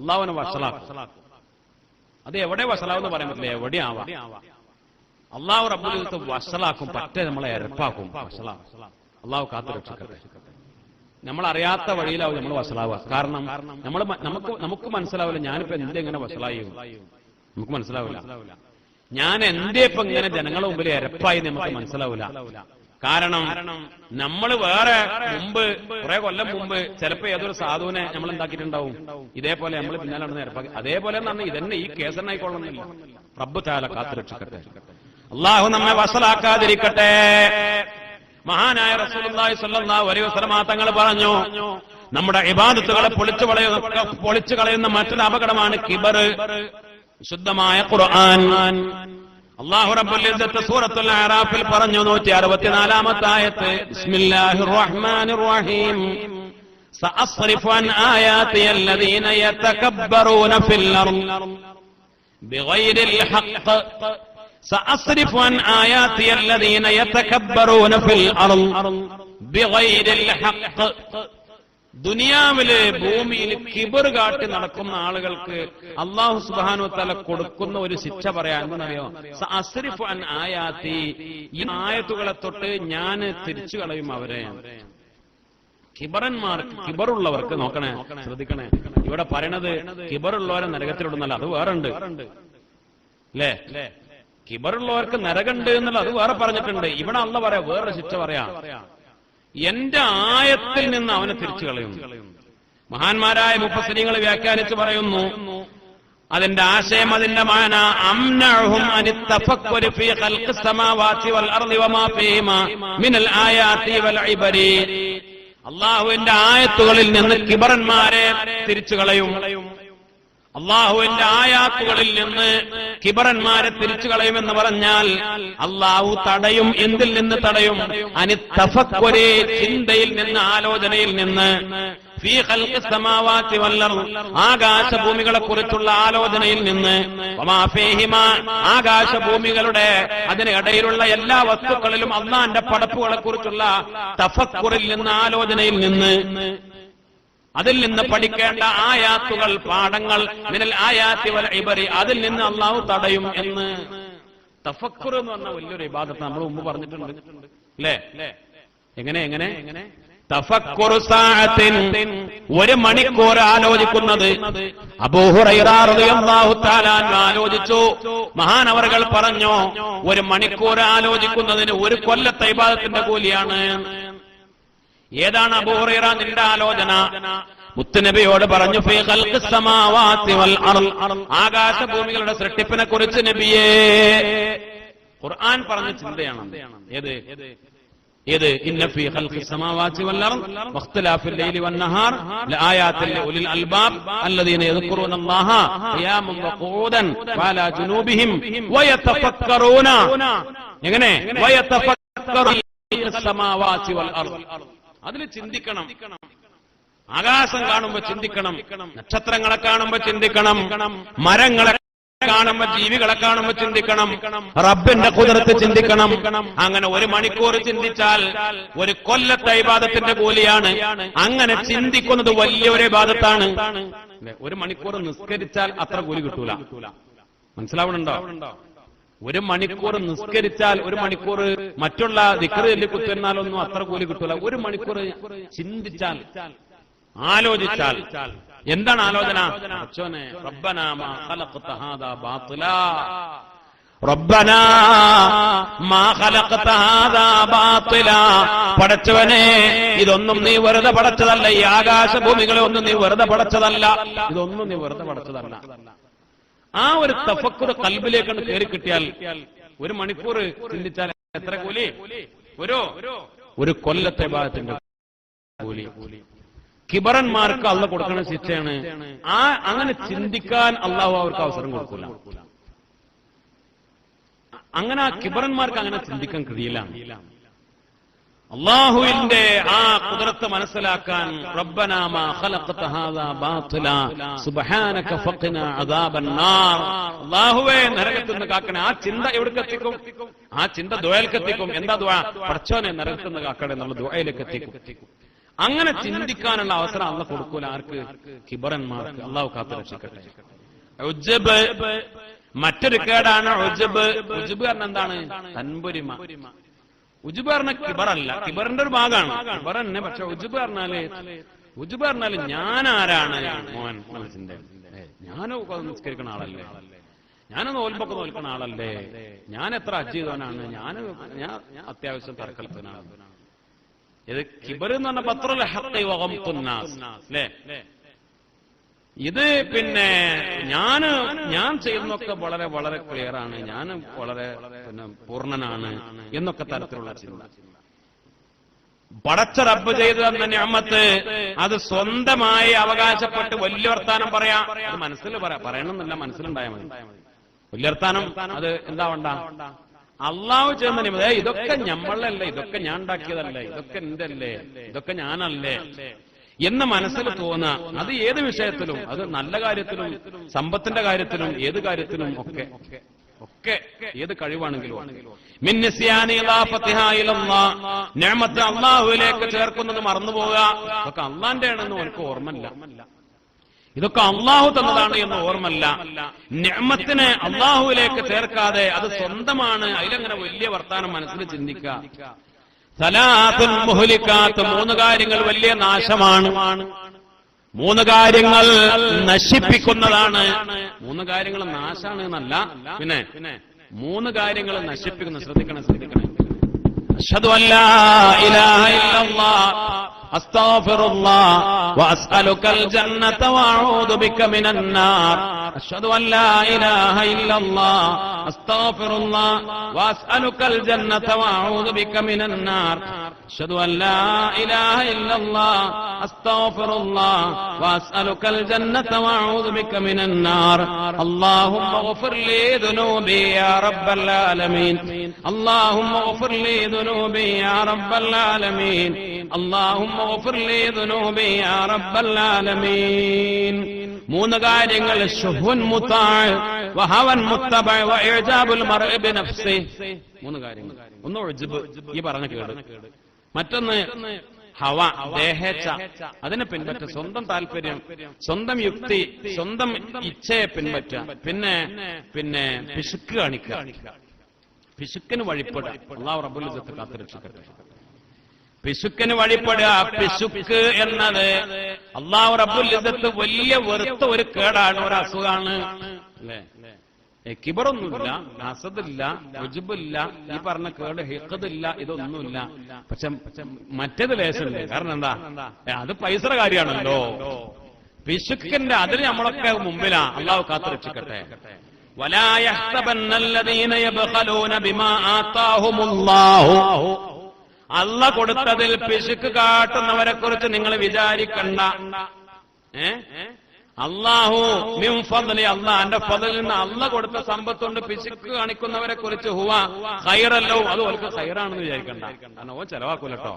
അള്ളാഹുവിനെ വഷളാക്കും. അത് എവിടെ വഷളാവെന്ന് പറയാൻ പറ്റില്ല, എവിടെയാവാം. അള്ളാഹു റബ്ബുൽ ഇസ്സത്ത് വഷളാക്കും, പറ്റേ നമ്മളെ എരപ്പാക്കും. അള്ളാഹു കാത്തുരക്ഷിക്കട്ടെ. നമ്മൾ അറിയാത്ത വഴിയിലാവും നമ്മൾ വഷളാവുക. കാരണം നമുക്ക് മനസ്സിലാവില്ല, ഞാനിപ്പോ എന്തെങ്ങനെ വഷളായി നമുക്ക് മനസ്സിലാവില്ല. ഞാൻ എന്തേ ഇപ്പൊ ഇങ്ങനെ ജനങ്ങളുടെ മുമ്പിൽ എരപ്പായി നമുക്ക് മനസ്സിലാവൂല. കാരണം നമ്മൾ വേറെ മുമ്പ് കുറെ കൊല്ലം മുമ്പ് ചിലപ്പോ ഏതൊരു സാധുവിനെ നമ്മൾ എന്താക്കിയിട്ടുണ്ടാവും, ഇതേപോലെ നമ്മൾ പിന്നാലെ നടന്ന് എരപ്പാക്കി. അതേപോലെ തന്നെ ഇതന്നെ ഈ കേസനായിക്കൊള്ളുന്നില്ല. റബ്ബ് തആല കാത്തുരക്ഷിക്കട്ടെ. അള്ളാഹു നമ്മെ വസലാക്കാതിരിക്കട്ടെ. മഹാനായ റസൂലുള്ളാഹി സ്വല്ലല്ലാഹു അലൈഹി വസല്ലം തങ്ങൾ പറഞ്ഞു, നമ്മുടെ ഇബാദത്തുകളെ പൊളിച്ചു കളയുന്ന മറ്റൊരു അപകടമാണ് കിബർ. വിശുദ്ധമായ ഖുർആൻ അല്ലാഹു റബ്ബുൽ ഇസ്സത്ത് സൂറത്തുൽ അറാഫിൽ പറഞ്ഞു, 164-ാമത്തെ ആയത്ത്, ബിസ്മില്ലാഹിർ റഹ്മാനിർ റഹീം, സഅസ്രിഫു അൻ ആയാതി അല്ലദീന യതകബ്ബറൂന ഫിൽ അർദ് ബിഗൈരിൽ ഹഖ് സഅസ്രിഫു അൻ ആയാതി അല്ലദീന യതകബ്ബറൂന ഫിൽ അർദ് ബിഗൈരിൽ ഹഖ്. ദുനിയാവില് ഭൂമിയിൽ കിബർ കാട്ടി നടക്കുന്ന ആളുകൾക്ക് അല്ലാഹു സുബ്ഹാനഹു വ തആല കൊടുക്കുന്ന ഒരു ശിക്ഷ പറയാൻ എന്നറിയോ? സഅസ്രിഫു അൻ ആയാതി, ഈ ആയത്തുകളെ തൊട്ട് ഞാൻ തിരിച്ചു കളയും അവരെ. കിബറന്മാർക്ക്, കിബറുള്ളവർക്ക് നോക്കണേ, ശ്രദ്ധിക്കണേ, ഇവിടെ പറയണത് കിബറുള്ളവരെ നരകത്തിലിടുന്നല്ല, അത് വേറെ ഉണ്ട് അല്ലേ? കിബറുള്ളവർക്ക് നരകമുണ്ട് എന്നുള്ള അത് വേറെ പറഞ്ഞിട്ടുണ്ട്. ഇവിടെ അല്ല പറയാ, വേറെ ശിക്ഷ പറയാ, എന്റെ ആയത്തിൽ നിന്ന് അവനെ തിരിച്ചു കളയും. മഹാന്മാരായ മുഫസ്സിരീങ്ങൾ വ്യാഖ്യാനിച്ച് പറയുന്നു, അതിന്റെ ആശയം, അതിന്റെ മാന, അംനഉഹും അനിത് തഫക്കുരി ഫീ ഖൽഖിസ് സമാവാതി വൽ അർളി വമാ ഫീഹിമാ മിനൽ ആയാതി വൽ ഇബരി. അല്ലാഹുവിന്റെ ആയത്തുകളിൽ നിന്ന് കിബറന്മാരെ തിരിച്ചു കളയും. അള്ളാഹുവിന്റെ ആയാത്തുകളിൽ നിന്ന് കിബറന്മാരെ തിരിച്ചു കളയുമെന്ന് പറഞ്ഞാൽ അള്ളാഹു തടയും. എന്തിൽ നിന്ന് തടയും? അനിത്തഫക്കുരി, ചിന്തയിൽ നിന്ന്, ആലോചനയിൽ നിന്ന്, ഫീ ഖൽഖിസ് സമാവാതി വൽ അർദ്, ആകാശഭൂമികളെ കുറിച്ചുള്ള ആലോചനയിൽ നിന്ന്, വമാ ഫീഹിമാ, ആകാശഭൂമികളുടെ അതിനിടയിലുള്ള എല്ലാ വസ്തുക്കളിലും അള്ളാന്റെ പടപ്പുകളെ കുറിച്ചുള്ള തഫക്കുറിൽ നിന്ന്, ആലോചനയിൽ നിന്ന്, അതിൽ നിന്ന് പഠിക്കേണ്ട ആയാത്തുകൾ, പാഠങ്ങൾ, മിനൽ ആയാത്തി വൽ ഇബരി, അതിൽ നിന്ന് അള്ളാഹു തടയും എന്ന്. തഫക്കുർ എന്ന് പറഞ്ഞ വലിയൊരു ഇബാദത്ത് നമ്മൾ മുമ്പ് പറഞ്ഞിട്ടുണ്ട് അല്ലേ? എങ്ങനെ തഫക്കുറു സഅത്തിൻ, ഒരു മണിക്കൂർ ആലോചിക്കുന്നത്. അബൂ ഹുറൈറ റളിയല്ലാഹു തആല ആലോചിച്ചു. മഹാനവറുകൾ പറഞ്ഞു, ഒരു മണിക്കൂർ ആലോചിക്കുന്നതിന് ഒരു കൊല്ലത്തെ ഇബാദത്തിന്റെ കൂലിയാണ്. ഏതാണ് അബൂ ഹുറൈറ നിന്റെ ആലോചന? മുത്തുനബിയോട് പറഞ്ഞു, ഫീ ഖൽഖിസ് സമാവാതി വൽ അർള്, ആകാശഭൂമികളുടെ സൃഷ്ടിപ്പിനെ കുറിച്ച് നബിയേ. ഖുർആൻ പറഞ്ഞ ചിന്തയാണ്. ഏത്? ഇന്ന ഫീ ഖൽഖിസ് സമാവാതി വൽ അർള് വഖ്തിലാഫിൽ ലൈലി വൻ നഹാർ ലആയാതിൻ ലിഉലിൽ അൽബാബ് അല്ലദീന യദ്കുറൂനല്ലാഹ ഖിയാമൻ വഖൂദൻ വഅലാ ജുനൂബിഹിം വയതഫക്കറൂന. എങ്ങനെ? വയതഫക്കറൂന സമാവാതി വൽ അർള്, അതിൽ ചിന്തിക്കണം. ആകാശം കാണുമ്പോ ചിന്തിക്കണം, നക്ഷത്രങ്ങളെ കാണുമ്പോ ചിന്തിക്കണം, മരങ്ങളെ കാണുമ്പോ, ജീവികളെ കാണുമ്പോ ചിന്തിക്കണം, റബ്ബിന്റെ ഖുദ്റത്ത് ചിന്തിക്കണം. അങ്ങനെ ഒരു മണിക്കൂർ ചിന്തിച്ചാൽ ഒരു കൊല്ലത്തെ ഇബാദത്തിന്റെ കൂലിയാണ്. അങ്ങനെ ചിന്തിക്കുന്നത് വലിയൊരു ഇബാദത്താണ്. ഒരു മണിക്കൂർ നിസ്കരിച്ചാൽ അത്ര കൂലി കിട്ടൂല. മനസ്സിലാവണുണ്ടോ? ഒരു മണിക്കൂർ നിസ്കരിച്ചാൽ, ഒരു മണിക്കൂർ മറ്റുള്ള ദിക്ർ ചൊല്ലി കുത്തിരുന്നാലൊന്നും അത്ര കൂലി കിട്ടൂല. ഒരു മണിക്കൂർ ചിന്തിച്ചാൽ, ആലോചിച്ചാൽ. എന്താണ് ആലോചന? റബ്ബനാ മാ ഖലഖത ഹാദാ ബാത്തിലാ, റബ്ബനാ മാ ഖലഖത ഹാദാ ബാത്തിലാ, പടച്ചവനെ ഇതൊന്നും നീ വെറുതെ പടച്ചതല്ല, ഈ ആകാശഭൂമികളെ ഒന്നും നീ വെറുതെ പടച്ചതല്ല, ഇതൊന്നും നീ വെറുതെ പടച്ചതല്ല. ആ ഒരു തഫക്കുർ ഖൽബിലേക്ക് കയറി കിട്ടിയാൽ ഒരു മണിക്കൂർ ചിന്തിച്ചാൽ എത്ര കൂലി? ഒരു കൊല്ലത്തെ ഇബാദത്തിന്റെ കൂലി. കിബറന്മാർക്ക് അള്ളാഹ് കൊടുക്കുന്ന ശിക്ഷയാണ്. അങ്ങനെ ചിന്തിക്കാൻ അള്ളാഹു അവർക്ക് അവസരം കൊടുക്കില്ല. അങ്ങനെ ആ കിബറന്മാർക്ക് അങ്ങനെ ചിന്തിക്കാൻ കഴിയില്ല. അള്ളാഹുവിന്റെ ആ ഖുദ്റത്ത് മനസ്സിലാക്കാൻ, റബ്ബനാ മാ ഖലഖത ഹാദാ ബാത്തിലാ സുബ്ഹാനക ഫഖിനാ അദാബൻ നാർ, അല്ലാഹുവേ നരകത്തിൽ നിന്ന് കാക്കണേ. ആ ചിന്ത എവിടേക്ക് എത്തിക്കും? ആ ചിന്ത ദുആയിലേക്ക് എത്തിക്കും. എന്താ ദുആ? പടച്ചോനെ നരകത്തിൽ നിന്ന് കാക്കണേ എന്നുള്ള ദുആയിലേക്ക് എത്തിക്കും. അങ്ങനെ ചിന്തിക്കാനുള്ള അവസരം അള്ളാഹ് കൊടുക്കൂല. ആർക്ക്? കിബറന്മാർക്ക്. അള്ളാഹു കാത്തു രക്ഷിക്കട്ടെ. ഉജ്ബ്, മറ്റൊരു കേടാണ് ഉജ്ബ്. ഉജ്ബ് പറഞ്ഞ എന്താണ്? തൻപുരിമ. ഉജ്ബ് പറഞ്ഞ കിബറല്ല, കിബറിന്റെ ഒരു ഭാഗമാണ് കിബർ തന്നെ. പക്ഷെ ഉജ്ബ് പറഞ്ഞാല് ഞാൻ ആരാണ്? മോൻ മനസ്സിന്റെ, ഞാനോ നിസ്കരിക്കുന്ന ആളല്ലേ, ഞാൻ നോൽമ്പൊക്കെ നോൽക്കുന്ന ആളല്ലേ, ഞാൻ എത്ര ഹജ്ജ് ചെയ്തവനാണ്, ഞാൻ അത്യാവശ്യം തർക്കൽത്തനാണ്. ഇത് കിബർ എന്ന് പറഞ്ഞ പത്രൽ ഹഖ് വഗംതുന്നാസ് അല്ലേ. ഇത് പിന്നെ ഞാൻ ചെയ്യുന്നതൊക്കെ വളരെ വളരെ ക്ലിയർ ആണ്, ഞാൻ വളരെ പിന്നെ പൂർണ്ണനാണ് എന്നൊക്കെ തരത്തിലുള്ള ചിന്ത. പടച്ച റബ്ബ് ചെയ്തു തന്ന നിഅമത്ത് അത് സ്വന്തമായി അവകാശപ്പെട്ട് വലിയ വർത്താനം പറയാം. അത് മനസ്സിൽ പറയണമെന്നില്ല, മനസ്സിലുണ്ടായാൽ മതി. വലിയ വർത്താനം അത് എന്താ വേണ്ട, അള്ളാഹു ചെയ്യുന്ന നിയമം ഇതൊക്കെ ഞമ്മളല്ലേ, ഇതൊക്കെ ഞാൻ ഉണ്ടാക്കിയതല്ലേ, ഇതൊക്കെ എന്റെ അല്ലേ, ഇതൊക്കെ ഞാനല്ലേ എന്ന് മനസ്സിൽ തോന്നുക. അത് ഏത് വിഷയത്തിലും, അത് നല്ല കാര്യത്തിലും സമ്പത്തിന്റെ കാര്യത്തിലും ഏത് കാര്യത്തിലും ഒക്കെ ഏത് കഴിവാണെങ്കിലും നിഅമത്ത് അള്ളാഹുവിലേക്ക് ചേർക്കുന്നത് മറന്നുപോവുക. ഇതൊക്കെ അള്ളാന്റെ ആണെന്ന് എനിക്ക് ഓർമ്മയില്ല, ഇതൊക്കെ അള്ളാഹു തന്നതാണ് എന്ന് ഓർമ്മല്ല. നിഅമത്തിനെ അള്ളാഹുവിലേക്ക് ചേർക്കാതെ അത് സ്വന്തമാണ്, അതിലങ്ങനെ വലിയ വർത്താനം മനസ്സിൽ ചിന്തിക്കുക. സലാത്തുൽ മുഹ്ലികാത്ത്, 3 കാര്യങ്ങൾ വലിയ നാശമാണ്, 3 കാര്യങ്ങൾ നശിപ്പിക്കുന്നതാണ്. 3 കാര്യങ്ങൾ നാശാണ് എന്നല്ല, പിന്നെ 3 കാര്യങ്ങൾ നശിപ്പിക്കുന്നു. ശ്രദ്ധിക്കണം. അശ്ഹദു അല്ലാ ഇലാഹ ഇല്ലല്ലാഹ് അസ്തഗ്ഫിറുല്ലാഹ് വഅസ്അലുകൽ ജന്നത വഅഊദു ബിക മിനൻ നാർ. അശ്ഹദു അല്ലാ ഇലാഹ ഇല്ലല്ലാഹ് അസ്തഗ്ഫിറുല്ലാഹ് വഅസ്അലുകൽ ജന്നത വഅഊദു ബിക മിനൻ നാർ. അശ്ഹദു അല്ലാ ഇലാഹ ഇല്ലല്ലാഹ് അസ്തഗ്ഫിറുല്ലാഹ് വഅസ്അലുകൽ ജന്നത വഅഊദു ബിക മിനൻ നാർ. അല്ലാഹുമ്മഗ്ഫിർ ലീ ദുനൂബി യാ റബ്ബൽ ആലമീൻ. അല്ലാഹുമ്മഗ്ഫിർ ലീ ദുനൂബി യാ റബ്ബൽ ആലമീൻ. അല്ലാഹുമ്മ ഗ്ഫിർ ലീ ദുനൂബി യാ റബ്ബൽ ആലമീൻ. 3 കാര്യങ്ങൾ ശുഹ്വൻ മുതാഅ വഹവൻ മുത്തബഅ വഇജാബുൽ മർഇ ബിനഫ്സി. 3 കാര്യങ്ങൾ. ഒന്ന് ഉജ്ബ്, ഈ പറഞ്ഞ കേട്. മറ്റൊന്ന് ഹവ, ദേഹേച്ഛ, അതിനെ പിൻപറ്റ, സ്വന്തം താല്പര്യം, സ്വന്തം യുക്തി, സ്വന്തം ഇച്ഛയെ പിൻപറ്റുക. പിന്നെ പിശുക്ക് കാണിക്കുക, പിശുക്കിന് വഴിപ്പെടുക. അല്ലാഹു റബ്ബുൽ ഇസ്സത്ത് കാത്തുരക്ഷിക്കട്ടെ. പിശുക്കിന് വഴിപ്പെടുക. പിശുക്ക് എന്നത് അല്ലാഹു റബ്ബുൽ ഇസ്സത്ത് വലിയ വെറുത്ത ഒരു കേടാണ്, ഒരു അസുഖമാണ് അല്ലേ. കിബറൊന്നുമില്ല, ഹസദില്ല, ഉജ്ബില്ല, ഈ പറഞ്ഞ കേട് ഹിഖദില്ല, ഇതൊന്നുമില്ല. പക്ഷെ മറ്റേത് ലേശമില്ല. കാരണം എന്താ, അത് പൈസയുടെ കാര്യമാണല്ലോ. പിശുക്കിന്റെ അതിൽ നമ്മളൊക്കെ മുമ്പിലാ. അല്ലാഹു കാത്തുരക്ഷിക്കട്ടെ. വലാ യഹ്സബന്നല്ലദീന യബ്ഖലൂന ബിമാ ആതാഹുമുല്ലാഹു. അല്ലാഹ് കൊടുത്തതിൽ പിശുക്ക് കാട്ടുന്നവരെ കുറിച്ച് നിങ്ങൾ വിചാരിക്കണ്ട. അല്ലാഹു മിൻ ഫദ്ലി, അല്ലാഹുവിന്റെ ഫദ്ലിൽ നിന്ന് അല്ലാഹ് കൊടുത്ത സമ്പത്തുകൊണ്ട് പിശുക്ക് കാണിക്കുന്നവരെ കുറിച്ച് ഹുവ ഖൈറല്ലോ, അത് ഓൽക്ക് ഖൈറാണെന്ന് വിചാരിക്കണ്ട. കാരണം ഓൻ ചെലവാക്കൂലട്ടോ.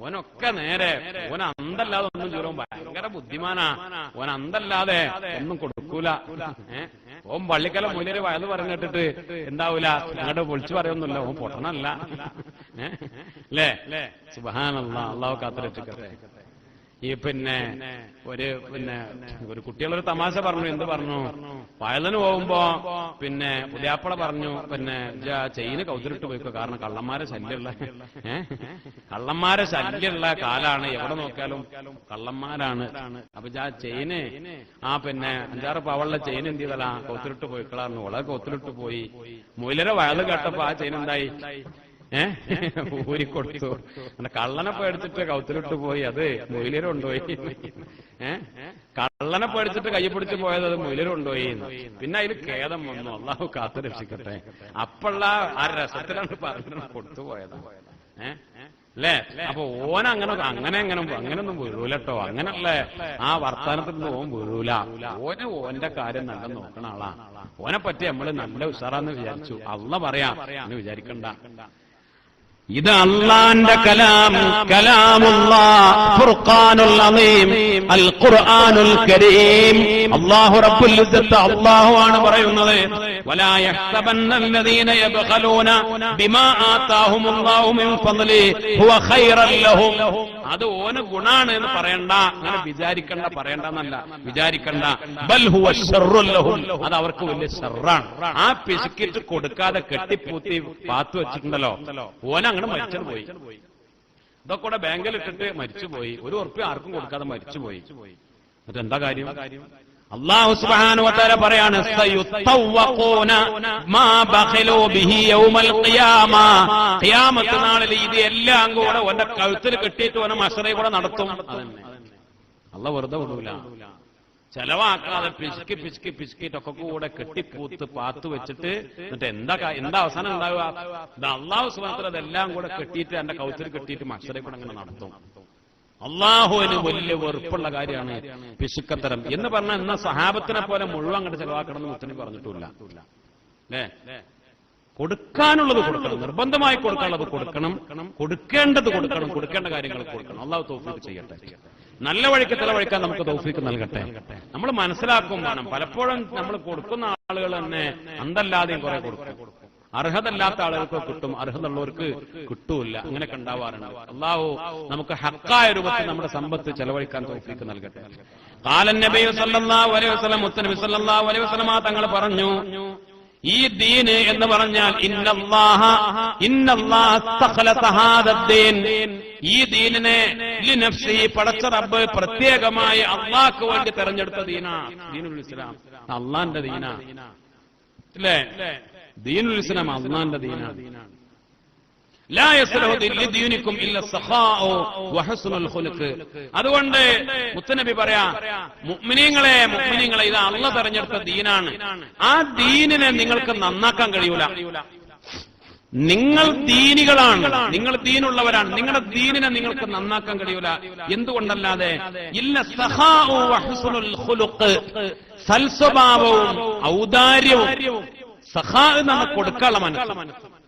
ഓനൊക്കെ നേരെ, ഓൻ അന്തല്ലാതെ ഒന്നും ചൂരും, ഭയങ്കര ബുദ്ധിമാനാ. ഓൻ അന്തല്ലാതെ ഒന്നും കൊടുക്കൂല. ഓൻ പള്ളിക്കല മുന്നിൽ വയത് പറഞ്ഞു കേട്ടിട്ട് എന്താവൂല, അങ്ങോട്ട് പൊളിച്ചു പറയൊന്നുമില്ല. ഓൻ പൊട്ടണല്ല അല്ലേ. സുബ്ഹാനല്ലാഹ്, അല്ലാഹു കാത്തുരക്ഷിക്കട്ടെ. ഈ പിന്നെ ഒരു കുട്ടികളൊരു തമാശ പറഞ്ഞു. എന്ത് പറഞ്ഞു? വയലിന് പോകുമ്പോ പിന്നെ പുതിയാപ്പള പറഞ്ഞു, പിന്നെ ചെയിന് കൗത്തിലിട്ട് പോയിക്കോ, കാരണം കള്ളന്മാരെ ശല്യമുള്ള കാലാണ്, എവിടെ നോക്കിയാലും കള്ളന്മാരാണ്. അപ്പൊ ചെയിന് പിന്നെ 5-6 പവളുടെ ചെയിൻ എന്ത് ചെയ്തല്ല, കൗത്തിലിട്ട് പോയിക്കളായിരുന്നു. വളരെ കൗത്തിലിട്ട് പോയി. മുയിലരെ വയല് കേട്ടപ്പോ ആ ചെയിൻ എന്തായി, ഊരിക്കൊടുത്തു. കള്ളനെ പേടിച്ചിട്ട് കൗത്തിലിട്ട് പോയി, അത് മൊയിലര് കൊണ്ടുപോയി. കള്ളനെ പേടിച്ചിട്ട് കൈ പിടിച്ച് പോയത് അത് മൊയിലര് കൊണ്ടുപോയി. പിന്നെ അതിൽ ഖേദം വന്നു. അല്ലാഹു കാത്തു രക്ഷിക്കട്ടെ. അപ്പള്ള ആ രസത്തിലാണ് പറഞ്ഞു കൊടുത്തു പോയത് അല്ലേ. അപ്പൊ അങ്ങനെയൊന്നും വീഴൂലട്ടോ. അങ്ങനല്ല ആ വർത്താനത്തിൽ നിന്ന് ഓൻ വീഴൂല. ഓന്റെ കാര്യം നല്ല നോക്കണ ആളാ. ഓനെ പറ്റി നമ്മള് നല്ല ഉഷാറാന്ന് വിചാരിച്ചു. അല്ലാഹ് പറയാ എന്ന് വിചാരിക്കണ്ട. ഇത് അല്ലാഹുവിന്റെ കലാം, കലാമുല്ലാഹ് ഫുർഖാനുൽ അളീം, അൽ ഖുർആനുൽ കരീം. അല്ലാഹു റബ്ബുൽ ഇസ്സത്ത് അല്ലാഹു ആണ് പറയുന്നത്. വലാ യഹ്സബന്നല്ലദീന യബ്ഖലൂന ബിമാ ആതാഹുമുല്ലാഹു മിൻ ഫദ്ലി ഹുവ ഖൈറൻ ലഹും. അത് ഓന് ഗുണാണ് എന്ന് പറയണ്ട, അങ്ങനെ വിചാരിക്കണ്ട, പറയണ്ടെന്നല്ല, വിചാരിക്കണ്ട. ബൽ ഹുവ ശർറുൻ ലഹും, അത് അവർക്ക് വലിയ ശർറാണ്. ആ പിശുക്കിട്ട് കൊടുക്കാതെ കെട്ടിപ്പൂത്തി പാത്തു വെച്ചിട്ടുണ്ടല്ലോ, ഓന അങ്ങനെ മരിച്ചു പോയി. ഇതൊക്കെ കൂടെ ബാങ്കിൽ ഇട്ടിട്ട് മരിച്ചുപോയി. ഒരു ഉറുപ്പിക ആർക്കും കൊടുക്കാതെ മരിച്ചുപോയി. എന്നിട്ട് എന്താ കാര്യം? അല്ലാഹു സുബ്ഹാനഹു വ തആല പറയാണ് സയുത്തവഖൂന മാ ബഖലൂ ബിഹി യൗമൽ ഖിയാമ. ഖിയാമത്ത് നാളിൽ ഇത് എല്ലാം കൂടെ ഓന്റെ കഴുത്തിൽ കെട്ടിയിട്ട് ഓനെ മഹ്ശറയിൽ കൂടെ നടത്തും. അതന്നെ അല്ലാഹു വെറുതെ വിടൂല. ചെലവാക്കാതെ പിശുക്കിയിട്ടൊക്കെ കൂടെ കെട്ടിപ്പൂത്ത് പാത്ത് വെച്ചിട്ട് എന്നിട്ട് എന്താ അവസാനം ഉണ്ടാവുക? ഇത് അല്ലാഹു സുബ്ഹാനഹു വ തആല അതെല്ലാം കൂടെ കെട്ടിയിട്ട് എന്റെ കഴുത്തിൽ കെട്ടിയിട്ട് മഹ്ശറയിൽ കൂടെ അങ്ങനെ നടത്തും. അള്ളാഹുവിന് വലിയ വെറുപ്പുള്ള കാര്യമാണ് പിശുക്കത്തരം എന്ന് പറഞ്ഞാൽ ഇന്ന സഹാബത്തിനെ പോലെ മുഴുവൻ അങ്ങോട്ട് ചെലവാക്കണമെന്ന് മുത്തനബി പറഞ്ഞിട്ടില്ല. അല്ലേ? കൊടുക്കാനുള്ളത് കൊടുക്കണം, നിർബന്ധമായി കൊടുക്കാനുള്ളത് കൊടുക്കണം, കൊടുക്കേണ്ടത് കൊടുക്കണം, കൊടുക്കേണ്ട കാര്യങ്ങൾ കൊടുക്കണം. അള്ളാഹു തൗഫീഖ് ചെയ്യട്ടെ. നല്ല വഴിക്ക് ചെലവഴിക്കാൻ നമുക്ക് തൗഫീഖ് നൽകട്ടെ. നമ്മൾ മനസ്സിലാക്കും വേണം, പലപ്പോഴും നമ്മൾ കൊടുക്കുന്ന ആളുകൾ തന്നെ അന്തല്ലാതെയും കുറെ കൊടുക്കും. അർഹതല്ലാത്ത ആളുകൾക്ക് കിട്ടും, അർഹതയുള്ളവർക്ക് കിട്ടൂല. അങ്ങനെയൊക്കെ ഉണ്ടാവാറുണ്ട്. അള്ളാഹു നമുക്ക് ഹക്കായ രൂപത്തിൽ നമ്മുടെ സമ്പത്ത് ചെലവഴിക്കാൻ തൗഫീഖ് നൽകട്ടെ. ഖാലൻ നബി സല്ലല്ലാഹു അലൈഹി വസല്ലം, മുത്തനബി സല്ലല്ലാഹു അലൈഹി വസല്ലം തങ്ങൾ പറഞ്ഞു, ഈ ദീന് എന്ന് പറഞ്ഞാൽ ഇന്നല്ലാഹ ഇസ്തഖലസ ഹാദദ്ദീൻ, ഈ ദീനിനെ ലിനഫ്സി പടച്ച റബ്ബ് പ്രത്യേകമായി അള്ളാഹ്ക്ക് വേണ്ടി തെരഞ്ഞെടുത്ത ദീനാ ദീനുൽ ഇസ്ലാം. അള്ളാന്റെ ദീനാ, അല്ലേ? ദീനുൽ ഇസ്ലാം അള്ളാന്റെ ദീനാണ്. ലാ യസ്ലഹു ലിദീനിക്കും ഇല്ല സഖാഉ വഹസ്നുൽ ഖുലുഖ്. അതുകൊണ്ട് മുത്തനബി പറയാ, മുഅ്മിനീങ്ങളെ ഇത് അള്ളാഹ് തെരഞ്ഞെടുത്ത ദീനാണ്. ആ ദീനിനെ നിങ്ങൾക്ക് നന്നാക്കാൻ കഴിയൂല. നിങ്ങൾ ദീനികളാണ്, നിങ്ങൾ ദീനുള്ളവരാണ്. നിങ്ങളുടെ ദീനിനെ നിങ്ങൾക്ക് നന്നാക്കാൻ കഴിയൂല. എന്തുകൊണ്ടല്ലാതെ ഇല്ല സഖാഉ വഹസ്നുൽ ഖുലുഖ്, സൽസ്വഭാവവും ഔദാര്യവും. സഖാ എന്നാണ് കൊടുക്കാനുള്ള മനസ്സ്,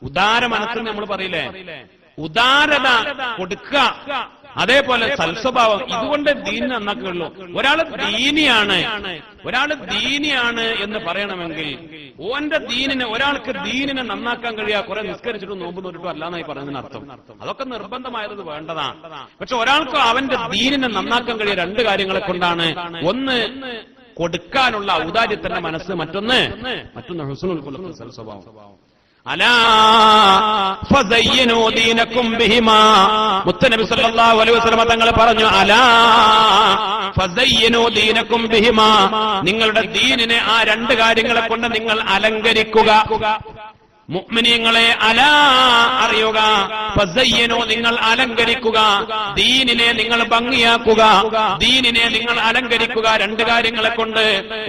ഉദാര മനസ്സെന്ന് നമ്മൾ പറയില്ലേ, ഉദാരത കൊടുക്കുക. അതേപോലെ സൽസ്വഭാവം, ഇതുകൊണ്ട് ദീൻ നന്നാക്കുള്ളൂ. ഒരാള് ദീനിയാണ് എന്ന് പറയണമെങ്കിൽ ഓന്റെ ദീനിനെ, ഒരാൾക്ക് ദീനിനെ നന്നാക്കാൻ കഴിയാ കുറെ നിസ്കരിച്ചിട്ടും നോമ്പ് നോട്ടിട്ടും അല്ലാന്നായി പറയുന്നതിനർത്ഥം. അതൊക്കെ നിർബന്ധമായത് വേണ്ടതാണ്. പക്ഷെ ഒരാൾക്ക് അവന്റെ ദീനിനെ നന്നാക്കാൻ കഴിയ രണ്ട് കാര്യങ്ങളെ കൊണ്ടാണ്. ഒന്ന് കൊടുക്കാനുള്ള ഔദാര്യത്തിന്റെ മനസ്സ്, മറ്റൊന്ന് ഹുസ്നുൽ ഖുലുഖ് സൽസ്വഭാവം. അലാ ഫസയ്യിനൂ ദീനകും ബിഹിമാ, മുത്തനബി സല്ലല്ലാഹു അലൈഹി വസല്ലം തങ്ങൾ പറഞ്ഞു, അലാ ഫസയ്യിനൂ ദീനകും ബിഹിമാ, നിങ്ങളുടെ ദീനിനെ ആ രണ്ട് കാര്യങ്ങളെ കൊണ്ട് നിങ്ങൾ അലങ്കരിക്കുക. മുഅ്മിനീങ്ങളെ അലാ അറിയുക, ഫസയ്യിനൂ നിങ്ങൾ അലങ്കരിക്കുക, ദീനിനെ നിങ്ങൾ ഭംഗിയാക്കുക, ദീനിനെ നിങ്ങൾ അലങ്കരിക്കുക രണ്ട് കാര്യങ്ങളെ കൊണ്ട്.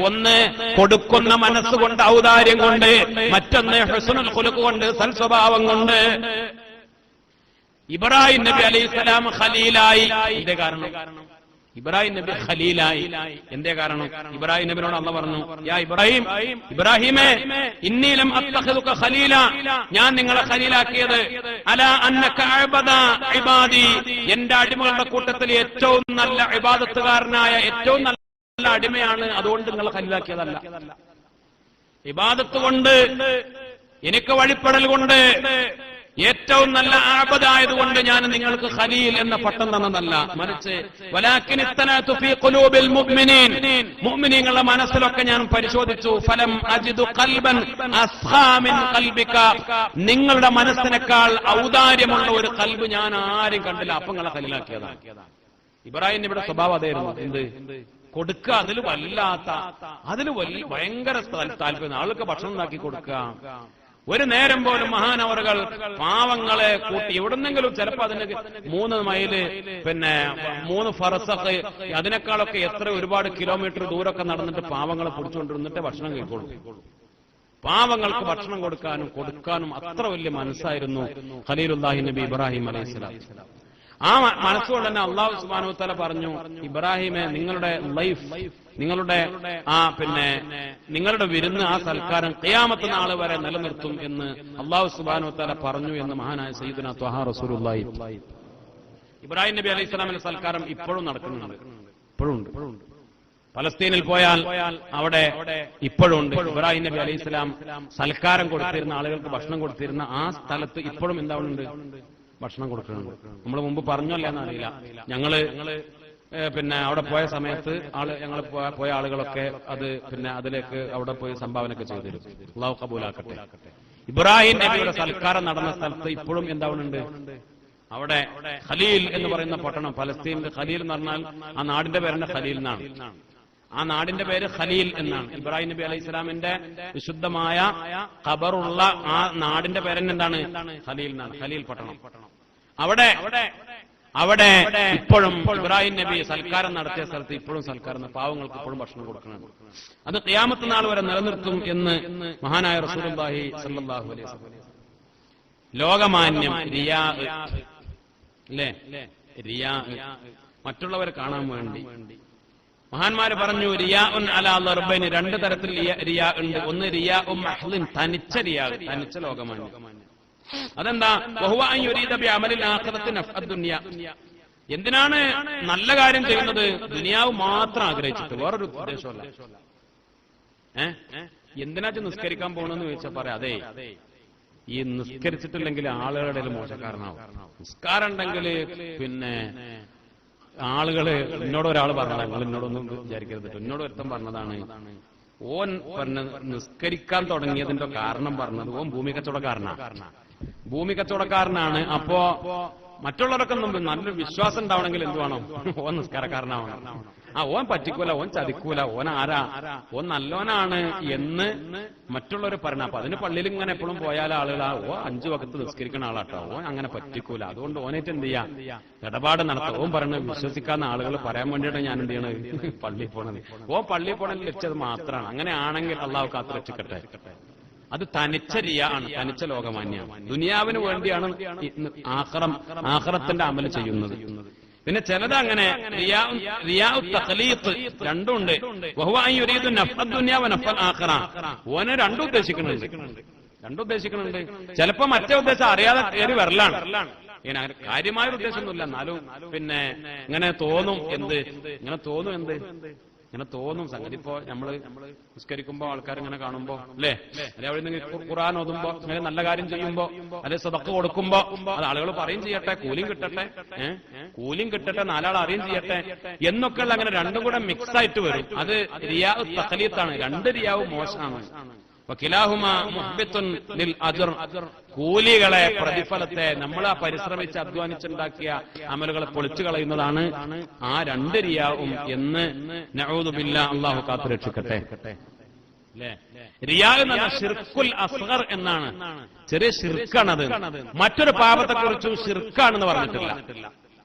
ഒന്ന് കൊടുക്കുന്ന മനസ്സുകൊണ്ട്, ഔദാര്യം കൊണ്ട്. മറ്റൊന്ന് ഹുസ്നുൽ ഖുലുഖ് കൊണ്ട്, സൽസ്വഭാവം കൊണ്ട്. ഇബ്രാഹിം നബി അലൈഹിസ്സലാം ഖലീലായി. എന്തേ കാരണം? ഇബ്രാഹിം നബി ഖലീലായി. എന്തേ കാരണം? ഇബ്രാഹിം നബിയോട് അല്ലാഹു പറഞ്ഞു, യാ ഇബ്രാഹിമേ ഇന്നി ലം അത്തഖിദുക ഖലീല, ഞാൻ നിങ്ങളെ ഖലീലാക്കിയത് അലാ അന്നക അഅബദ ഇബാദി, എന്റെ അടിമകളുടെ കൂട്ടത്തിൽ ഏറ്റവും നല്ല ഇബാദത്തുകാരനായ ഏറ്റവും നല്ല അടിമയാണ്, അതുകൊണ്ട് നിങ്ങളെ ഖലീലാക്കിയതല്ല. ഇബാദത്ത് കൊണ്ട്, എനിക്ക് വഴിപ്പെടൽ കൊണ്ട്, ഏറ്റവും നല്ല ആബദായതുകൊണ്ട് ഞാൻ നിങ്ങൾക്ക് ഖലീൽ എന്ന പട്ടം തന്നതല്ല. മറിച്ച് വലാകിൻ ഇത്തനതു ഫീ ഖുലൂബിൽ മുഅ്മിനീൻ, മുഅ്മിനീങ്ങളുടെ മനസ്സിലൊക്കെ ഞാൻ പരിശോധിച്ചു. ഫലം അജിദു ഖൽബൻ അസ്ഖാ മിൻ ഖൽബിക, നിങ്ങളുടെ മനസ്സിനേക്കാൾ ഔദാര്യമുള്ള ഒരു ഖൽബ് ഞാൻ ആരും കണ്ടില്ല. അപ്പം നിങ്ങളെ ഖലീലാക്കിയതാണ്. ഇബ്രാഹിം നബിയുടെ സ്വഭാവം അതായിരുന്നു. എന്ത്? കൊടുക്കുക. അതിൽ ഭയങ്കര താല്പര്യം. ആൾക്ക് ഭക്ഷണം ഉണ്ടാക്കി കൊടുക്കുക. ഒരു നേരം പോലും മഹാനവറുകൾ പാവങ്ങളെ കൂട്ടി എവിടുന്നെങ്കിലും, ചിലപ്പോ അതിന് 3 മൈല്, 3 ഫറസഖ്, അതിനേക്കാളൊക്കെ എത്ര ഒരുപാട് കിലോമീറ്റർ ദൂരമൊക്കെ നടന്നിട്ട് പാവങ്ങളെ പിടിച്ചുകൊണ്ടിരുന്നിട്ട് ഭക്ഷണം കഴിക്കോളൂ. പാവങ്ങൾക്ക് ഭക്ഷണം കൊടുക്കാനും അത്ര വലിയ മനസ്സായിരുന്നു ഖലീലുല്ലാഹി നബി ഇബ്രാഹിം അലൈഹിസ്സലാം. ആ മനസ്സുകൊണ്ട് തന്നെ അല്ലാഹു സുബ്ഹാനഹു വ തആല പറഞ്ഞു, ഇബ്രാഹിമെ നിങ്ങളുടെ ലൈഫ്, നിങ്ങളുടെ നിങ്ങളുടെ വിരുന്ന്, ആ സൽക്കാരം ഖിയാമത്ത് നാൾ വരെ നിലനിർത്തും എന്ന് അല്ലാഹു സുബ്ഹാനഹു വ തആല പറഞ്ഞു എന്ന് മഹാനായ സയ്യിദുനാ ത്വഹാ റസൂലുള്ളാഹി. ഇബ്രാഹിം നബി അലൈഹി സ്വലാമിന്റെ സൽക്കാരം ഇപ്പോഴും നടക്കുന്നുണ്ട്, ഇപ്പോഴുണ്ട്. പലസ്തീനിൽ പോയാൽ അവിടെ ഇപ്പോഴുണ്ട്. ഇബ്രാഹിം നബി അലൈഹി സ്വലാം സൽക്കാരം കൊടുത്തിരുന്ന ആളുകൾക്ക് ഭക്ഷണം കൊടുത്തിരുന്ന ആ സ്ഥലത്ത് ഇപ്പോഴും എന്താവുന്നുണ്ട്? ഭക്ഷണം കൊടുക്കുന്നുണ്ട്. നമ്മൾ മുമ്പ് പറഞ്ഞല്ലോ എന്നറിയില്ല. ഞങ്ങള് അവിടെ പോയ സമയത്ത് ഞങ്ങൾ പോയ ആളുകളൊക്കെ അത് അതിലേക്ക് അവിടെ പോയി സംഭാവനയൊക്കെ ചെയ്തിരും. അല്ലാഹു കബൂലാക്കട്ടെ. ഇബ്രാഹിം നബിയുടെ സൽക്കാരം നടന്ന സ്ഥലത്ത് ഇപ്പോഴും എന്താവുന്നുണ്ട്? അവിടെ ഖലീൽ എന്ന് പറയുന്ന പട്ടണം, പലസ്തീനിൽ ഖലീൽ എന്ന് പറഞ്ഞാൽ ആ നാടിന്റെ പേരിന്റെ ഖലീൽ എന്നാണ്. ആ നാടിന്റെ പേര് ഖലീൽ എന്നാണ്. ഇബ്രാഹിം നബി അലൈഹി സ്വലാമിന്റെ വിശുദ്ധമായ ഖബറുള്ള ആ നാടിന്റെ പേരെന്നെ എന്താണ്? ഖലീൽ എന്നാണ്. ഖലീൽ പട്ടണം. അവിടെ ഇപ്പോഴും ഇബ്രാഹിം നബി സൽക്കാരം നടത്തിയ സ്ഥലത്ത് ഇപ്പോഴും സൽക്കാരം, പാവങ്ങൾക്ക് ഇപ്പോഴും ഭക്ഷണം കൊടുക്കണം. അത് ഖിയാമത്ത് നാൾ വരെ നിലനിർത്തും എന്ന് മഹാനായ റസൂലുള്ളാഹി സ്വല്ലല്ലാഹു അലൈഹി വസല്ലം. ലോകമാന്യം റിയാ അല്ലേ? റിയാ, മറ്റുള്ളവരെ കാണാൻ വേണ്ടി. മഹാന്മാര് പറഞ്ഞു റിയാഉൻ അലാ ദർബൈൻ, രണ്ട് തരത്തിൽ റിയാ ഉണ്ട്. ഒന്ന് റിയാഉം മഹ്ലിൻ, തനിച്ച റിയാ, തനിച്ച ലോകമാന്യം. അതെന്താ? വഹുവ അൻ യുരീദ ബിഅമലിൽ ആഖിറത്തി നഫ്അദ് ദുനിയ. എന്തിനാണ് നല്ല കാര്യം ചെയ്യുന്നത്? ദുനിയാവ് മാത്രം ആഗ്രഹിച്ചിട്ട്, വേറൊരു ഉദ്ദേശമല്ല. എന്തിനാ നിസ്കരിക്കാൻ പോകണമെന്ന് ചോദിച്ചാൽ പറയാം, അതെ ഈ നിസ്കരിച്ചിട്ടില്ലെങ്കിൽ ആളുകളുടെ മോശക്കാരനാവും. നിസ്കാരം ഉണ്ടെങ്കിൽ പിന്നെ ആളുകള്, എന്നോട് ഒരാൾ പറഞ്ഞതാണ്, നിങ്ങൾ എന്നോടൊന്നും വിചാരിക്കരുത്, എന്നോട് ഒരുത്തം പറഞ്ഞതാണ്, ഓൻ പറഞ്ഞ നിസ്കരിക്കാൻ തുടങ്ങിയതിന്റെ കാരണം പറഞ്ഞത് ഓൻ ഭൂമി കച്ചവടക്കാരനാണ്. അപ്പോ മറ്റുള്ളവരൊക്കെ നല്ലൊരു വിശ്വാസം ഉണ്ടാവണമെങ്കിൽ എന്ത് വേണം? ഓൻ നിസ്കാരക്കാരനാവണം. ഓൻ പറ്റിക്കൂല, ഓൻ ചതിക്കൂല, ഓൻ ആരാ, ഓൻ നല്ലോനാണ് എന്ന് മറ്റുള്ളവർ പറഞ്ഞ. അപ്പൊ അതിന് പള്ളിയിൽ ഇങ്ങനെ എപ്പോഴും പോയാൽ ആളുകൾ ഓ 5 വഖത്ത് നിസ്കരിക്കുന്ന ആളാട്ടോ, ഓൻ അങ്ങനെ പറ്റിക്കൂല, അതുകൊണ്ട് ഓനായിട്ട് എന്ത് ചെയ്യാ, ഇടപാട് നടത്താം. ഓൻ പറഞ്ഞ് വിശ്വസിക്കാവുന്ന ആളുകൾ പറയാൻ വേണ്ടിയിട്ട് ഞാൻ എന്ത് ചെയ്യണത്? പള്ളിയിൽ പോണത്. ഓൻ പള്ളിയിൽ പോണതിൽ ലക്ഷ്യത് മാത്രമാണ്. അങ്ങനെ ആണെങ്കിൽ അള്ളാഹു കാത്തു രക്ഷിക്കട്ടെ. അത് തനിച്ച റിയാ ആണ്, തനിച്ച ലോകമാന്യമാണ്. ദുനിയാവിന് വേണ്ടിയാണ് ആഖിറത്തിന്റെ അമൽ ചെയ്യുന്നത്. പിന്നെ ചിലത് അങ്ങനെ റിയാഉ തഖ്ലീത്ത് രണ്ടുണ്ട്. വഹുവ അൻ യുരീദു നഫ്അദ് ദുനിയ വ നഫ്അൽ ആഖിറ. ഓനെ രണ്ടും ഉദ്ദേശിക്കുന്നുണ്ട്. ചിലപ്പോ മറ്റേ ഉദ്ദേശം അറിയാതെ കയറി വരലാണ്. ഇങ്ങനെ കാര്യമായ ഉദ്ദേശമൊന്നുമില്ല, എന്നാലും പിന്നെ ഇങ്ങനെ തോന്നും. ഇങ്ങനെ തോന്നും സംഗതി. ഇപ്പോ നമ്മള് നിസ്കരിക്കുമ്പോ ആൾക്കാർ ഇങ്ങനെ കാണുമ്പോ അല്ലേ, അല്ലെ അവിടെ നിന്ന് ഖുർആൻ ഓതുമ്പോ, അങ്ങനെ നല്ല കാര്യം ചെയ്യുമ്പോ, അല്ലെ സദഖ കൊടുക്കുമ്പോ അത് ആളുകൾ പറയും ചെയ്യട്ടെ, കൂലിയും കിട്ടട്ടെ, നാലാൾ അറിയും ചെയ്യട്ടെ എന്നൊക്കെയുള്ള അങ്ങനെ രണ്ടും കൂടെ മിക്സ് ആയിട്ട് വരും. അത് റിയാഉ തഖ്ലീത്താണ്. രണ്ട് റിയാവും മോശമാണ്. വകിലാഹുമാ മുഹ്ബിത്തുൻ ലിൽ അജ്ർ. കൂലികളെ, പ്രതിഫലത്തെ, നമ്മൾ ആ പരിശ്രമിച്ച് അധ്വാനിച്ചുണ്ടാക്കിയ അമലുകളെ പൊളിച്ചു കളയുന്നതാണ് ആ രണ്ട് റിയാവും എന്ന് നഊദു ബില്ലാഹ്, അല്ലാഹു കാത്തു രക്ഷിക്കട്ടെ. റിയാ എന്ന് പറഞ്ഞാൽ ശിർക്കുൽ അസ്ഗർ എന്നാണ്, ചെറിയ ശിർക്കാണത്. മറ്റൊരു പാപത്തെക്കുറിച്ച് ശിർക്കാണെന്ന് പറഞ്ഞിട്ടില്ല.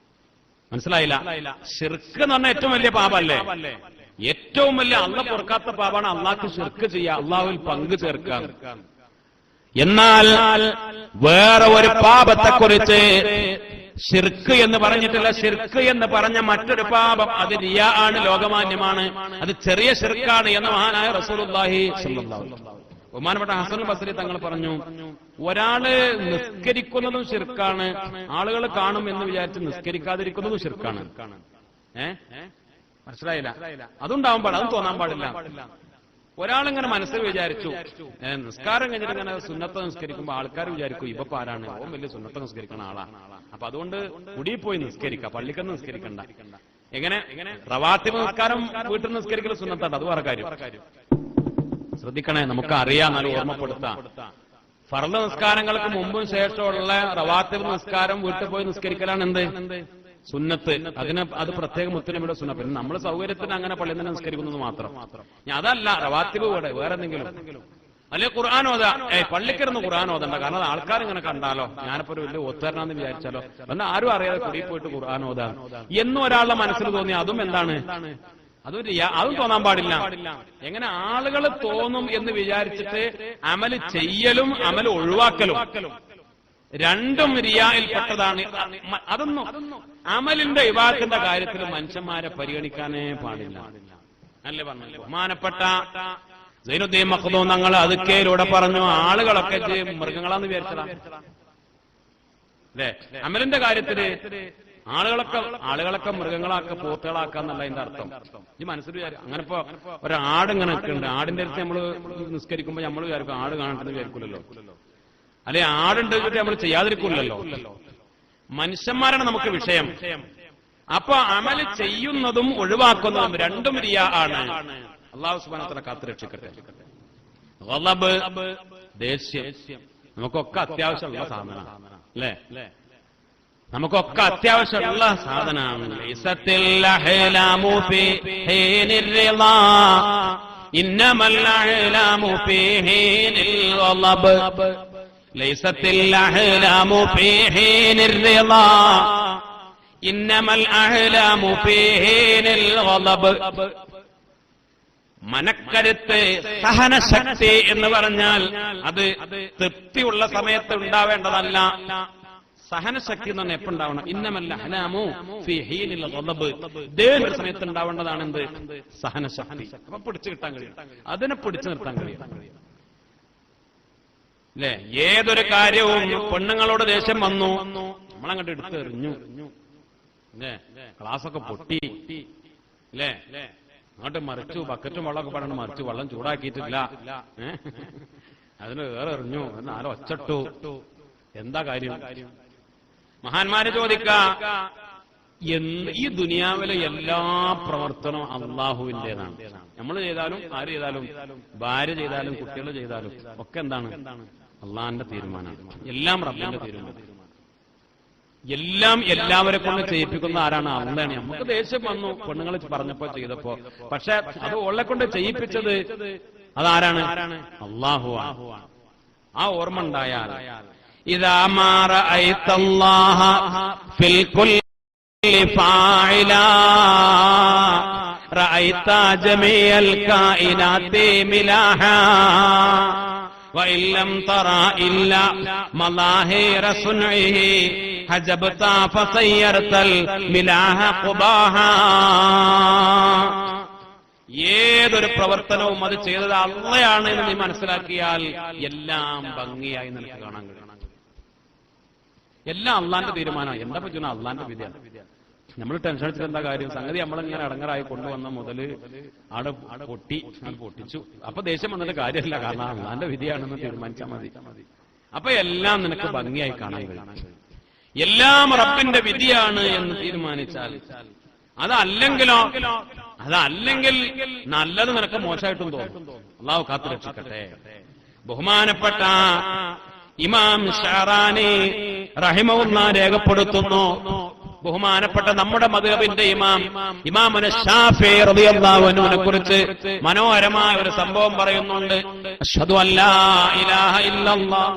മനസ്സിലായില്ല? ശിർക്ക് എന്ന് പറഞ്ഞാൽ ഏറ്റവും വലിയ പാപല്ലേ? ഏറ്റവും വലിയ അള്ളാഹ് പൊറുക്കാത്ത പാപാണ് അള്ളാഹ്ക്ക് ശിർക്ക് ചെയ്യുക, അള്ളാഹുവിൽ പങ്കു ചേർക്കുക. എന്നാൽ വേറെ ഒരു പാപത്തെക്കുറിച്ച് ശിർക്ക് എന്ന് പറഞ്ഞിട്ടില്ല. ശിർക്ക് എന്ന് പറഞ്ഞ മറ്റൊരു പാപം അത് റിയാ ആണ്, ലോകമാന്യമാണ്, അത് ചെറിയ ശിർക്കാണ് എന്ന് മഹാനായ റസൂലുള്ളാഹി സ്വല്ലല്ലാഹു അലൈഹി വസല്ലം. ബഹുമാനപ്പെട്ട ഹസൻ ബസ്രി തങ്ങൾ പറഞ്ഞു, ഒരാള് നിസ്കരിക്കുന്നതും ശിർക്കാണ്, ആളുകൾ കാണും എന്ന് വിചാരിച്ച് നിസ്കരിക്കാതിരിക്കുന്നതും ശിർക്കാണ്. മനസ്സിലായില്ല? അതുണ്ടാവാൻ പാടില്ല, അതും തോന്നാൻ പാടില്ല. ഒരാളിങ്ങനെ മനസ്സിൽ വിചാരിച്ചു, നിസ്കാരം കഴിഞ്ഞിട്ട് ഇങ്ങനെ സുന്നത്ത് നിസ്കരിക്കുമ്പോൾ ആൾക്കാർ വിചാരിക്കും ഇപ്പൊ ആരാണ്, ഓൻ വലിയ സുന്നത്ത് നിസ്കരിക്കുന്ന ആളാണ്, അപ്പൊ അതുകൊണ്ട് കുടിയിൽ പോയി നിസ്കരിക്കാം, പള്ളിക്കൊന്നും നിസ്കരിക്കണ്ട. എങ്ങനെ റവാത്തിബ് നിസ്കാരം വീട്ടിൽ നിസ്കരിക്കൽ സുന്നത്താണ്, അത് വേറെ കാര്യം. ശ്രദ്ധിക്കണേ, നമുക്ക് അറിയാം, നല്ല ഓർമ്മപ്പെടുത്താം. ഫർള് നിസ്കാരങ്ങൾക്ക് മുമ്പും ശേഷമുള്ള റവാത്തിബ് നിസ്കാരം വീട്ടിൽ പോയി നിസ്കരിക്കലാണ് എന്ത് സുന്നത്ത്. അത് പ്രത്യേക മുത്തുനബിയുടെ സുന്നത്ത്. പിന്നെ നമ്മൾ സൗകര്യത്തിന് അങ്ങനെ പള്ളിയിൽ നിന്ന് നിസ്കരിക്കുന്നത് മാത്രം. അതല്ല റവാത്തിബ് കൂടെ വേറെ എന്തെങ്കിലും, അല്ലെ ഖുർആൻ ഓതാ, പള്ളിക്കിരുന്ന് ഖുർആൻ ഓതണ്ട, കാരണം അത് ആൾക്കാർ ഇങ്ങനെ കണ്ടാലോ, ഞാനിപ്പോ ഒരു വലിയ ഒത്തരനാന്ന് വിചാരിച്ചാലോ, എന്നാൽ ആരും അറിയാതെ കുടിയിൽ പോയിട്ട് ഖുർആൻ ഓതാ എന്നും ഒരാളുടെ മനസ്സിൽ തോന്നി, അതും എന്താണ്, അതും തോന്നാൻ പാടില്ല. എങ്ങനെ ആളുകൾ തോന്നും എന്ന് വിചാരിച്ചിട്ട് അമല് ചെയ്യലും അമല് ഒഴിവാക്കലും രണ്ടും റിയായിൽപ്പെട്ടതാണ്. അതൊന്നും അമലിന്റെ ഇബാദത്തിന്റെ കാര്യത്തിൽ മനുഷ്യന്മാരെ പരിഗണിക്കാനേ പാടില്ല. അല്ലേ പറഞ്ഞു ബഹുമാനപ്പെട്ട സൈനുദ്ദീൻ മഖ്ദൂം തങ്ങൾ അതുക്കേലൂടെ പറഞ്ഞു, ആളുകളൊക്കെ മൃഗങ്ങളാന്ന് വിചാരിച്ചതാ അല്ലേ? അമലിന്റെ കാര്യത്തില് ആളുകളൊക്കെ മൃഗങ്ങളാക്ക, പോത്തുകളാക്കാന്നല്ല അതിന്റെ അർത്ഥം. ഈ മനസ്സിൽ വിചാരിക്കും. അങ്ങനെ ഇപ്പൊ ഒരാടിങ്ങനെ നിൽക്കുന്നുണ്ട്, ആടിന്റെ അടുത്ത് നമ്മള് നിസ്കരിക്കുമ്പോ നമ്മൾ വിചാരിക്കും ആട് കാണട്ടെന്ന് വിചാരിക്കില്ലല്ലോ, അല്ലെ ആടുണ്ട് നമ്മൾ ചെയ്യാതിരിക്കില്ലല്ലോ. മനുഷ്യന്മാരാണ് നമുക്ക് വിഷയം. അപ്പൊ അമല് ചെയ്യുന്നതും ഒഴിവാക്കുന്നതും രണ്ടും റിയാ ആണ്. അല്ലാഹു സുബ്ഹാനഹു വ തആല കാത്തുരക്ഷിക്കട്ടെ. ഗളബ്, ദേഷ്യം, നമുക്കൊക്കെ അത്യാവശ്യമുള്ള സാധനമാണ് അല്ലേ? നമുക്കൊക്കെ അത്യാവശ്യമുള്ള സാധനമാണ്. ലൈസത്തിൽ അഹ്ലാമു ഫീ ഹീനിർ റിളാ ഇന്നമൽ അഹ്ലാമു ഫീ ഹീനിൽ ഗളബ്. ലൈസത്തിൽ അഹ്ലാമു ഫീ ഹീനിർ റിളാ ഇന്നമൽ അഹ്ലാമു ഫീ ഹീനിൽ ഗളബ്. മനക്കരുത്ത്, സഹനശക്തി എന്ന് പറഞ്ഞാൽ അത് തൃപ്തിയുള്ള സമയത്ത് ഉണ്ടാവേണ്ടതല്ല. സഹനശക്തി എന്ന് പറഞ്ഞാൽ എപ്പോഴുണ്ടാവണം? ഇന്നമൽ അഹ്ലാമു ഫീ ഹീനിൽ ഗളബ്. ദേഹ സമയത്ത് ഉണ്ടാവേണ്ടതാണ് എന്ത്? സഹനശക്തി. അപ്പൊ പിടിച്ചു കിട്ടാൻ കഴിയും, അതിനെ പിടിച്ചു നിർത്താൻ കഴിയും. അല്ലെ? ഏതൊരു കാര്യവും പെണ്ണുങ്ങളോട് ദേഷ്യം വന്നു, നമ്മളങ്ങോട്ട് എടുത്തെറിഞ്ഞു, അല്ലേ? ക്ലാസ്സൊക്കെ പൊട്ടി, അല്ലേ? അങ്ങോട്ട് മറിച്ചു, ബക്കറ്റും വെള്ളമൊക്കെ പറഞ്ഞു മറിച്ചു, വെള്ളം ചൂടാക്കിയിട്ടില്ല, അതിന് വേറെ എറിഞ്ഞു, എന്നാലും ഒച്ചട്ടു. എന്താ കാര്യം? മഹാന്മാര് ചോദിക്ക, ഈ ദുനിയാവിലെ എല്ലാ പ്രവർത്തനവും അള്ളാഹുവിന്റേതാണ്. നമ്മൾ ചെയ്താലും ആര് ചെയ്താലും, ഭാര്യ ചെയ്താലും കുട്ടികൾ ചെയ്താലും ഒക്കെ എന്താണ്? അള്ളാഹിന്റെ തീരുമാനമാണ്. എല്ലാം റബ്ബിന്റെ തീരുമാനം. എല്ലാം എല്ലാവരെ കൊണ്ട് ചെയ്യിപ്പിക്കുന്ന ആരാണ്? അള്ളാണ്. നമുക്ക് ദേഷ്യം വന്നു പെണ്ണുങ്ങൾ പറഞ്ഞപ്പോ ചെയ്തപ്പോ, പക്ഷെ അത് ഓളെ കൊണ്ട് ചെയ്യിപ്പിച്ചത് അതാരാണ്? അള്ളാഹുവാണ്. ആ ഓർമ്മ ഉണ്ടായാൽ ഇദാ മാ റഅയ്തല്ലാഹ ഫിൽ കുല്ലി ഫാഇലാ റഅയ്ത ജമീഅൽ കായിനാതി മിലാഹാ വഇൻ ലം തറാ ഇല്ലാ മലാഹിറ സുൻഇഹി ഹജബ്ത ഫസയ്യർതൽ മിലാഹ ഖുബാഹാ. ഏതൊരു പ്രവർത്തനവും അത് ചെയ്തത് അള്ളയാണ് എന്ന് നീ മനസ്സിലാക്കിയാൽ എല്ലാം ഭംഗിയായി നിനക്ക് കാണാൻ കഴിയും. എല്ലാം അള്ളാന്റെ തീരുമാനമാണ്. എന്താ പറ്റുന്ന? അള്ളാന്റെ വിധിയാണ്. നമ്മൾ ടെൻഷൻ അടിച്ചിട്ട് എന്താ കാര്യം? സംഗതി നമ്മളിങ്ങനെ അടങ്ങറായി കൊണ്ടുവന്ന മുതല് ആടെ പൊട്ടിച്ചു. അപ്പൊ ദേഷ്യം വന്നിട്ട് കാര്യമില്ല, കാരണം അള്ളാന്റെ വിധിയാണെന്ന് തീരുമാനിച്ചാൽ മതി. അപ്പൊ എല്ലാം നിനക്ക് ഭംഗിയായി കാണാൻ കഴിയും. എല്ലാം റബ്ബിന്റെ വിധിയാണ് എന്ന് തീരുമാനിച്ചാൽ, അതല്ലെങ്കിൽ നല്ലത് നിനക്ക് മോശമായിട്ടും തോന്നും. അള്ളാഹു കാത്തു രക്ഷിക്കട്ടെ. ബഹുമാനപ്പെട്ട ഇമാം ഷഅറാനി റഹിമഹുല്ലാ രേഖപ്പെടുത്തുന്നു, ബഹുമാനപ്പെട്ട നമ്മുടെ മദ്ഹബിന്റെ ഇമാമുന ശാഫിഈ റളിയല്ലാഹു അൻഹുവിനെ കുറിച്ച് മനോഹരമായ ഒരു സംഭവം പറയുന്നുണ്ട്. അശ്ഹദു അല്ലാ ഇലാഹ ഇല്ലല്ലാഹ്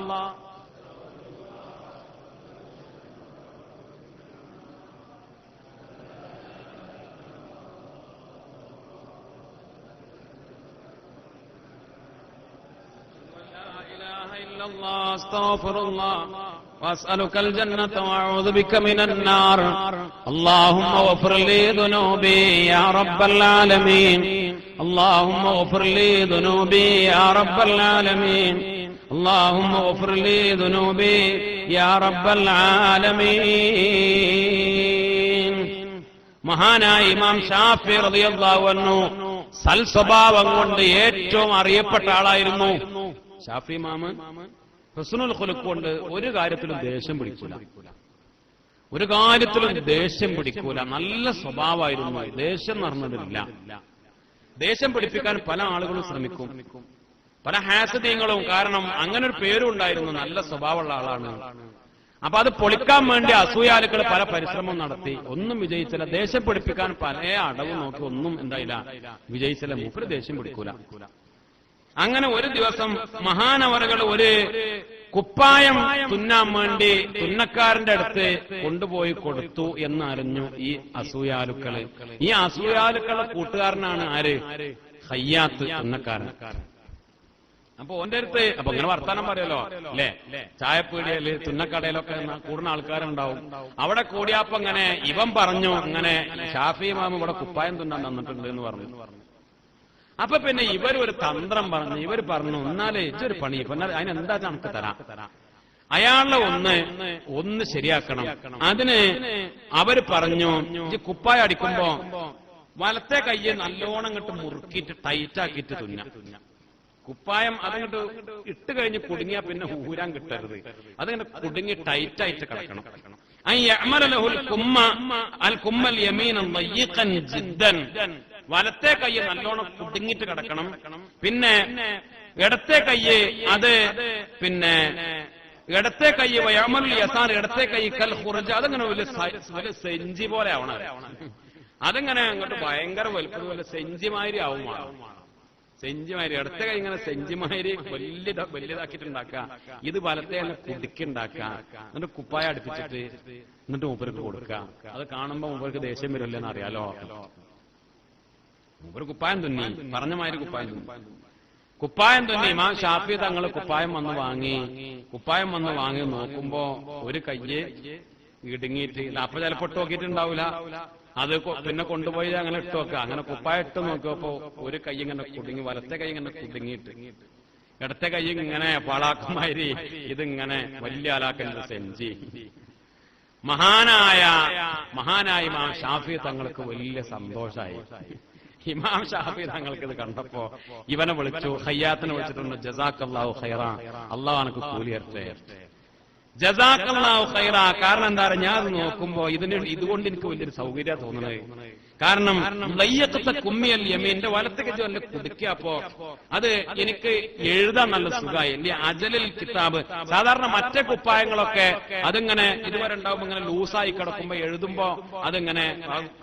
أستغفر الله وأسألك الجنة وأعوذ بك من النار اللهم اغفر لي ذنوبي يا رب العالمين اللهم اغفر لي ذنوبي يا رب العالمين اللهم اغفر لي ذنوبي يا رب العالمين. മഹാനായ ഇമാം ഷാഫി റളിയല്ലാഹു അൻഹു സൽസ്വഭാവം കൊണ്ട് ഏറ്റവും അറിയപ്പെട്ട ആളായിരുന്നു. ഷാഫി ഇമാം ഹുസ്നുൽ ഖുലുഖ് കൊണ്ട് ഒരു കാര്യത്തിലും ദേഷ്യം പിടിക്കൂല, ഒരു കാര്യത്തിലും ദേഷ്യം പിടിക്കൂല. നല്ല സ്വഭാവമായിരുന്നു. ദേഷ്യം നടന്നതില്ല. ദേഷ്യം പിടിപ്പിക്കാൻ പല ആളുകളും ശ്രമിക്കും, പല ഹാസദീങ്ങളും. കാരണം അങ്ങനെ ഒരു പേരും ഉണ്ടായിരുന്നു, നല്ല സ്വഭാവമുള്ള ആളാണ്. അപ്പൊ അത് പൊളിക്കാൻ വേണ്ടി അസൂയാലുക്കൾ പല പരിശ്രമം നടത്തി, ഒന്നും വിജയിച്ചില്ല. ദേഷ്യം പിടിപ്പിക്കാൻ പല അടവ് നോക്കി, ഒന്നും എന്തായില്ല, വിജയിച്ചില്ല. മൂപ്പര് ദേഷ്യം പിടിക്കൂല. അങ്ങനെ ഒരു ദിവസം മഹാനവറുകൾ ഒരു കുപ്പായം തുന്നാൻ വേണ്ടി തുന്നക്കാരന്റെ അടുത്ത് കൊണ്ടുപോയി കൊടുത്തു എന്നറിഞ്ഞു ഈ അസൂയാലുക്കള്. ഈ അസൂയാലുക്കളുടെ കൂട്ടുകാരനാണ് ആര്? ഖയ്യാത്ത് തുന്നക്കാരൻ. അപ്പൊ ഓന്റെ അടുത്ത് അപ്പൊ ഇങ്ങനെ വർത്താനം പറയല്ലോ അല്ലേ, ചായപ്പീടിയയില് തുന്നക്കടയിലൊക്കെ കൂടുന്ന ആൾക്കാരുണ്ടാവും. അവിടെ കൂടിയപ്പോ ഇങ്ങനെ ഇവൻ പറഞ്ഞു, അങ്ങനെ ഷാഫി ഇമാം ഇവിടെ കുപ്പായം തുന്നാൻ തന്നിട്ടുണ്ട് എന്ന് പറഞ്ഞു. അപ്പൊ പിന്നെ ഇവരൊരു തന്ത്രം പറഞ്ഞു. ഇവർ പറഞ്ഞു, എന്നാലേ ഇതൊരു പണി, അതിനെന്താ നമുക്ക് തരാം. അയാളെ ഒന്ന് ശരിയാക്കണം. അതിന് അവര് പറഞ്ഞു, കുപ്പായ അടിക്കുമ്പോ വലത്തെ കയ്യെ നല്ലോണം ഇങ്ങോട്ട് മുറുക്കിയിട്ട് ടൈറ്റാക്കിയിട്ട് തുന്ന. കുപ്പായം അതങ്ങോട്ട് ഇട്ട് കഴിഞ്ഞ് കുടുങ്ങിയാ പിന്നെ ഊരാൻ കിട്ടരുത്. അതിങ്ങനെ കുടുങ്ങി ടൈറ്റായിട്ട് കിടക്കണം. വലത്തെ കയ്യെ നല്ലോണം കുടുങ്ങിട്ട് കിടക്കണം. പിന്നെ ഇടത്തെ കയ്യെ അത് പിന്നെ ഇടത്തെ കൈ വയമൽ യസാർ, ഇടത്തെ കൈ കൽ ഖുർജ്, അതങ്ങനെ വലിയ സെഞ്ചി പോലെ ആവണം. അതങ്ങനെ അങ്ങോട്ട് ഭയങ്കര വലുപ്പം പോലെ സെഞ്ചിമാതിരി ആവുമാണ്. സെഞ്ചിമാതിരി ഇടത്തെ കൈ ഇങ്ങനെ സെഞ്ചിമാതിരി വലിയതാക്കിയിട്ടുണ്ടാക്കുക. ഇത് വലത്തെ തന്നെ കുടുക്കുണ്ടാക്കുക. എന്നിട്ട് കുപ്പായ അടുപ്പിച്ചിട്ട് എന്നിട്ട് മൂപ്പർക്ക് കൊടുക്കുക. അത് കാണുമ്പോ മൂപ്പർക്ക് ദേഷ്യം വരില്ലെന്ന് അറിയാലോ. മൂപ്പര് കുപ്പായം തുന്നി, പറഞ്ഞ മാതിരി കുപ്പായം തുന്നി. ഇമാം ഷാഫി തങ്ങൾ കുപ്പായം വന്ന് വാങ്ങി നോക്കുമ്പോ ഒരു കയ്യ് ഇടുങ്ങിയിട്ട്, അപ്പൊ ചിലപ്പോ ഇട്ട് നോക്കിയിട്ടുണ്ടാവൂല. അത് പിന്നെ കൊണ്ടുപോയി അങ്ങനെ ഇട്ട് വെക്കുക. അങ്ങനെ കുപ്പായ ഇട്ട് നോക്കിയപ്പോ ഒരു കൈ ഇങ്ങനെ കുടുങ്ങി, വലത്തെ കൈ ഇങ്ങനെ കുടുങ്ങിയിട്ട് ഇടത്തെ കൈ ഇങ്ങനെ പാളാക്കുമാതിരി ഇതിങ്ങനെ വലിയ ആലാക്കലിന്റെ സെഞ്ചി. മഹാനായ ഇമാം ഷാഫി തങ്ങൾക്ക് വലിയ സന്തോഷമായി. ഇമാം ഷാഫി തങ്ങൾക്ക് ഇത് കണ്ടപ്പോ ഇവനെ വിളിച്ചു, ഖയ്യാത്തിനെ വിളിച്ചിട്ടുണ്ട്. ജസാക്കല്ലാഹു ഖൈറ, അള്ളാഹു അനക്ക് കൂലി തരട്ടെ. ജസാക്കല്ലാഹു ഖൈറ. കാരണം എന്താ പറയുക, ഞാൻ നോക്കുമ്പോ ഇതുകൊണ്ട് എനിക്ക് വലിയൊരു സൗകര്യം തോന്നുന്നത്. കാരണം ലയ്യക്കത്തെ കുമ്മിയൽ യമീന്റെ വലത്തേക്ക് വല്ല കുടിക്കപ്പോ അത് എനിക്ക് എഴുതാൻ നല്ല സുഖമായി. അല്ലെ അജലിൽ കിതാബ്. സാധാരണ മറ്റേ കുപ്പായങ്ങളൊക്കെ അതിങ്ങനെ ഇതുവരെ ഉണ്ടാവുമ്പോ ഇങ്ങനെ ലൂസായി കിടക്കുമ്പോ എഴുതുമ്പോ അതിങ്ങനെ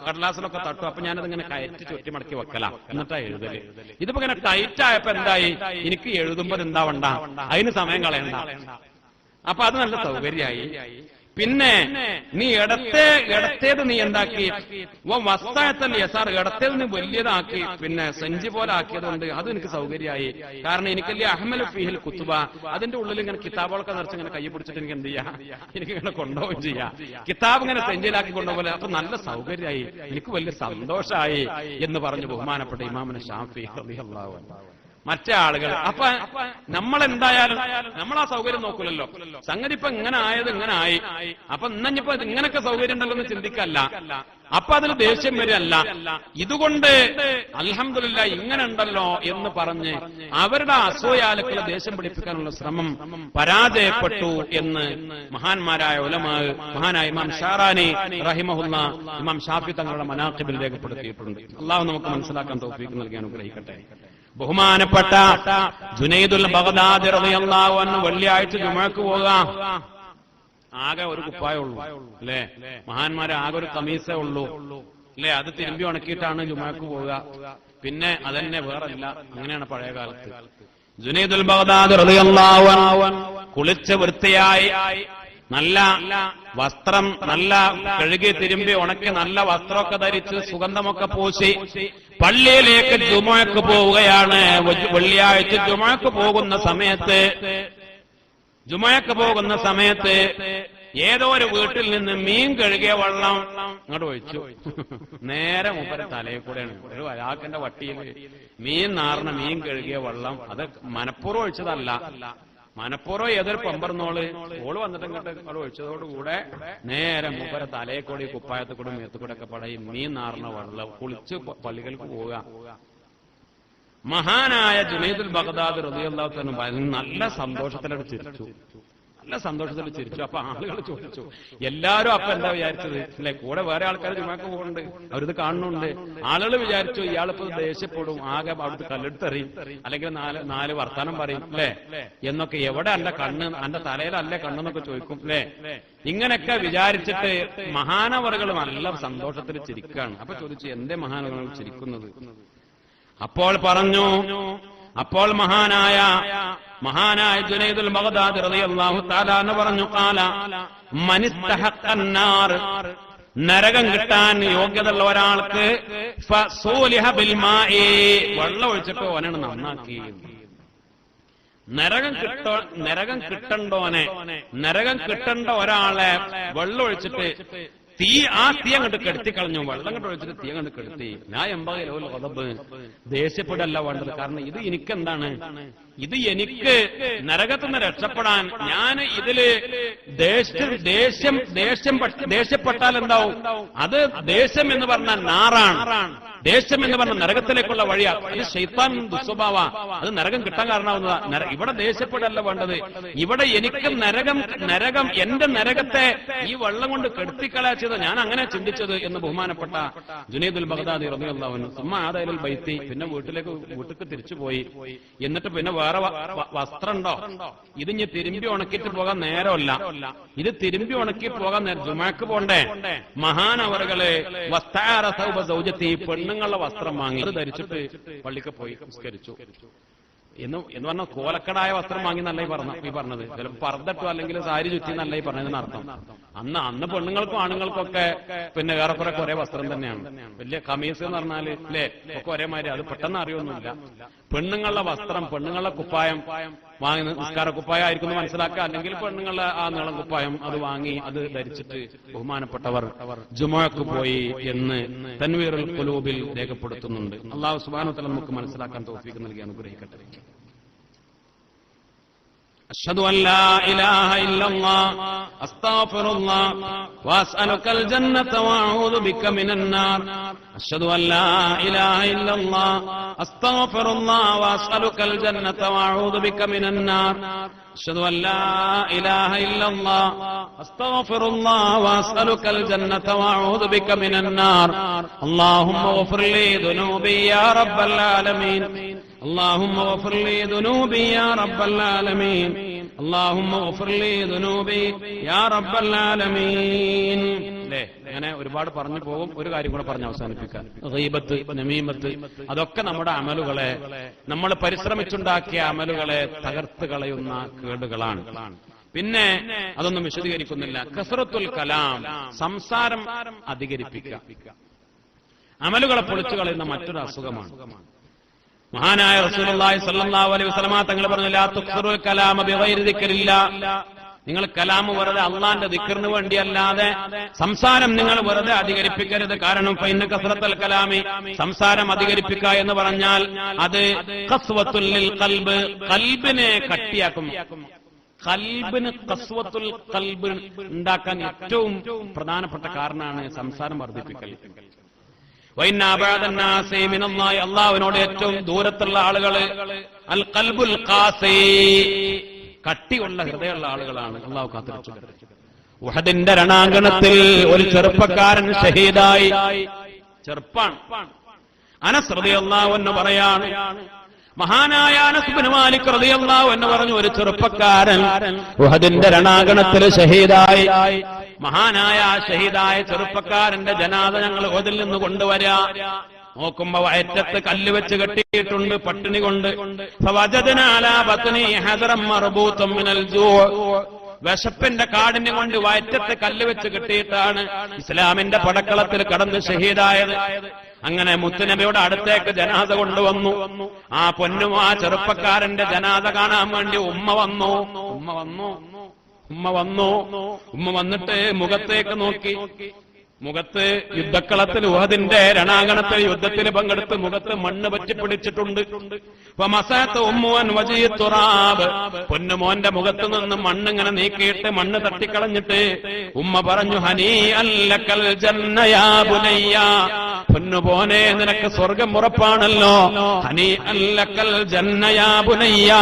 കടലാസിലൊക്കെ തട്ടും. അപ്പൊ ഞാനതിങ്ങനെ കയറ്റി ചുറ്റി മടക്കി വെക്കലാം, എന്നിട്ടാ എഴുതല്. ഇതിപ്പോ ഇങ്ങനെ ടൈറ്റ് ആയപ്പോ എന്തായി, എനിക്ക് എഴുതുമ്പോ എന്താവണ്ട, അതിന് സമയം കളയണ്ട. അപ്പൊ അത് നല്ല സൗകര്യമായി. പിന്നെ നീ ഇടത്തേത് നീ എന്താക്കി, വസ്തായത്തല്ലേ യസാർ, ഇടത്തേത് നീ വലിയതാക്കി പിന്നെ സഞ്ചി പോലെ ആക്കിയതുകൊണ്ട് അത് എനിക്ക് സൗകര്യമായി. കാരണം എനിക്കല്ലേ അഹ്മൽ ഫീഹിൽ കുത്തുബ, അതിന്റെ ഉള്ളിൽ ഇങ്ങനെ കിതാബുകളൊക്കെ നിറച്ച് ഇങ്ങനെ കൈ പിടിച്ചിട്ട് എനിക്ക് എന്ത് ചെയ്യാം, എനിക്ക് ഇങ്ങനെ കൊണ്ടുപോവുകയും ചെയ്യാം. കിതാബ് ഇങ്ങനെ സെഞ്ചിയിലാക്കി കൊണ്ടുപോലെ. അപ്പൊ നല്ല സൗകര്യമായി, എനിക്ക് വലിയ സന്തോഷമായി എന്ന് പറഞ്ഞു ബഹുമാനപ്പെട്ട ഇമാമുന ഷാഫി റളിയല്ലാഹു അൻഹു. മറ്റേ ആളുകൾ അപ്പൊ നമ്മളെന്തായാലും നമ്മൾ ആ സൗകര്യം നോക്കൂലല്ലോ. സംഗതി ഇപ്പൊ ഇങ്ങനെ ആയത് ഇങ്ങനെ ആയി, അപ്പൊ ഇന്നിപ്പോ ഇങ്ങനൊക്കെ സൗകര്യം ഉണ്ടല്ലോ എന്ന് ചിന്തിക്കല്ല. അപ്പൊ അതിൽ ദേഷ്യം വരികയല്ല. ഇതുകൊണ്ട് അൽഹംദുലില്ലാഹ് ഇങ്ങനെ ഉണ്ടല്ലോ എന്ന് പറഞ്ഞ് അവരുടെ അസൂയാലുക്കളെ ദേഷ്യം പിടിപ്പിക്കാനുള്ള ശ്രമം പരാജയപ്പെട്ടു എന്ന് മഹാന്മാരായ ഉലമാ, മഹാനായ ഇമാം ഷാറാനി റഹിമഹുല്ലാ ഇമാം ഷാഫി തങ്ങളുടെ മനാഖിബിൽ രേഖപ്പെടുത്തിയിട്ടുണ്ട്. അള്ളാഹു നമുക്ക് മനസ്സിലാക്കാൻ തൗഫീഖ് നൽകി അനുഗ്രഹിക്കട്ടെ. ബഹുമാനപ്പെട്ട ജുനൈദുൽ ബഗ്ദാദി റളിയല്ലാഹു അൻഹു വെള്ളിയാഴ്ച ജുമുഅക്ക് പോകാം. ആകെ ഒരു കുപ്പായേ ഉള്ളൂ അല്ലേ, മഹാന്മാരെ ആകെ ഒരു കമീസേ ഉള്ളൂ അല്ലേ, അത് തിരുമ്പി ഉണക്കിയിട്ടാണ് ജുമുഅക്ക് പോവുക. പിന്നെ അതന്നെ വേറല്ല. അങ്ങനെയാണ് പഴയ കാലത്ത്. ജുനൈദുൽ ബഗ്ദാദി റളിയല്ലാഹു അൻഹു കുളിച്ച് വൃത്തിയായി നല്ല വസ്ത്രം, നല്ല കഴുകി തിരുമ്പി ഉണക്കി നല്ല വസ്ത്രമൊക്കെ ധരിച്ച് സുഗന്ധമൊക്കെ പൂശി പള്ളിയിലേക്ക് ജുമുഅക്ക് പോവുകയാണ്. വെള്ളിയാഴ്ച ജുമുഅക്ക് പോകുന്ന സമയത്ത് ഏതോ ഒരു വീട്ടിൽ നിന്ന് മീൻ കഴുകിയ വെള്ളം അങ്ങോട്ട് ഒഴിച്ചു. നേരെ മൂപ്പരെ തലയിൽ കൂടെയാണ്. ഒരു വരാക്കിന്റെ വട്ടിയിൽ മീൻ നാർന്ന മീൻ കഴുകിയ വെള്ളം. അത് മനഃപൂർവ്വം ഒഴിച്ചതല്ല. മനഃപൂർവ്വം ഏതൊരു പമ്പർന്നോള് ഓള് വന്നിട്ട് അങ്ങോട്ട് ഒഴിച്ചതോടുകൂടെ നേരെ മൂപ്പരെ തലയെ കൂടി കുപ്പായത്തിൽ കൂടെ മേത്തുകൂടെ ഒക്കെ പടയും മീൻ നാർന്ന വെള്ളം കുളിച്ച് പള്ളികൾക്ക് പോവുക. മഹാനായ ജുനൈദുൽ ബഗ്ദാദി റളിയല്ലാഹു അൻഹു നല്ല സന്തോഷത്തിലൂടെ ചിരിച്ചു. അപ്പൊ ആളുകൾ ചോദിച്ചു, എല്ലാരും അപ്പൊ എന്താ വിചാരിച്ചത് അല്ലെ, കൂടെ വേറെ ആൾക്കാർ ജുമുഅക്ക് പോകുന്നുണ്ട്, അവരിത് കാണുന്നുണ്ട്. ആളുകൾ വിചാരിച്ചു ഇയാളിപ്പോ ദേഷ്യപ്പെടും, ആകെ അവിടുത്തെ കല്ലെടുത്തെറിയും, അല്ലെങ്കിൽ നാല് വർത്താനം പറയും അല്ലെ എന്നൊക്കെ. എവിടെ എന്റെ കണ്ണ്, എന്റെ തലയിലല്ലേ കണ്ണെന്നൊക്കെ ചോദിക്കും അല്ലെ. ഇങ്ങനെയൊക്കെ വിചാരിച്ചിട്ട് മഹാനവറുകൾ നല്ല സന്തോഷത്തിൽ ചിരിക്കുകയാണ്. അപ്പൊ ചോദിച്ചു, എന്തേ മഹാനവറുകൾ ചിരിക്കുന്നത്? അപ്പോൾ മഹാനായ ജുനൈദുൽ ബഗ്ദാദി റളിയല്ലാഹു തആല എന്ന് പറഞ്ഞു, ഖാല മനിസ്തഹഖന്നാർ, നരകം കിട്ടാൻ യോഗ്യതയുള്ള ഒരാൾക്ക് ഫസൂലിഹ ബിൽ മാഇ, വെള്ളം ഒഴിച്ചിട്ട് ഓനാണ് നന്നാക്കി. നരകം കിട്ടേണ്ട ഒരാളെ വെള്ളം ഒഴിച്ചിട്ട് തീ അങ്ങോട്ട് കെടുത്തി കളഞ്ഞു. വെള്ളം കണ്ട് ഒഴിച്ചിട്ട് തീ അങ്ങോട്ട് കെടുത്തി. ഞാൻ എമ്പകലോ ദേഷ്യപ്പെടല്ല വേണ്ടത്. കാരണം ഇത് എനിക്കെന്താണ്, ഇത് എനിക്ക് നരകത്തുനിന്ന് രക്ഷപ്പെടാൻ ഞാൻ ഇതില് ദേഷ്യപ്പെട്ടാൽ എന്താവും, അത് ദേഷ്യം എന്ന് പറഞ്ഞാൽ നാറാണ്. ദേഷ്യം എന്ന് പറഞ്ഞ നരകത്തിലേക്കുള്ള വഴിയാ. അത് ശൈത്താൻ ദുസ്വഭാവ, അത് നരകം കിട്ടാൻ കാരണമാവുന്നതാ. ഇവിടെ ദേഷ്യപ്പെടല്ല വേണ്ടത്. ഇവിടെ എനിക്ക് നരകം എന്റെ നരകത്തെ ഈ വെള്ളം കൊണ്ട് കെടുത്തിക്കളയാച്ചത് ഞാൻ അങ്ങനെ ചിന്തിച്ചത് എന്ന് ബഹുമാനപ്പെട്ട ജുനൈദുൽ ബഗ്ദാദി റളിയല്ലാഹു അൻഹു സുമ്മ ആദയിൽ ബൈത്തി, പിന്നെ വീട്ടിലേക്ക് തിരിച്ചുപോയി. എന്നിട്ട് പിന്നെ വേറെ വസ്ത്രം ഉണ്ടോ, ഇത് ഇനി തിരുമ്പി ഉണക്കിയിട്ട് പോകാൻ നേരമല്ല, ഇത് തിരുമ്പി ഉണക്കി പോകാൻ നേരം, ജുമാക്ക് പോണ്ടേ. മഹാനവറുകള് വസ്താറ സൗബ സൗജത്തി, പെണ്ണുങ്ങളുടെ വസ്ത്രം വാങ്ങി അത് ധരിച്ചിട്ട് പള്ളിക്ക് പോയി നിസ്കരിച്ചു എന്ന് പറഞ്ഞാൽ കോലക്കടായ വസ്ത്രം വാങ്ങി നല്ല ഈ പറഞ്ഞത്. ചിലപ്പോൾ പർദ്ദട്ടോ അല്ലെങ്കിൽ സാരി ചുറ്റി നല്ല ഈ പറഞ്ഞതിന് അർത്ഥം. അന്ന് പെണ്ണുങ്ങൾക്കും ആണുങ്ങൾക്കൊക്കെ പിന്നെ ഏറെക്കുറെ ഒരേ വസ്ത്രം തന്നെയാണ്. വലിയ കമീസ് എന്ന് പറഞ്ഞാല് അല്ലേ ഒക്കെ ഒരേമാതിരി, അത് പെട്ടെന്ന് അറിയൊന്നുമില്ല. പെണ്ണുങ്ങളുടെ വസ്ത്രം, പെണ്ണുങ്ങളുടെ കുപ്പായം വാങ്ങി, നിസ്കാര കുപ്പായം ആയിരിക്കും മനസ്സിലാക്കുക, അല്ലെങ്കിൽ പെണ്ണുങ്ങളുടെ ആ നീളം കുപ്പായം അത് വാങ്ങി അത് ധരിച്ചിട്ട് ബഹുമാനപ്പെട്ടവർ ജുമുഅക്ക് പോയി എന്ന് തൻവീറുൽ ഖുലൂബിൽ രേഖപ്പെടുത്തുന്നുണ്ട്. അല്ലാഹു സുബ്ഹാനഹു വ തആല നമുക്ക് മനസ്സിലാക്കാൻ തൗഫീഖ് നൽകി അനുഗ്രഹിക്കട്ടെ. أشهد أن لا إله إلا الله أستغفر الله وأسألك الجنة وأعوذ بك من النار. أشهد أن لا إله إلا الله أستغفر الله وأسألك الجنة وأعوذ بك من النار. أشهد أن لا إله إلا الله أستغفر الله وأسألك الجنة وأعوذ بك من النار. اللهم اغفر لي ذنوبي يا رب العالمين. اللهم اغفر لي ذنوبي يا رب العالمين. اللهم اغفر لي ذنوبي يا رب العالمين. അല്ലേ, അങ്ങനെ ഒരുപാട് പറഞ്ഞു പോകും. ഒരു കാര്യം കൂടെ പറഞ്ഞ് അവസാനിപ്പിക്കാം. ഗീബത്ത്, നമീമത്ത്, അതൊക്കെ നമ്മുടെ അമലുകളെ, നമ്മൾ പരിശ്രമിച്ചുണ്ടാക്കിയ അമലുകളെ തകർത്ത് കളയുന്ന കേടുകളാണ്. പിന്നെ അതൊന്നും വിശദീകരിക്കുന്നില്ല. കസ്റത്തുൽ കലാം, സംസാരം അധികരിപ്പിക്കുക, അമലുകളെ പൊളിച്ചു കളയുന്ന മറ്റൊരു അസുഖമാണ്. മഹാനായ റസൂലുള്ളാഹി സ്വല്ലല്ലാഹു അലൈഹി വസല്ലമ തങ്ങൾ പറഞ്ഞു, ലാ തുക്സിറുൽ കലാമ ബിഗൈരി ദിക്രില്ലാ, നിങ്ങൾ കലാമ് വെറുതെ അള്ളാന്റെ ദിക്റിന് വേണ്ടിയല്ലാതെ സംസാരം നിങ്ങൾ വെറുതെ അധികരിപ്പിക്കരുത്. കാരണം ഫൈന കസ്റത്തുൽ കലാമി, സംസാരം അധികരിപ്പിക്കുക എന്ന് പറഞ്ഞാൽ അത് ഖസ്വത്തുൽ ലിൽ ഖൽബ്, ഖൽബിനെ കട്ടിയാക്കും. ഖൽബിന് ഖസ്വത്തുൽ ഖൽബ് ഉണ്ടാക്കാൻ ഏറ്റവും പ്രധാനപ്പെട്ട കാരണമാണ് സംസാരം വർദ്ധിപ്പിക്കൽ. അള്ളാഹുവിനോട് ഏറ്റവും ദൂരത്തുള്ള ആളുകള് അൽ ഖൽബുൽ ഖാസി, കട്ടിയുള്ള ഹൃദയമുള്ള ആളുകളാണ്. അള്ളാഹു കാത്തിരച്ചു. ഉഹദിന്റെ രണാങ്കണത്തിൽ ഒരു ചെറുപ്പക്കാരൻ ഷഹീദായി. ചെറുപ്പാണ്. അനസ് റളിയല്ലാഹു അൻഹു പറയാണ്, മഹാനായ അനസ് ഇബ്നു മാലിക് റളിയല്ലാഹു അൻഹു പറഞ്ഞു, ഒരു ചെറുപ്പക്കാരൻ ഉഹദിന്റെ രണാങ്കണത്തിൽ ഷഹീദായി. മഹാനായ ഷഹീദായ ചെറുപ്പക്കാരന്റെ ജനാദ ഞങ്ങൾ ഉഹദിൽ നിന്ന് കൊണ്ടുവരാ. നോക്കുമ്പോ വയറ്റത്ത് കല്ല് വെച്ച് കെട്ടിയിട്ടുണ്ട്, പട്ടിണി കൊണ്ട്. വിശപ്പിന്റെ കാഠിന്യം കൊണ്ട് വയറ്റത്ത് കല്ല് വെച്ച് കെട്ടിയിട്ടാണ് ഇസ്ലാമിന്റെ പടക്കളത്തിൽ കടന്ന് ഷഹീദായത്. അങ്ങനെ മുത്തുനബിയുടെ അടുത്തേക്ക് ജനാദ കൊണ്ടുവന്നു. ആ പൊന്നും ആ ചെറുപ്പക്കാരന്റെ ജനാദ കാണാൻ വേണ്ടി ഉമ്മ വന്നിട്ട് മുഖത്തേക്ക് നോക്കി. മുഖത്ത് യുദ്ധക്കളത്തിൽ ഉഹദിന്റെ രണാങ്കണത്തിൽ യുദ്ധത്തിൽ പങ്കെടുത്ത് മുഖത്ത് മണ്ണ് പറ്റിപ്പിടിച്ചിട്ടുണ്ട്. പൊന്നുമോന്റെ മുഖത്ത് നിന്ന് മണ്ണിങ്ങനെ നീക്കിയിട്ട് മണ്ണ് തട്ടിക്കളഞ്ഞിട്ട് ഉമ്മ പറഞ്ഞു, ഹനീ അല്ലക്കൽ ജന്നയാ ബുനയ്യ, പൊന്നുപോനെ നിനക്ക് സ്വർഗം ഉറപ്പാണല്ലോ. ഹനീ അല്ലക്കൽ ജന്നയാ ബുനയ്യ,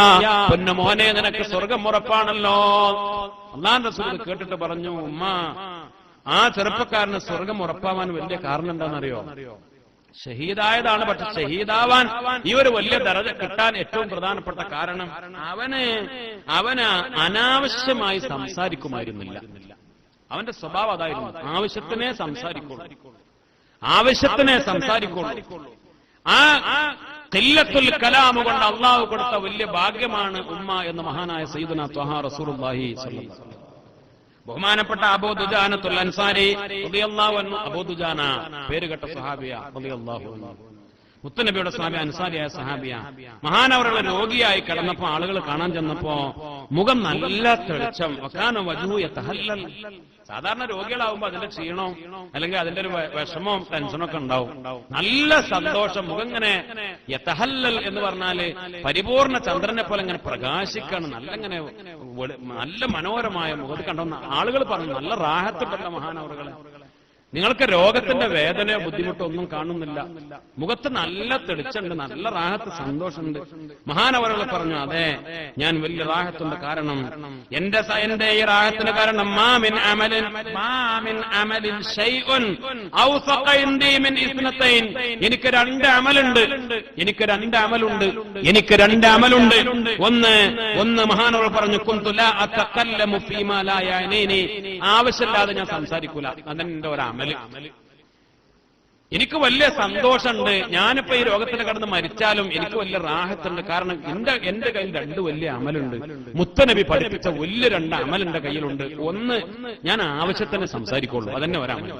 പൊന്നുമോനെ നിനക്ക് സ്വർഗം ഉറപ്പാണല്ലോ. അല്ലാഹുവിന്റെ റസൂൽ കേട്ടിട്ട് പറഞ്ഞു, ഉമ്മ, ആ ചെറുപ്പക്കാരന് സ്വർഗം ഉറപ്പാവാൻ വലിയ കാരണം എന്താണെന്നറിയോ? ഷഹീദായതാണ്. പക്ഷെ ഷഹീദാവാൻ ഈ ഒരു വലിയ ദറജ കിട്ടാൻ ഏറ്റവും പ്രധാനപ്പെട്ട കാരണം അവന് അനാവശ്യമായി സംസാരിക്കുമായിരുന്നില്ല. അവന്റെ സ്വഭാവം അതായിരുന്നു. ആവശ്യത്തിനെ സംസാരിക്കുള്ളൂ. ആ ഖില്ലത്തുൽ കലാം കൊണ്ട് അള്ളാഹു കൊടുത്ത വലിയ ഭാഗ്യമാണ് ഉമ്മ എന്ന് മഹാനായ സയ്യിദുനാ ത്വഹാ റസൂലുള്ളാഹി സ്വല്ലല്ലാഹു അലൈഹി വസല്ലം. ബഹുമാനപ്പെട്ട അബൂ ദുജാനത്തുൽ അൻസാരി റളിയല്ലാഹു അൻഹു, അബൂ ദുജാന പേരുകെട്ട സ്വഹാബിയ റളിയല്ലാഹു അൻഹു, മുത്തുനബിയുടെ സ്വഹാബിയ, അൻസാരിയായ സ്വഹാബിയ. മഹാനവറുകൾ രോഗിയായി കിടന്നപ്പോ ആളുകൾ കാണാൻ ചെന്നപ്പോ മുഖം നല്ല തെളിച്ചം. വകാന വജ്ഹു യതഹല്ലൽ. സാധാരണ രോഗികളാവുമ്പോ അതിന്റെ ക്ഷീണവും അല്ലെങ്കിൽ അതിന്റെ ഒരു വിഷമവും ടെൻഷനൊക്കെ ഉണ്ടാവും. നല്ല സന്തോഷം, മുഖം ഇങ്ങനെ യതഹല്ലൽ എന്ന് പറഞ്ഞാല് പരിപൂർണ ചന്ദ്രനെ പോലെ ഇങ്ങനെ പ്രകാശിക്കണം. നല്ല മനോഹരമായ മുഖത്ത് കണ്ടെന്ന ആളുകൾ പറഞ്ഞു. നല്ല റാഹത്തുണ്ടല്ലോ മഹാനവറുകളെ. നിങ്ങൾക്ക് രോഗത്തിന്റെ വേദനയോ ബുദ്ധിമുട്ടോ ഒന്നും കാണുന്നില്ല, മുഖത്ത് നല്ല തെളിച്ചുണ്ട്, നല്ല റാഹത്ത്, സന്തോഷമുണ്ട്. മഹാനവറുകൾ പറഞ്ഞു, അതെ ഞാൻ വലിയ റാഹത്തുണ്ട്. കാരണം എന്റെ ഈ റാഹത്തിന് കാരണം മാമിൻ അമലിൻ ഷൈഉൻ ഔസഖ ഇൻദി മിൻ ഇസ്നതൈൻ. എനിക്ക് രണ്ട് അമലുണ്ട്. ഒന്ന് മഹാനവറുകൾ പറഞ്ഞു, കുന്തു ലാ അതകല്ലമു ഫീമാ ലാ യഅനീനി. ആവശ്യമില്ലാതെ ഞാൻ സംസാരിക്കൂല, അതെന്റെ ഒരു അമല്. എനിക്ക് വലിയ സന്തോഷമുണ്ട്. ഞാനിപ്പോ ഈ രോഗത്തിന് കടന്ന് മരിച്ചാലും എനിക്ക് വലിയ റാഹത്തുണ്ട്. കാരണം എന്റെ കയ്യിൽ രണ്ട് വലിയ അമലുണ്ട്. മുത്തനബി പഠിപ്പിച്ച വലിയ രണ്ട് അമൽ എന്റെ കയ്യിലുണ്ട്. ഒന്ന്, ഞാൻ ആവശ്യത്തിന് സംസാരിക്കുള്ളൂ, അതന്നെ ഒരമൽ.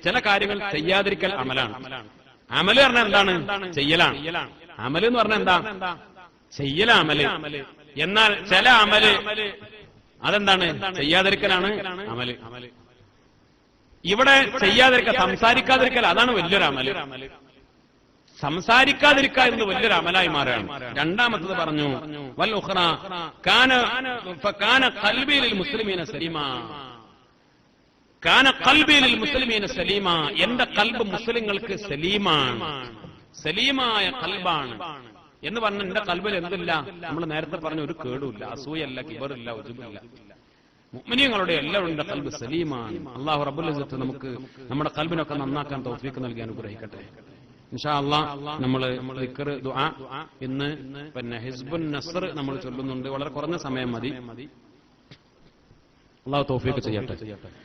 ചില കാര്യങ്ങൾ ചെയ്യാതിരിക്കൽ അമലാണ്. അമല് പറഞ്ഞാൽ എന്താണ്? ചെയ്യലാണ്. അമല് എന്ന് പറഞ്ഞാൽ എന്താ? ചെയ്യല അമല്. എന്നാൽ ചില അമല് അതെന്താണ്? ചെയ്യാതിരിക്കലാണ് അമല്. ഇവിടെ ചെയ്യാതിരിക്കൽ, സംസാരിക്കാതിരിക്കൽ, അതാണ് വലിയൊരു അമല്. സംസാരിക്കാതിരിക്കുക എന്ന് വലിയൊരു അമലായി മാറുകയാണ്. രണ്ടാമത്തത് പറഞ്ഞു, വൽ ഉഖ്റ കാന ഖൽബി ലിൽ മുസ്ലിമീന സലീമാ. കാന ഖൽബി ലിൽ മുസ്ലിമീന സലീമാ. എന്റെ ഖൽബ് മുസ്ലിങ്ങൾക്ക് സലീമാണ്, സലീമായ ഖൽബാണ്. എന്ന് പറഞ്ഞ എന്റെ ഖൽബിൽ എന്തില്ല? നമ്മൾ നേരത്തെ പറഞ്ഞ ഒരു കേടുമില്ല, അസൂയല്ല, കിബറില്ല, ഉജുബില്ല. മുഅ്മിനീങ്ങളുടെ എല്ലാവരുടെ ഖൽബ് സലീമാണ്. അല്ലാഹു റബ്ബുൽ ഇസ്സത്ത് നമുക്ക് നമ്മുടെ ഖൽബിനൊക്കെ നന്നാക്കാൻ തൗഫീഖ് നൽകി അനുഗ്രഹിക്കട്ടെ. ഇൻഷാ അല്ലാഹ് നമ്മൾ ദിക്ർ, ദുആ, ഇന്ന് പിന്നെ ഹിസ്ബുൻ നസ്ർ നമ്മൾ ചൊല്ലുന്നുണ്ട്. വളരെ കുറഞ്ഞ സമയം മതി. അല്ലാഹു തൗഫീഖ് ചെയ്യട്ടെ.